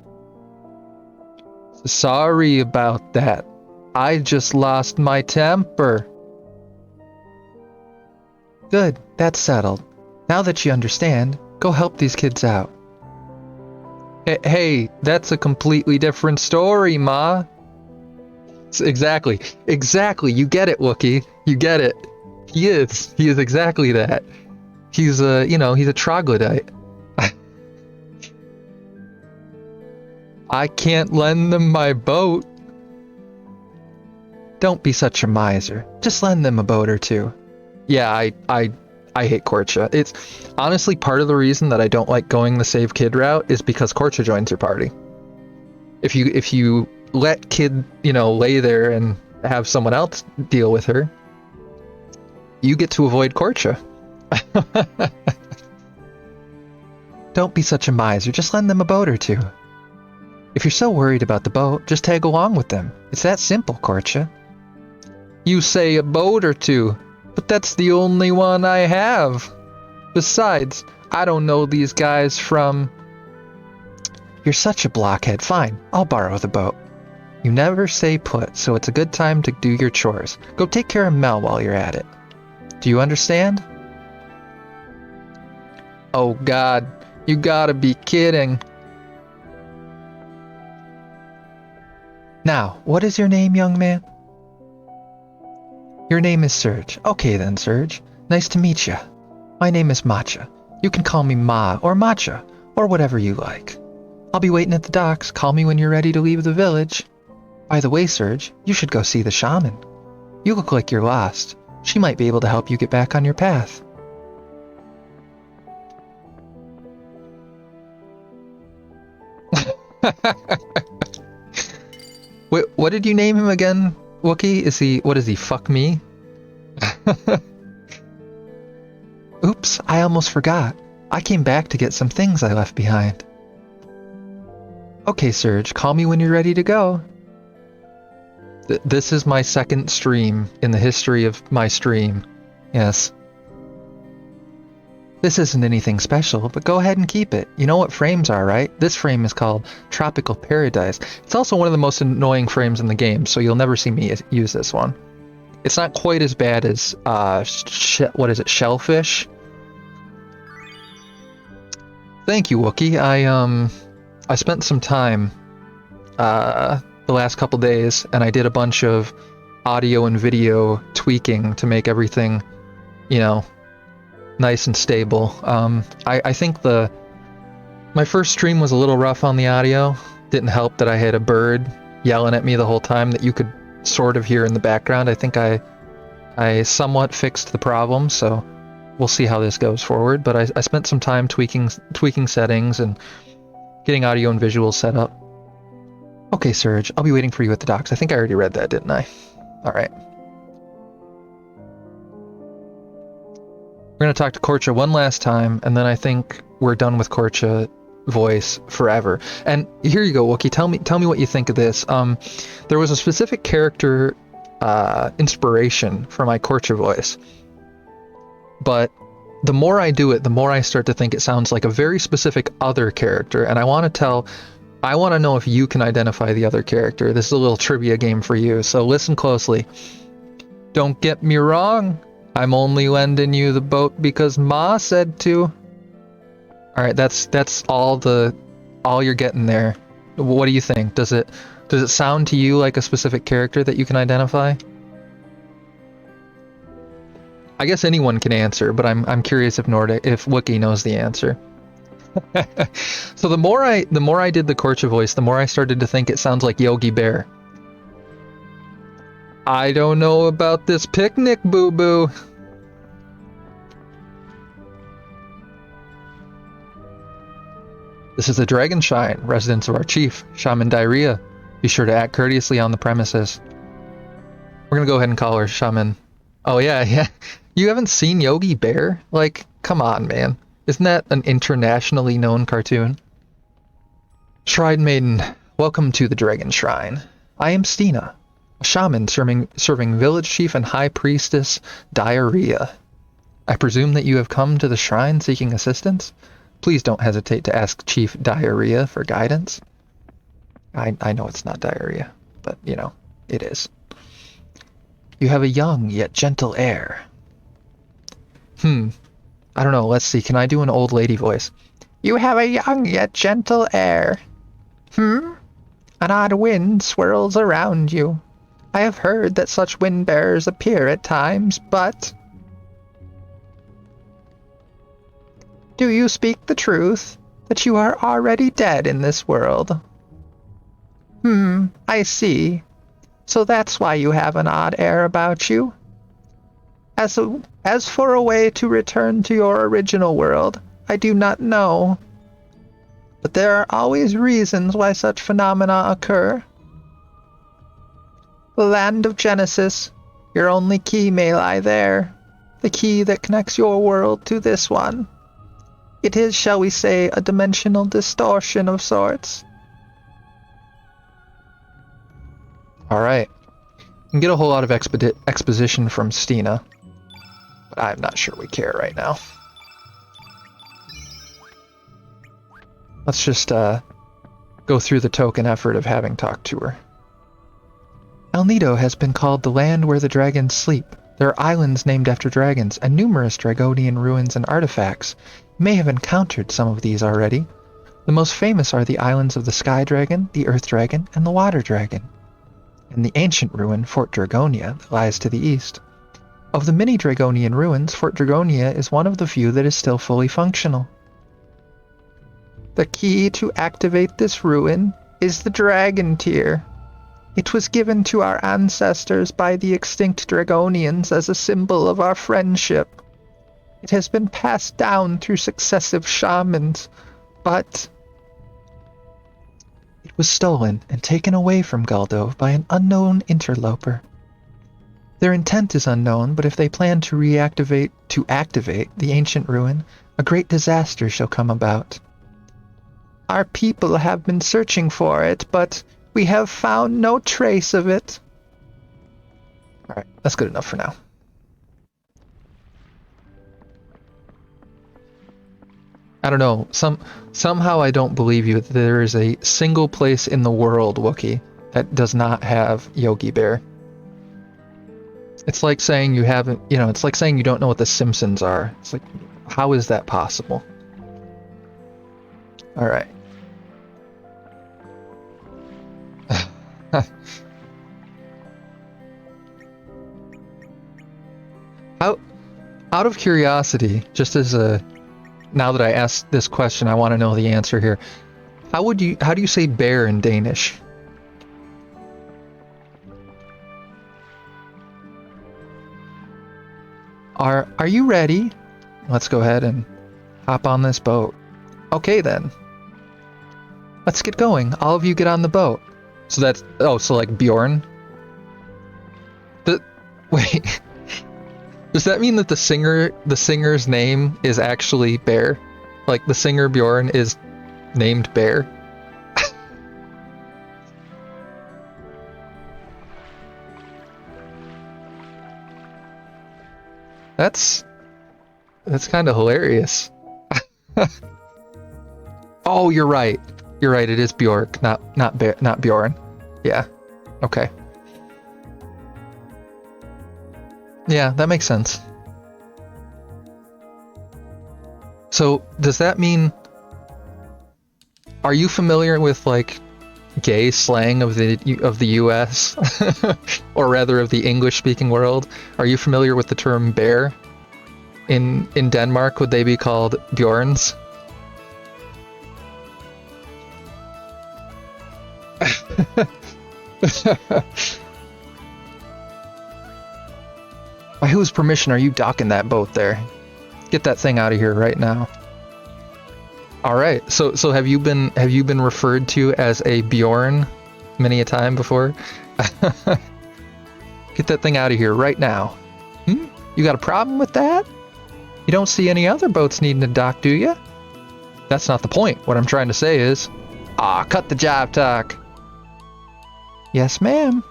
Sorry about that. I just lost my temper. Good, that's settled. Now that you understand, go help these kids out. Hey, that's a completely different story, Ma. Exactly. You get it, Wookie. You get it. He is exactly that. He's he's a troglodyte. I can't lend them my boat. Don't be such a miser. Just lend them a boat or two. Yeah, I hate Korcha. It's honestly part of the reason that I don't like going the save kid route is because Korcha joins your party. If you let kid, lay there and have someone else deal with her, you get to avoid Korcha. Don't be such a miser. Just lend them a boat or two. If you're so worried about the boat, just tag along with them. It's that simple, Korcha. You say a boat or two, but that's the only one I have. Besides, I don't know these guys from... You're such a blockhead. Fine, I'll borrow the boat. You never stay put, so it's a good time to do your chores. Go take care of Mel while you're at it. Do you understand? Oh God, you gotta be kidding. Now, what is your name, young man? Your name is Serge. Okay then, Serge. Nice to meet you. My name is Matcha. You can call me Ma or Matcha, or whatever you like. I'll be waiting at the docks. Call me when you're ready to leave the village. By the way, Serge, you should go see the shaman. You look like you're lost. She might be able to help you get back on your path. Wait, what did you name him again, Wookie? What is he, fuck me? Oops, I almost forgot. I came back to get some things I left behind. Okay, Serge, call me when you're ready to go. This is my second stream in the history of my stream. Yes. This isn't anything special, but go ahead and keep it. You know what frames are, right? This frame is called Tropical Paradise. It's also one of the most annoying frames in the game, so you'll never see me use this one. It's not quite as bad as, what is it, Shellfish? Thank you, Wookie. I spent some time, the last couple days, and I did a bunch of audio and video tweaking to make everything, nice and stable. I think my first stream was a little rough on the audio. Didn't help that I had a bird yelling at me the whole time that you could sort of hear in the background. I think I somewhat fixed the problem, so we'll see how this goes forward. But I spent some time tweaking settings and getting audio and visuals set up. Okay, Serge, I'll be waiting for you at the docks. I think I already read that, didn't I? Alright. We're going to talk to Korcha one last time, and then I think we're done with Korcha voice forever. And here you go, Wookie. Tell me what you think of this. There was a specific character inspiration for my Korcha voice, but the more I do it, the more I start to think it sounds like a very specific other character, and I want to know if you can identify the other character. This is a little trivia game for you, so listen closely. Don't get me wrong. I'm only lending you the boat because Ma said to. Alright, that's all you're getting there. What do you think? Does it sound to you like a specific character that you can identify? I guess anyone can answer, but I'm curious if Wookie knows the answer. So the more I did the Korcha voice, the more I started to think it sounds like Yogi Bear. I don't know about this picnic, boo-boo. This is the Dragon Shrine, residence of our chief, Shaman Diarrhea. Be sure to act courteously on the premises. We're gonna go ahead and call her Shaman. Oh yeah. You haven't seen Yogi Bear? Like, come on, man. Isn't that an internationally known cartoon? Shrine Maiden, welcome to the Dragon Shrine. I am Stina, a shaman serving village chief and high priestess Diarrhea. I presume that you have come to the shrine seeking assistance? Please don't hesitate to ask Chief Diarrhea for guidance. I know it's not diarrhea, but, it is. You have a young yet gentle air. I don't know, let's see, can I do an old lady voice? You have a young yet gentle air. An odd wind swirls around you. I have heard that such wind bearers appear at times, but... Do you speak the truth, that you are already dead in this world? I see. So that's why you have an odd air about you. As for a way to return to your original world, I do not know. But there are always reasons why such phenomena occur. The land of Genesis, your only key may lie there. The key that connects your world to this one. It is, shall we say, a dimensional distortion of sorts. Alright. You can get a whole lot of exposition from Stina. But I'm not sure we care right now. Let's just go through the token effort of having talked to her. El Nido has been called the land where the dragons sleep. There are islands named after dragons, and numerous Dragonian ruins and artifacts. You may have encountered some of these already. The most famous are the islands of the Sky Dragon, the Earth Dragon, and the Water Dragon, and the ancient ruin, Fort Dragonia, that lies to the east. Of the many Dragonian ruins, Fort Dragonia is one of the few that is still fully functional. The key to activate this ruin is the Dragon Tear. It was given to our ancestors by the extinct Dragonians as a symbol of our friendship. It has been passed down through successive shamans, but it was stolen and taken away from Guldove by an unknown interloper. Their intent is unknown, but if they plan to activate the ancient ruin, a great disaster shall come about. Our people have been searching for it, but we have found no trace of it. Alright, that's good enough for now. I don't know, somehow I don't believe you that there is a single place in the world, Wookiee, that does not have Yogi Bear. It's like saying you haven't, it's like saying you don't know what the Simpsons are. It's like, how is that possible? Alright. Out of curiosity, just as now that I asked this question, I want to know the answer here. How do you say bear in Danish? Are you ready? Let's go ahead and hop on this boat. Okay then. Let's get going. All of you get on the boat. So that's so like Bjorn. Wait. Does that mean that the singer's name is actually Bear? Like the singer Bjorn is named Bear? That's kind of hilarious. Oh, you're right. You're right. It is Bjork, not Bjorn. Yeah. Okay. Yeah, that makes sense. So, does that mean... Are you familiar with, like, gay slang of the US? Or rather, of the English-speaking world? Are you familiar with the term bear? In Denmark, would they be called Bjorns? By whose permission are you docking that boat there? Get that thing out of here right now. All right. So have you been referred to as a Bjorn many a time before? Get that thing out of here right now. You got a problem with that? You don't see any other boats needing to dock, do you? That's not the point. What I'm trying to say is, cut the jive talk. Yes, ma'am.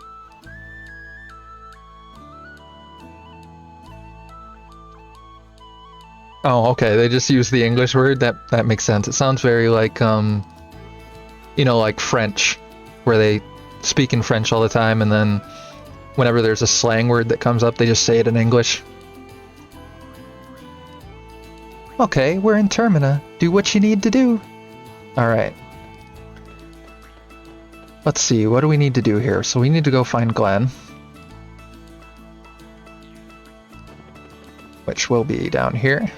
Oh, okay. They just use the English word. That makes sense. It sounds very like like French, where they speak in French all the time, and then whenever there's a slang word that comes up, they just say it in English. Okay, we're in Termina. Do what you need to do. Alright. Let's see, what do we need to do here? So we need to go find Glenn. Which will be down here.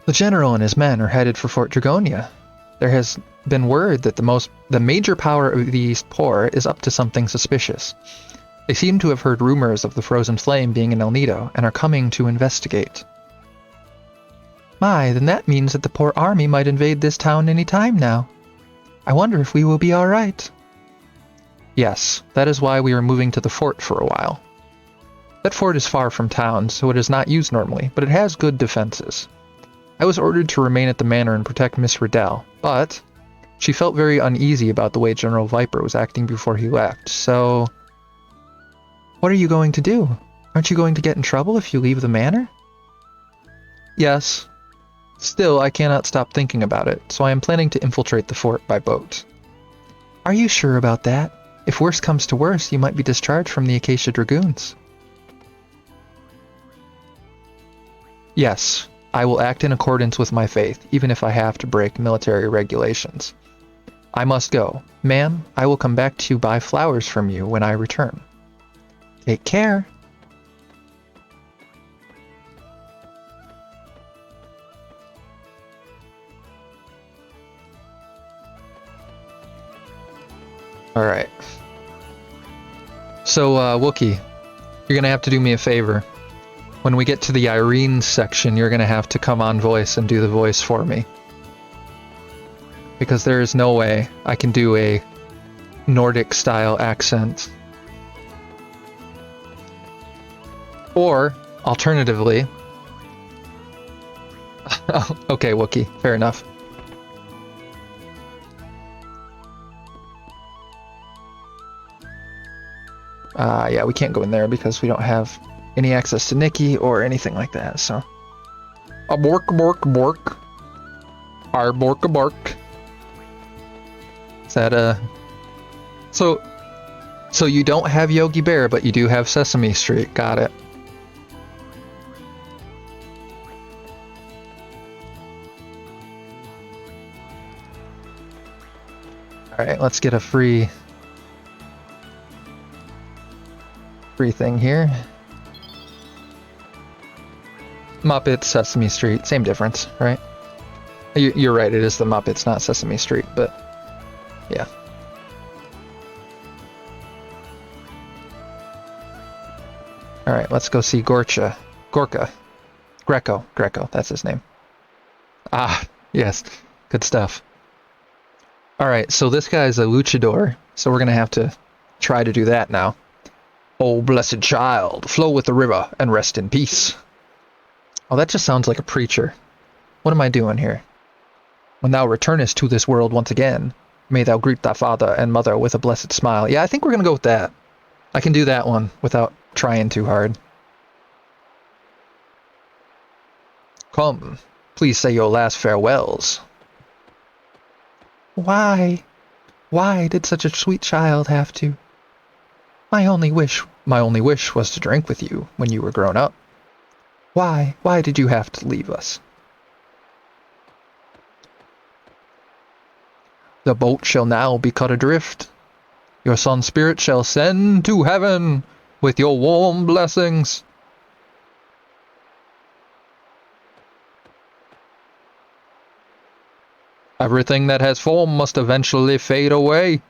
The general and his men are headed for Fort Dragonia. There has been word that the major power of the East Poor is up to something suspicious. They seem to have heard rumors of the Frozen Flame being in El Nido and are coming to investigate. My, then that means that the Poor army might invade this town any time now. I wonder if we will be alright. Yes, that is why we are moving to the fort for a while. That fort is far from town, so it is not used normally, but it has good defenses. I was ordered to remain at the manor and protect Miss Riddell, but she felt very uneasy about the way General Viper was acting before he left, so... What are you going to do? Aren't you going to get in trouble if you leave the manor? Yes. Still, I cannot stop thinking about it, so I am planning to infiltrate the fort by boat. Are you sure about that? If worse comes to worse, you might be discharged from the Acacia Dragoons. Yes, I will act in accordance with my faith, even if I have to break military regulations. I must go. Ma'am, I will come back to buy flowers from you when I return. Take care. Alright. So, Wookie, you're gonna have to do me a favor. When we get to the Irene section, you're gonna have to come on voice and do the voice for me. Because there is no way I can do a Nordic-style accent. Or, alternatively... Oh, okay, Wookie, fair enough. Yeah, we can't go in there because we don't have any access to Nikki or anything like that, so... A bork, bork, bork. Our bork, a bork. Is that, So you don't have Yogi Bear, but you do have Sesame Street. Got it. Alright, let's get a free thing here. Muppets, Sesame Street, same difference, right? You're right, it is the Muppets, not Sesame Street, but yeah. Alright, let's go see Gorka, Greco, that's his name. Ah, yes, good stuff. Alright, so this guy's a luchador, so we're gonna have to try to do that now. Oh, blessed child, flow with the river and rest in peace. Oh, that just sounds like a preacher. What am I doing here? When thou returnest to this world once again, may thou greet thy father and mother with a blessed smile. Yeah, I think we're gonna go with that. I can do that one without trying too hard. Come, please say your last farewells. Why? Why did such a sweet child have to? My only wish was to drink with you when you were grown up. Why did you have to leave us? The boat shall now be cut adrift. Your son's spirit shall send to heaven with your warm blessings. Everything that has form must eventually fade away.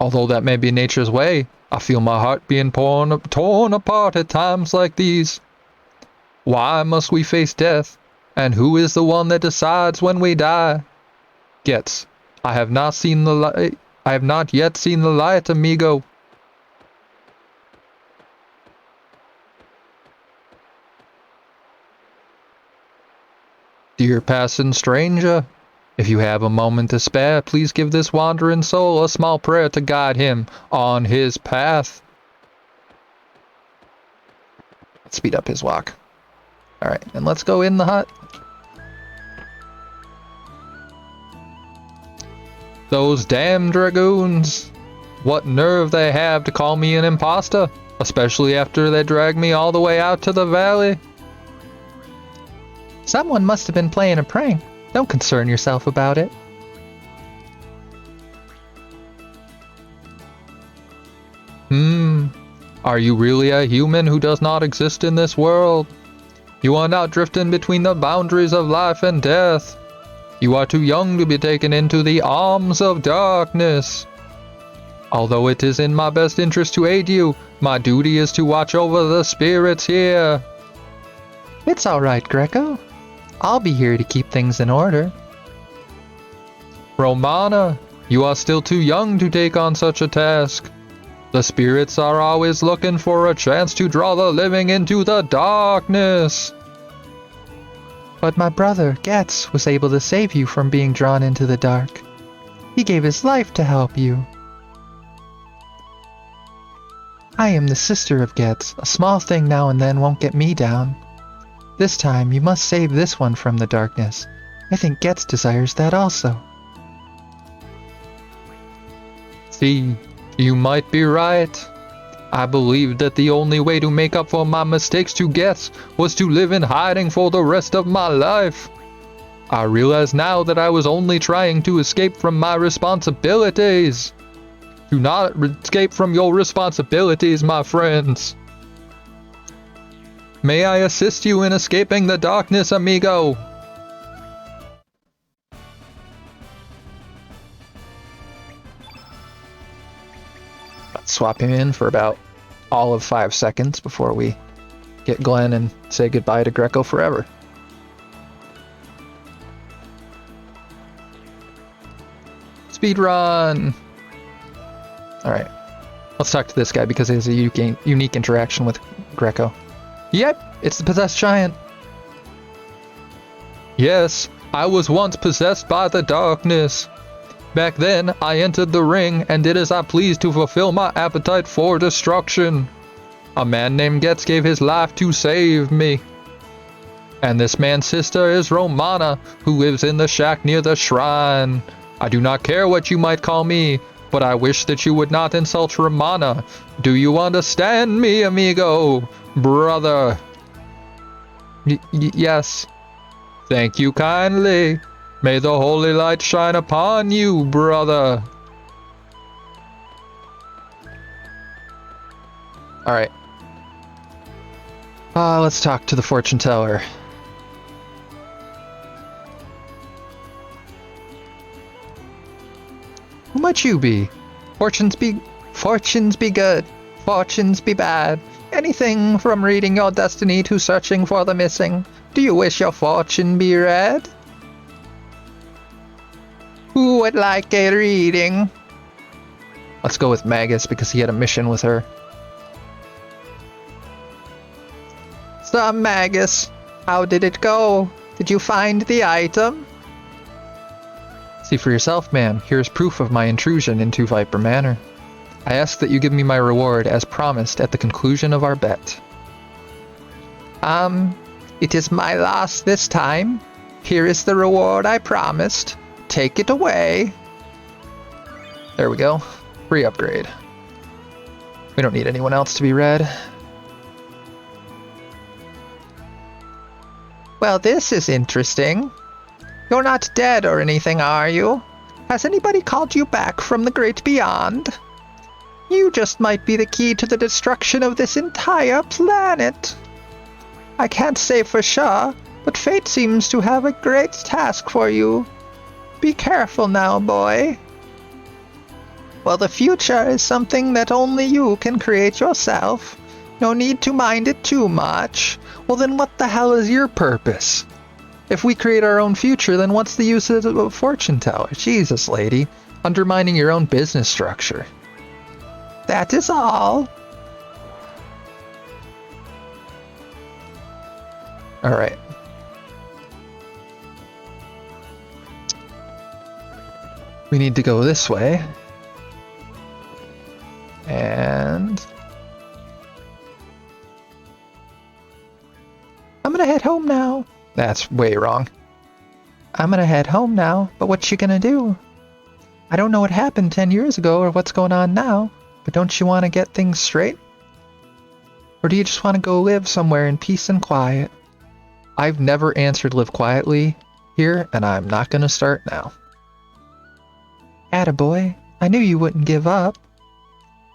Although that may be nature's way, I feel my heart being torn apart at times like these. Why must we face death? And who is the one that decides when we die? Gets, I have not yet seen the light, amigo. Dear passing stranger, if you have a moment to spare, please give this wandering soul a small prayer to guide him on his path. Let's speed up his walk. Alright, and let's go in the hut. Those damn dragoons! What nerve they have to call me an imposter, especially after they dragged me all the way out to the valley. Someone must have been playing a prank. Don't concern yourself about it. Are you really a human who does not exist in this world? You are now drifting between the boundaries of life and death. You are too young to be taken into the arms of darkness. Although it is in my best interest to aid you, my duty is to watch over the spirits here. It's alright, Greco. I'll be here to keep things in order. Romana, you are still too young to take on such a task. The spirits are always looking for a chance to draw the living into the darkness. But my brother, Getz, was able to save you from being drawn into the dark. He gave his life to help you. I am the sister of Getz. A small thing now and then won't get me down. This time, you must save this one from the darkness. I think Getz desires that also. See, you might be right. I believed that the only way to make up for my mistakes to Getz was to live in hiding for the rest of my life. I realize now that I was only trying to escape from my responsibilities. Do not escape from your responsibilities, my friends. May I assist you in escaping the darkness, amigo? Let's swap him in for about all of 5 seconds before we get Glenn and say goodbye to Greco forever. Speed run! Alright. Let's talk to this guy because he has a unique interaction with Greco. Yep, it's the possessed giant. Yes, I was once possessed by the darkness. Back then, I entered the ring and did as I pleased to fulfill my appetite for destruction. A man named Getz gave his life to save me. And this man's sister is Romana, who lives in the shack near the shrine. I do not care what you might call me, but I wish that you would not insult Romana. Do you understand me, amigo? Brother. Yes. Thank you kindly. May the holy light shine upon you, brother. Alright. Let's talk to the fortune teller. Who might you be? Fortunes be good. Fortunes be bad. Anything from reading your destiny to searching for the missing. Do you wish your fortune be read? Who would like a reading? Let's go with Magus because he had a mission with her. So Magus, how did it go? Did you find the item? See for yourself, ma'am. Here's proof of my intrusion into Viper Manor. I ask that you give me my reward as promised at the conclusion of our bet. It is my loss this time. Here is the reward I promised. Take it away. There we go. Free upgrade. We don't need anyone else to be read. Well, this is interesting. You're not dead or anything, are you? Has anybody called you back from the great beyond? You just might be the key to the destruction of this entire planet. I can't say for sure, but fate seems to have a great task for you. Be careful now, boy. Well, the future is something that only you can create yourself. No need to mind it too much. Well, then what the hell is your purpose? If we create our own future, then what's the use of a fortune teller? Jesus, lady. Undermining your own business structure. That is all. Alright. We need to go this way. And I'm gonna head home now. That's way wrong. I'm gonna head home now, but what you gonna do? I don't know what happened 10 years ago or what's going on now, but don't you want to get things straight? Or do you just want to go live somewhere in peace and quiet? I've never answered live quietly here, and I'm not gonna start now. Attaboy, I knew you wouldn't give up.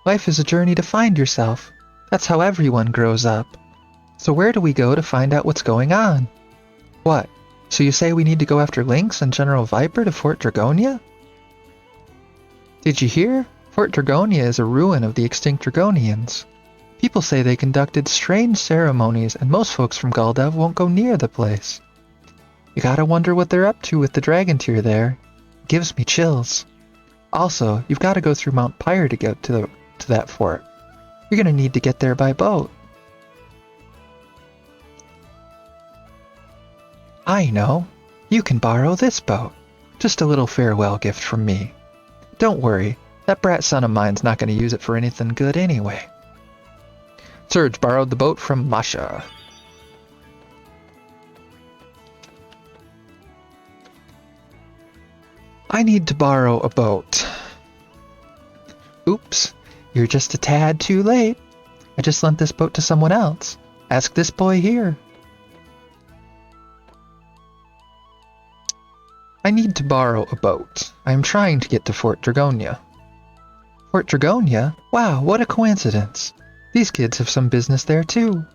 Life is a journey to find yourself. That's how everyone grows up. So where do we go to find out what's going on? What? So you say we need to go after Lynx and General Viper to Fort Dragonia? Did you hear? Fort Dragonia is a ruin of the extinct Dragonians. People say they conducted strange ceremonies, and most folks from Galdev won't go near the place. You gotta wonder what they're up to with the dragon tier there. It gives me chills. Also, you've gotta go through Mount Pyre to get to that fort. You're gonna need to get there by boat. I know. You can borrow this boat. Just a little farewell gift from me. Don't worry, that brat son of mine's not gonna use it for anything good anyway. Serge borrowed the boat from Masha. I need to borrow a boat. Oops, you're just a tad too late. I just lent this boat to someone else. Ask this boy here. I need to borrow a boat. I am trying to get to Fort Dragonia. Fort Dragonia? Wow, what a coincidence. These kids have some business there too.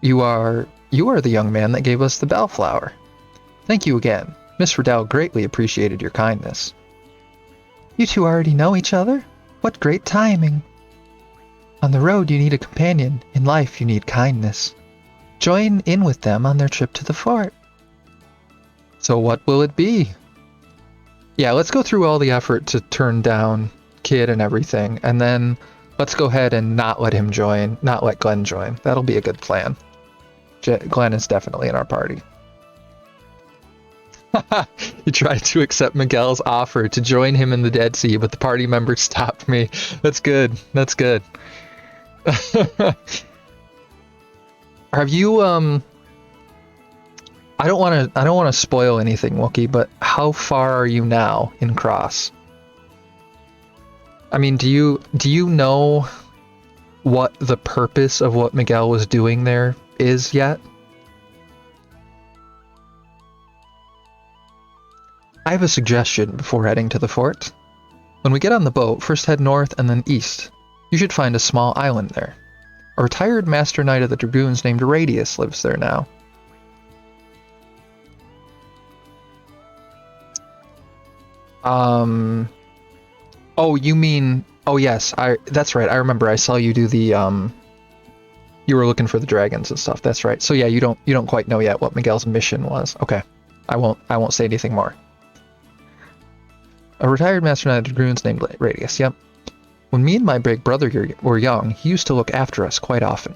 You are the young man that gave us the bellflower. Thank you again. Miss Riddell greatly appreciated your kindness. You two already know each other? What great timing. On the road you need a companion. In life you need kindness. Join in with them on their trip to the fort. So what will it be? Yeah, let's go through all the effort to turn down Kid and everything, and then let's go ahead and not let him join, not let Glenn join. That'll be a good plan. Glenn is definitely in our party. He tried to accept Miguel's offer to join him in the Dead Sea, but the party members stopped me. That's good. That's good. Have you, I don't want to spoil anything, Wookie, but how far are you now in Cross? I mean, do you know what the purpose of what Miguel was doing there is yet? I have a suggestion before heading to the fort. When we get on the boat, first head north and then east. You should find a small island there. A retired Master Knight of the Dragoons named Radius lives there now. Oh, you mean... Oh, yes, that's right. I remember I saw you do the, you were looking for the dragons and stuff. That's right. So yeah, you don't quite know yet what Miguel's mission was. Okay. I won't say anything more. A retired Master Knight of Dragoons named Radius, yep. When me and my big brother were young, he used to look after us quite often.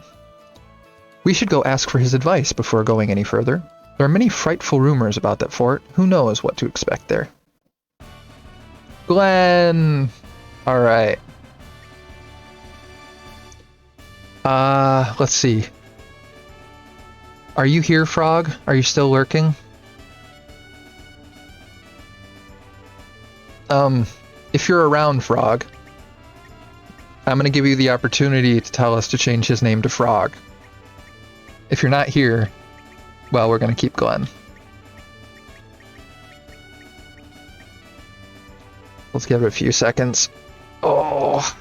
We should go ask for his advice before going any further. There are many frightful rumors about that fort. Who knows what to expect there? Glenn! Alright. Let's see. Are you here, Frog? Are you still lurking? If you're around, Frog, I'm gonna give you the opportunity to tell us to change his name to Frog. If you're not here, well, we're gonna keep Glenn. Let's give it a few seconds. Oh!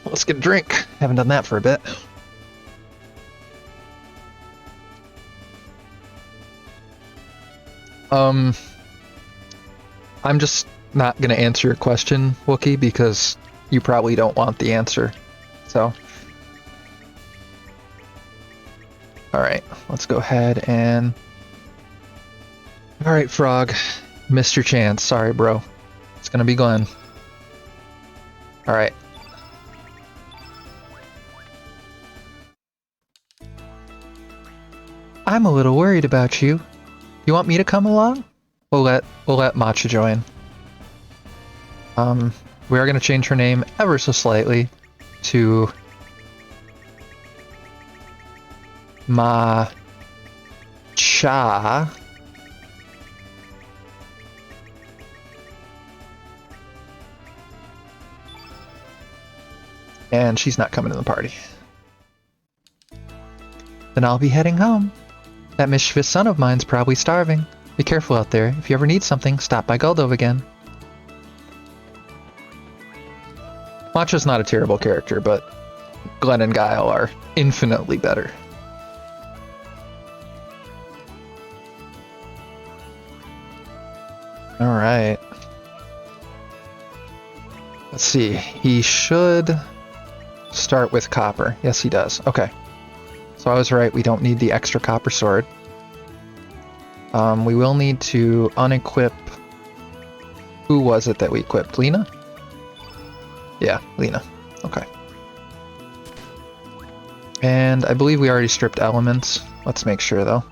Let's get a drink. Haven't done that for a bit. I'm just not going to answer your question, Wookie, because you probably don't want the answer. So. Alright, let's go ahead and... Alright, Frog. Missed your chance. Sorry, bro. It's going to be Glenn. Alright. I'm a little worried about you. You want me to come along? We'll let Matcha join. We are gonna change her name ever so slightly to Ma-cha. And she's not coming to the party. Then I'll be heading home. That mischievous son of mine's probably starving. Be careful out there. If you ever need something, stop by Guldove again. Matcha's not a terrible character, but Glenn and Guile are infinitely better. Alright. Let's see. He should start with copper. Yes, he does. Okay. So I was right. We don't need the extra copper sword. We will need to unequip... Who was it that we equipped? Lena? Yeah, Lena. Okay. And I believe we already stripped elements. Let's make sure, though.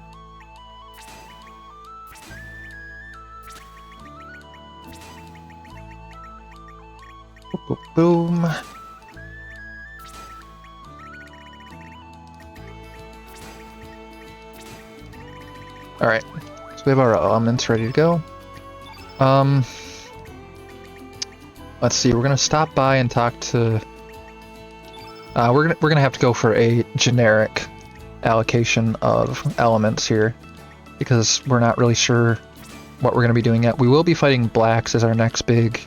Boom, boom, boom. Alright, so we have our elements ready to go. Let's see, we're gonna stop by and talk to... we're gonna have to go for a generic allocation of elements here, because we're not really sure what we're gonna be doing yet. We will be fighting blacks as our next big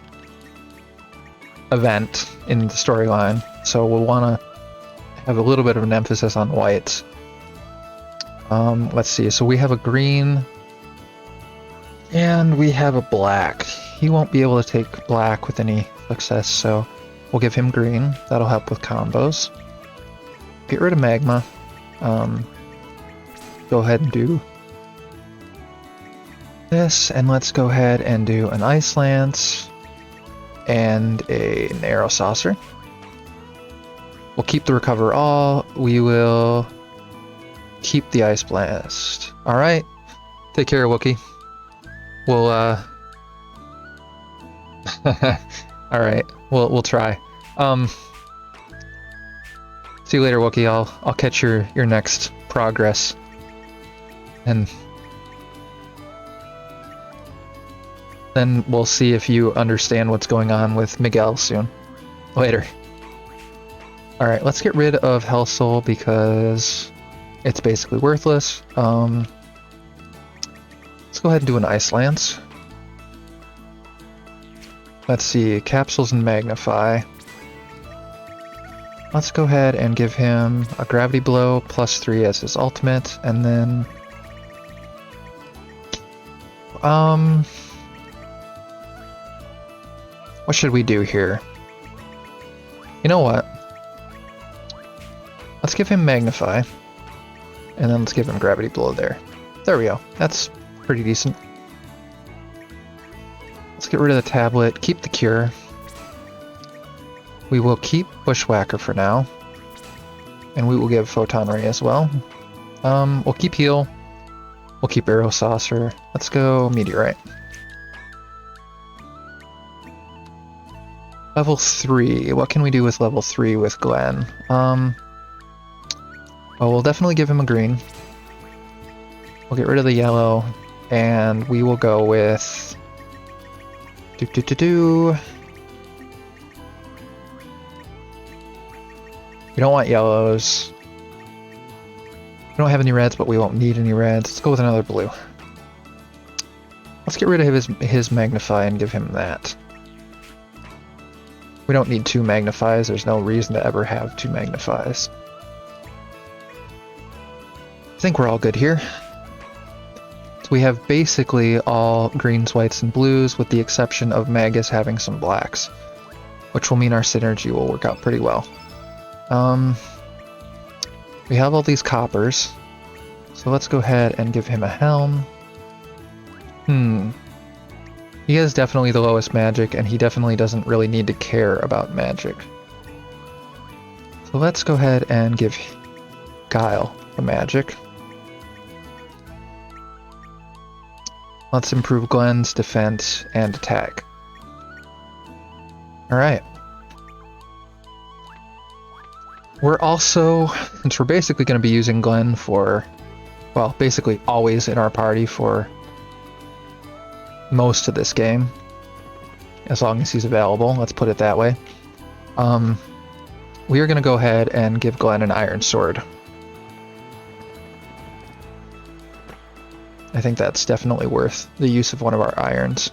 event in the storyline, so we'll want to have a little bit of an emphasis on whites. Let's see, so we have a green and we have a black. He won't be able to take black with any success, so we'll give him green. That'll help with combos. Get rid of magma. Go ahead and do this, and let's go ahead and do an ice lance and an arrow saucer. We'll keep the recover all. We will keep the ice blast. All right, take care, Wookie. We'll all right, we'll try. See you later, Wookie. I'll catch your next progress, and then we'll see if you understand what's going on with Miguel soon. Later. Alright, let's get rid of Hell Soul because it's basically worthless. Let's go ahead and do an Ice Lance. Let's see, Capsules and Magnify. Let's go ahead and give him a Gravity Blow +3 as his ultimate, and then... what should we do here? You know what? Let's give him Magnify, and then let's give him Gravity Blow there. There we go. That's pretty decent. Let's get rid of the tablet, keep the cure. We will keep Bushwhacker for now, and we will give Photon Ray as well. We'll keep Heal. We'll keep Arrow Saucer. Let's go Meteorite. Level 3. What can we do with level 3 with Glenn? Well, we'll definitely give him a green. We'll get rid of the yellow, and we will go with... We don't want yellows. We don't have any reds, but we won't need any reds. Let's go with another blue. Let's get rid of his Magnify and give him that. We don't need 2 Magnifies. There's no reason to ever have 2 Magnifies. I think we're all good here. So we have basically all greens, whites, and blues, with the exception of Magus having some blacks, which will mean our synergy will work out pretty well. We have all these coppers, so let's go ahead and give him a helm. He is definitely the lowest magic, and he definitely doesn't really need to care about magic. So let's go ahead and give Guile the magic. Let's improve Glenn's defense and attack. Alright. We're also, since we're basically going to be using Glenn for, well, basically always in our party for most of this game, as long as he's available, let's put it that way. We are going to go ahead and give Glenn an Iron Sword. I think that's definitely worth the use of one of our irons.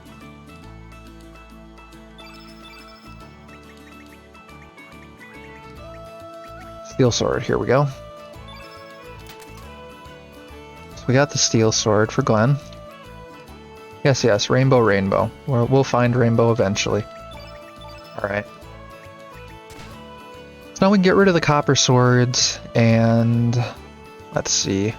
Steel Sword, here we go. So we got the Steel Sword for Glenn. Yes, yes, rainbow, rainbow. We'll find rainbow eventually. Alright. So now we can get rid of the copper swords, and let's see.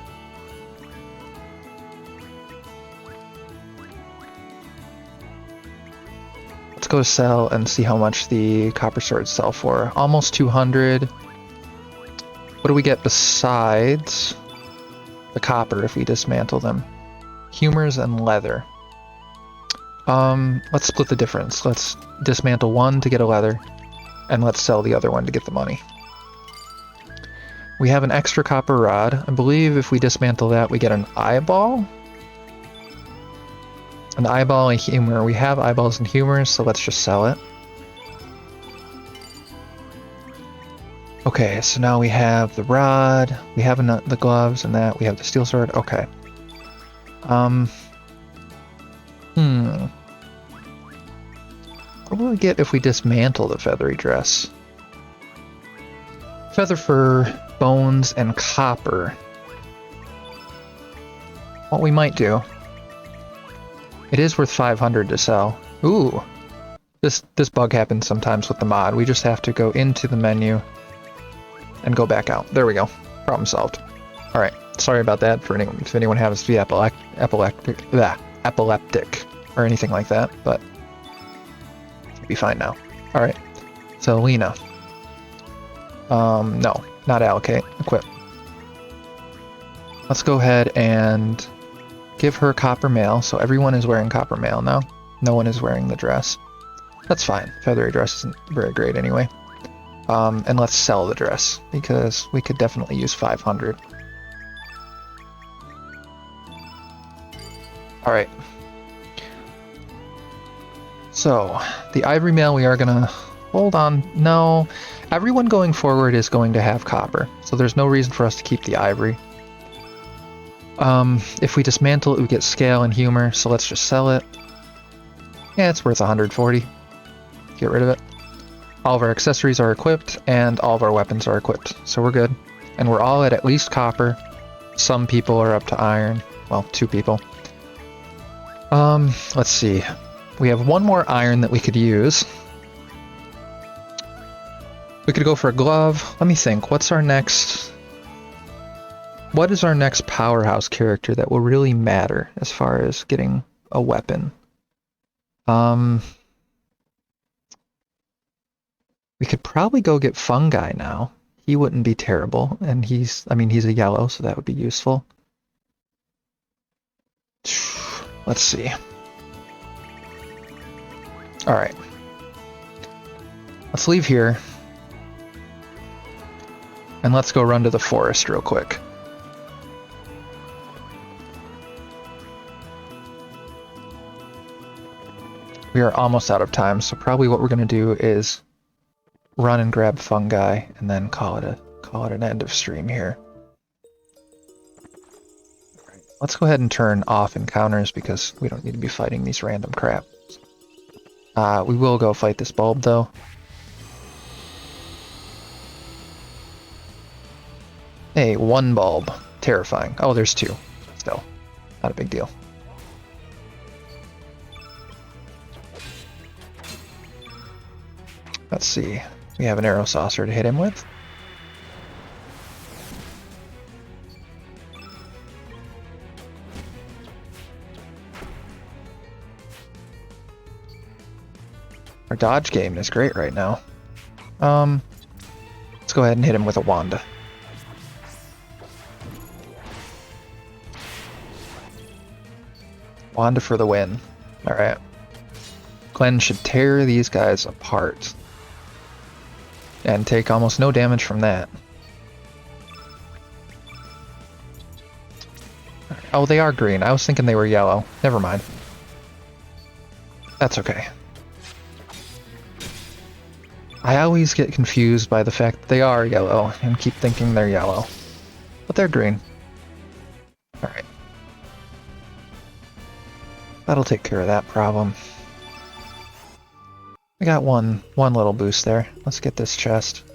Let's go sell and see how much the copper swords sell for. Almost 200. What do we get besides the copper if we dismantle them? Humors and leather. Let's split the difference. Let's dismantle one to get a leather, and let's sell the other one to get the money. We have an extra copper rod. I believe if we dismantle that, we get an eyeball. An eyeball and humor. We have eyeballs and humors, so let's just sell it. Okay, so now we have the rod, we have the gloves and that, we have the steel sword. Okay. What will we get if we dismantle the feathery dress? Feather fur, bones, and copper. What we might do. It is worth 500 to sell. Ooh. This bug happens sometimes with the mod. We just have to go into the menu and go back out. There we go. Problem solved. Alright. Sorry about that for anyone, if anyone has the epileptic or anything like that, but it'll be fine now. Alright. So Lena. No, not allocate. Equip. Let's go ahead and give her copper mail. So everyone is wearing copper mail now. No one is wearing the dress. That's fine. Feathery dress isn't very great anyway. And let's sell the dress, because we could definitely use 500. Alright. So, the ivory mail we are gonna hold on. No, everyone going forward is going to have copper, so there's no reason for us to keep the ivory. If we dismantle it, we get scale and humor, so let's just sell it. Yeah, it's worth 140. Get rid of it. All of our accessories are equipped, and all of our weapons are equipped, so we're good. And we're all at least copper. Some people are up to iron. Well, 2 people. Let's see. We have one more iron that we could use. We could go for a glove. Let me think. What is our next powerhouse character that will really matter as far as getting a weapon? We could probably go get Fungi now. He wouldn't be terrible, and he's a yellow, so that would be useful. Let's see. Alright. Let's leave here. And let's go run to the forest real quick. We are almost out of time, so probably what we're going to do is run and grab Fungi, and then call it an end of stream here. Right. Let's go ahead and turn off encounters because we don't need to be fighting these random crap. We will go fight this bulb though. Hey, 1 bulb. Terrifying. Oh, there's 2. Still, not a big deal. Let's see. We have an arrow saucer to hit him with. Our dodge game is great right now. Let's go ahead and hit him with a Wanda. Wanda for the win. Alright. Glenn should tear these guys apart. And take almost no damage from that. Oh, they are green. I was thinking they were yellow. Never mind. That's okay. I always get confused by the fact that they are yellow and keep thinking they're yellow. But they're green. Alright. That'll take care of that problem. I got one little boost there. Let's get this chest.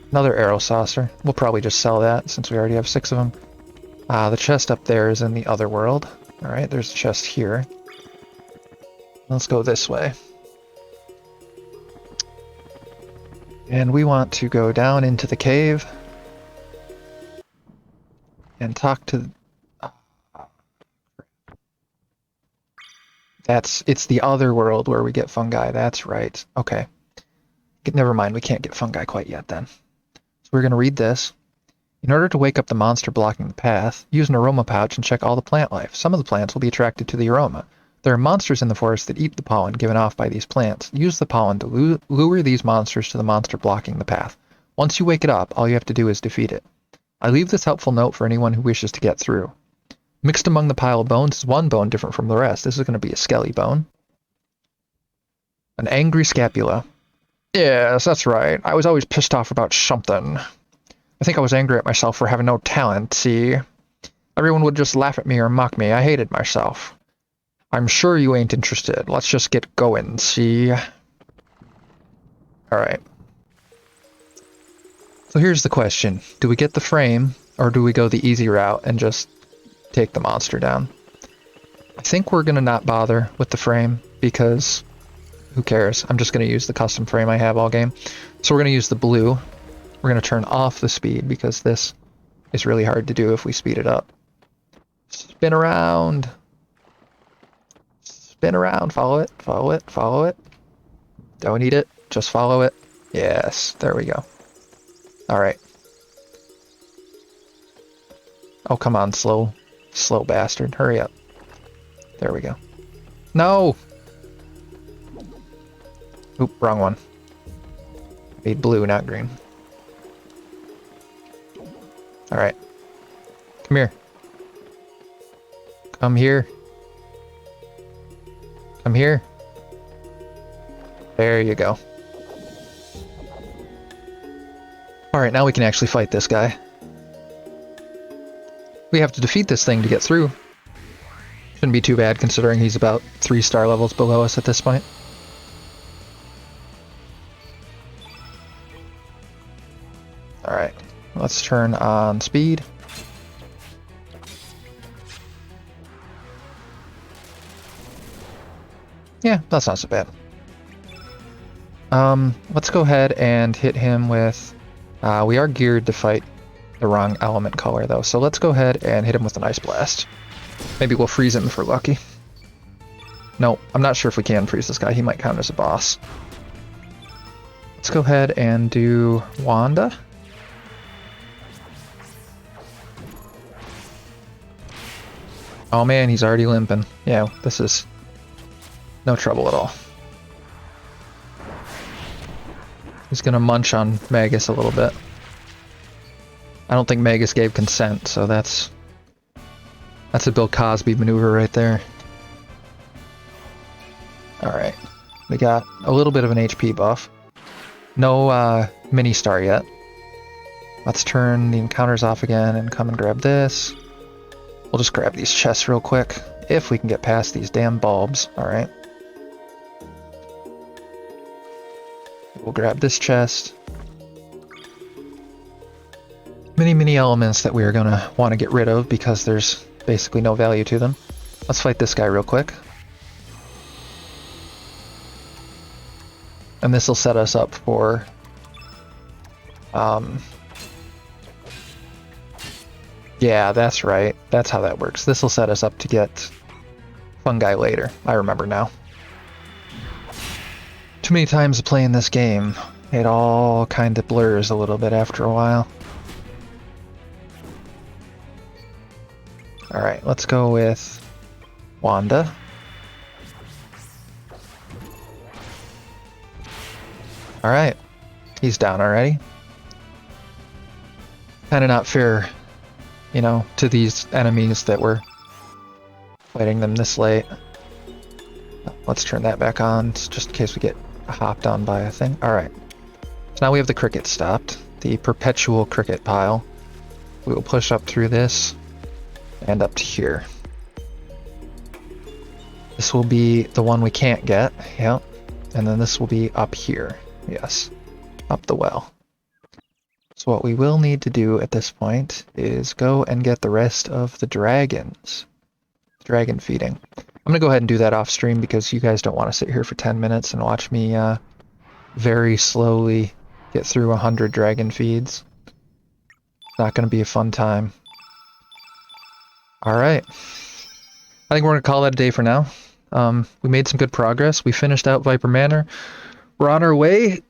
Another arrow saucer. We'll probably just sell that since we already have 6 of them. The chest up there is in the other world. Alright, there's a chest here. Let's go this way. And we want to go down into the cave and talk to... It's the other world where we get fungi, that's right. Okay. Never mind, we can't get fungi quite yet then. So we're going to read this. In order to wake up the monster blocking the path, use an aroma pouch and check all the plant life. Some of the plants will be attracted to the aroma. There are monsters in the forest that eat the pollen given off by these plants. Use the pollen to lure these monsters to the monster blocking the path. Once you wake it up, all you have to do is defeat it. I leave this helpful note for anyone who wishes to get through. Mixed among the pile of bones is one bone different from the rest. This is going to be a skelly bone. An angry scapula. Yes, that's right. I was always pissed off about something. I think I was angry at myself for having no talent, see? Everyone would just laugh at me or mock me. I hated myself. I'm sure you ain't interested. Let's just get going, see? Alright. So here's the question. Do we get the frame, or do we go the easy route and just take the monster down? I think we're going to not bother with the frame, because who cares? I'm just going to use the custom frame I have all game. So we're going to use the blue. We're going to turn off the speed, because this is really hard to do if we speed it up. Spin around. Spin around. Follow it. Follow it. Follow it. Don't eat it. Just follow it. Yes. There we go. Alright. Oh, come on, slow bastard. Hurry up. There we go. No! Oop, wrong one. I made blue, not green. Alright. Come here. Come here. Come here. There you go. Alright, now we can actually fight this guy. We have to defeat this thing to get through. Shouldn't be too bad considering he's about 3 star levels below us at this point. Alright, let's turn on speed. Yeah, that's not so bad. Let's go ahead and hit him with... we are geared to fight the wrong element color, though, so let's go ahead and hit him with an Ice Blast. Maybe we'll freeze him if we're lucky. No, I'm not sure if we can freeze this guy. He might count as a boss. Let's go ahead and do Wanda. Oh man, he's already limping. Yeah, this is no trouble at all. He's gonna munch on Magus a little bit. I don't think Magus gave consent, so that's a Bill Cosby maneuver right there. Alright, we got a little bit of an HP buff. No mini star yet. Let's turn the encounters off again and come and grab this. We'll just grab these chests real quick, if we can get past these damn bulbs. Alright. We'll grab this chest. Many elements that we are going to want to get rid of because there's basically no value to them. Let's fight this guy real quick. And this will set us up for... yeah, that's right. That's how that works. This will set us up to get fungi later. I remember now. Too many times playing this game, it all kind of blurs a little bit after a while. Alright, let's go with Wanda. Alright, he's down already. Kinda not fair, you know, to these enemies that we're fighting them this late. Let's turn that back on, just in case we get hopped on by a thing. Alright, so now we have the cricket stopped, the perpetual cricket pile. We will push up through this and up to here. This will be the one we can't get, yep. And then this will be up here, yes, up the well. So what we will need to do at this point is go and get the rest of the dragons. Dragon feeding. I'm gonna go ahead and do that off stream because you guys don't want to sit here for 10 minutes and watch me very slowly get through 100 dragon feeds. It's not gonna be a fun time. Alright. I think we're gonna call that a day for now. We made some good progress. We finished out Viper Manor. We're on our way.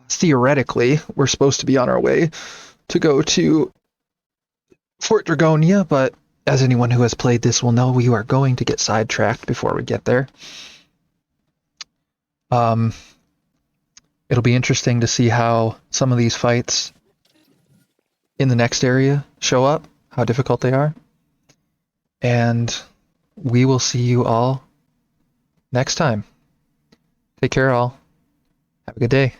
Theoretically, we're supposed to be on our way to go to Fort Dragonia, but as anyone who has played this will know, we are going to get sidetracked before we get there. It'll be interesting to see how some of these fights in the next area show up, how difficult they are. And we will see you all next time. Take care, all. Have a good day.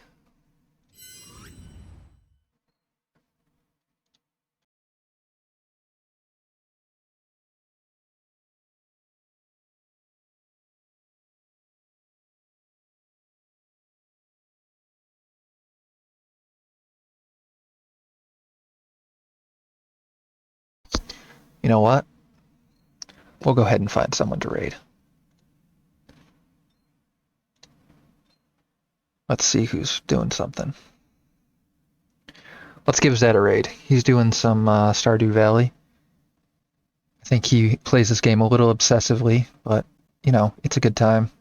You know what? We'll go ahead and find someone to raid. Let's see who's doing something. Let's give Zed a raid. He's doing some Stardew Valley. I think he plays this game a little obsessively, but, you know, it's a good time.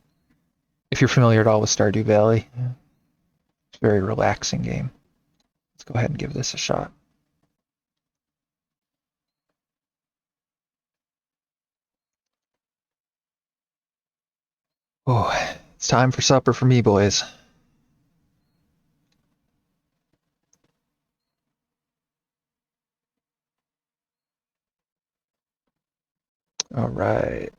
If you're familiar at all with Stardew Valley, it's a very relaxing game. Let's go ahead and give this a shot. Oh, it's time for supper for me, boys. All right.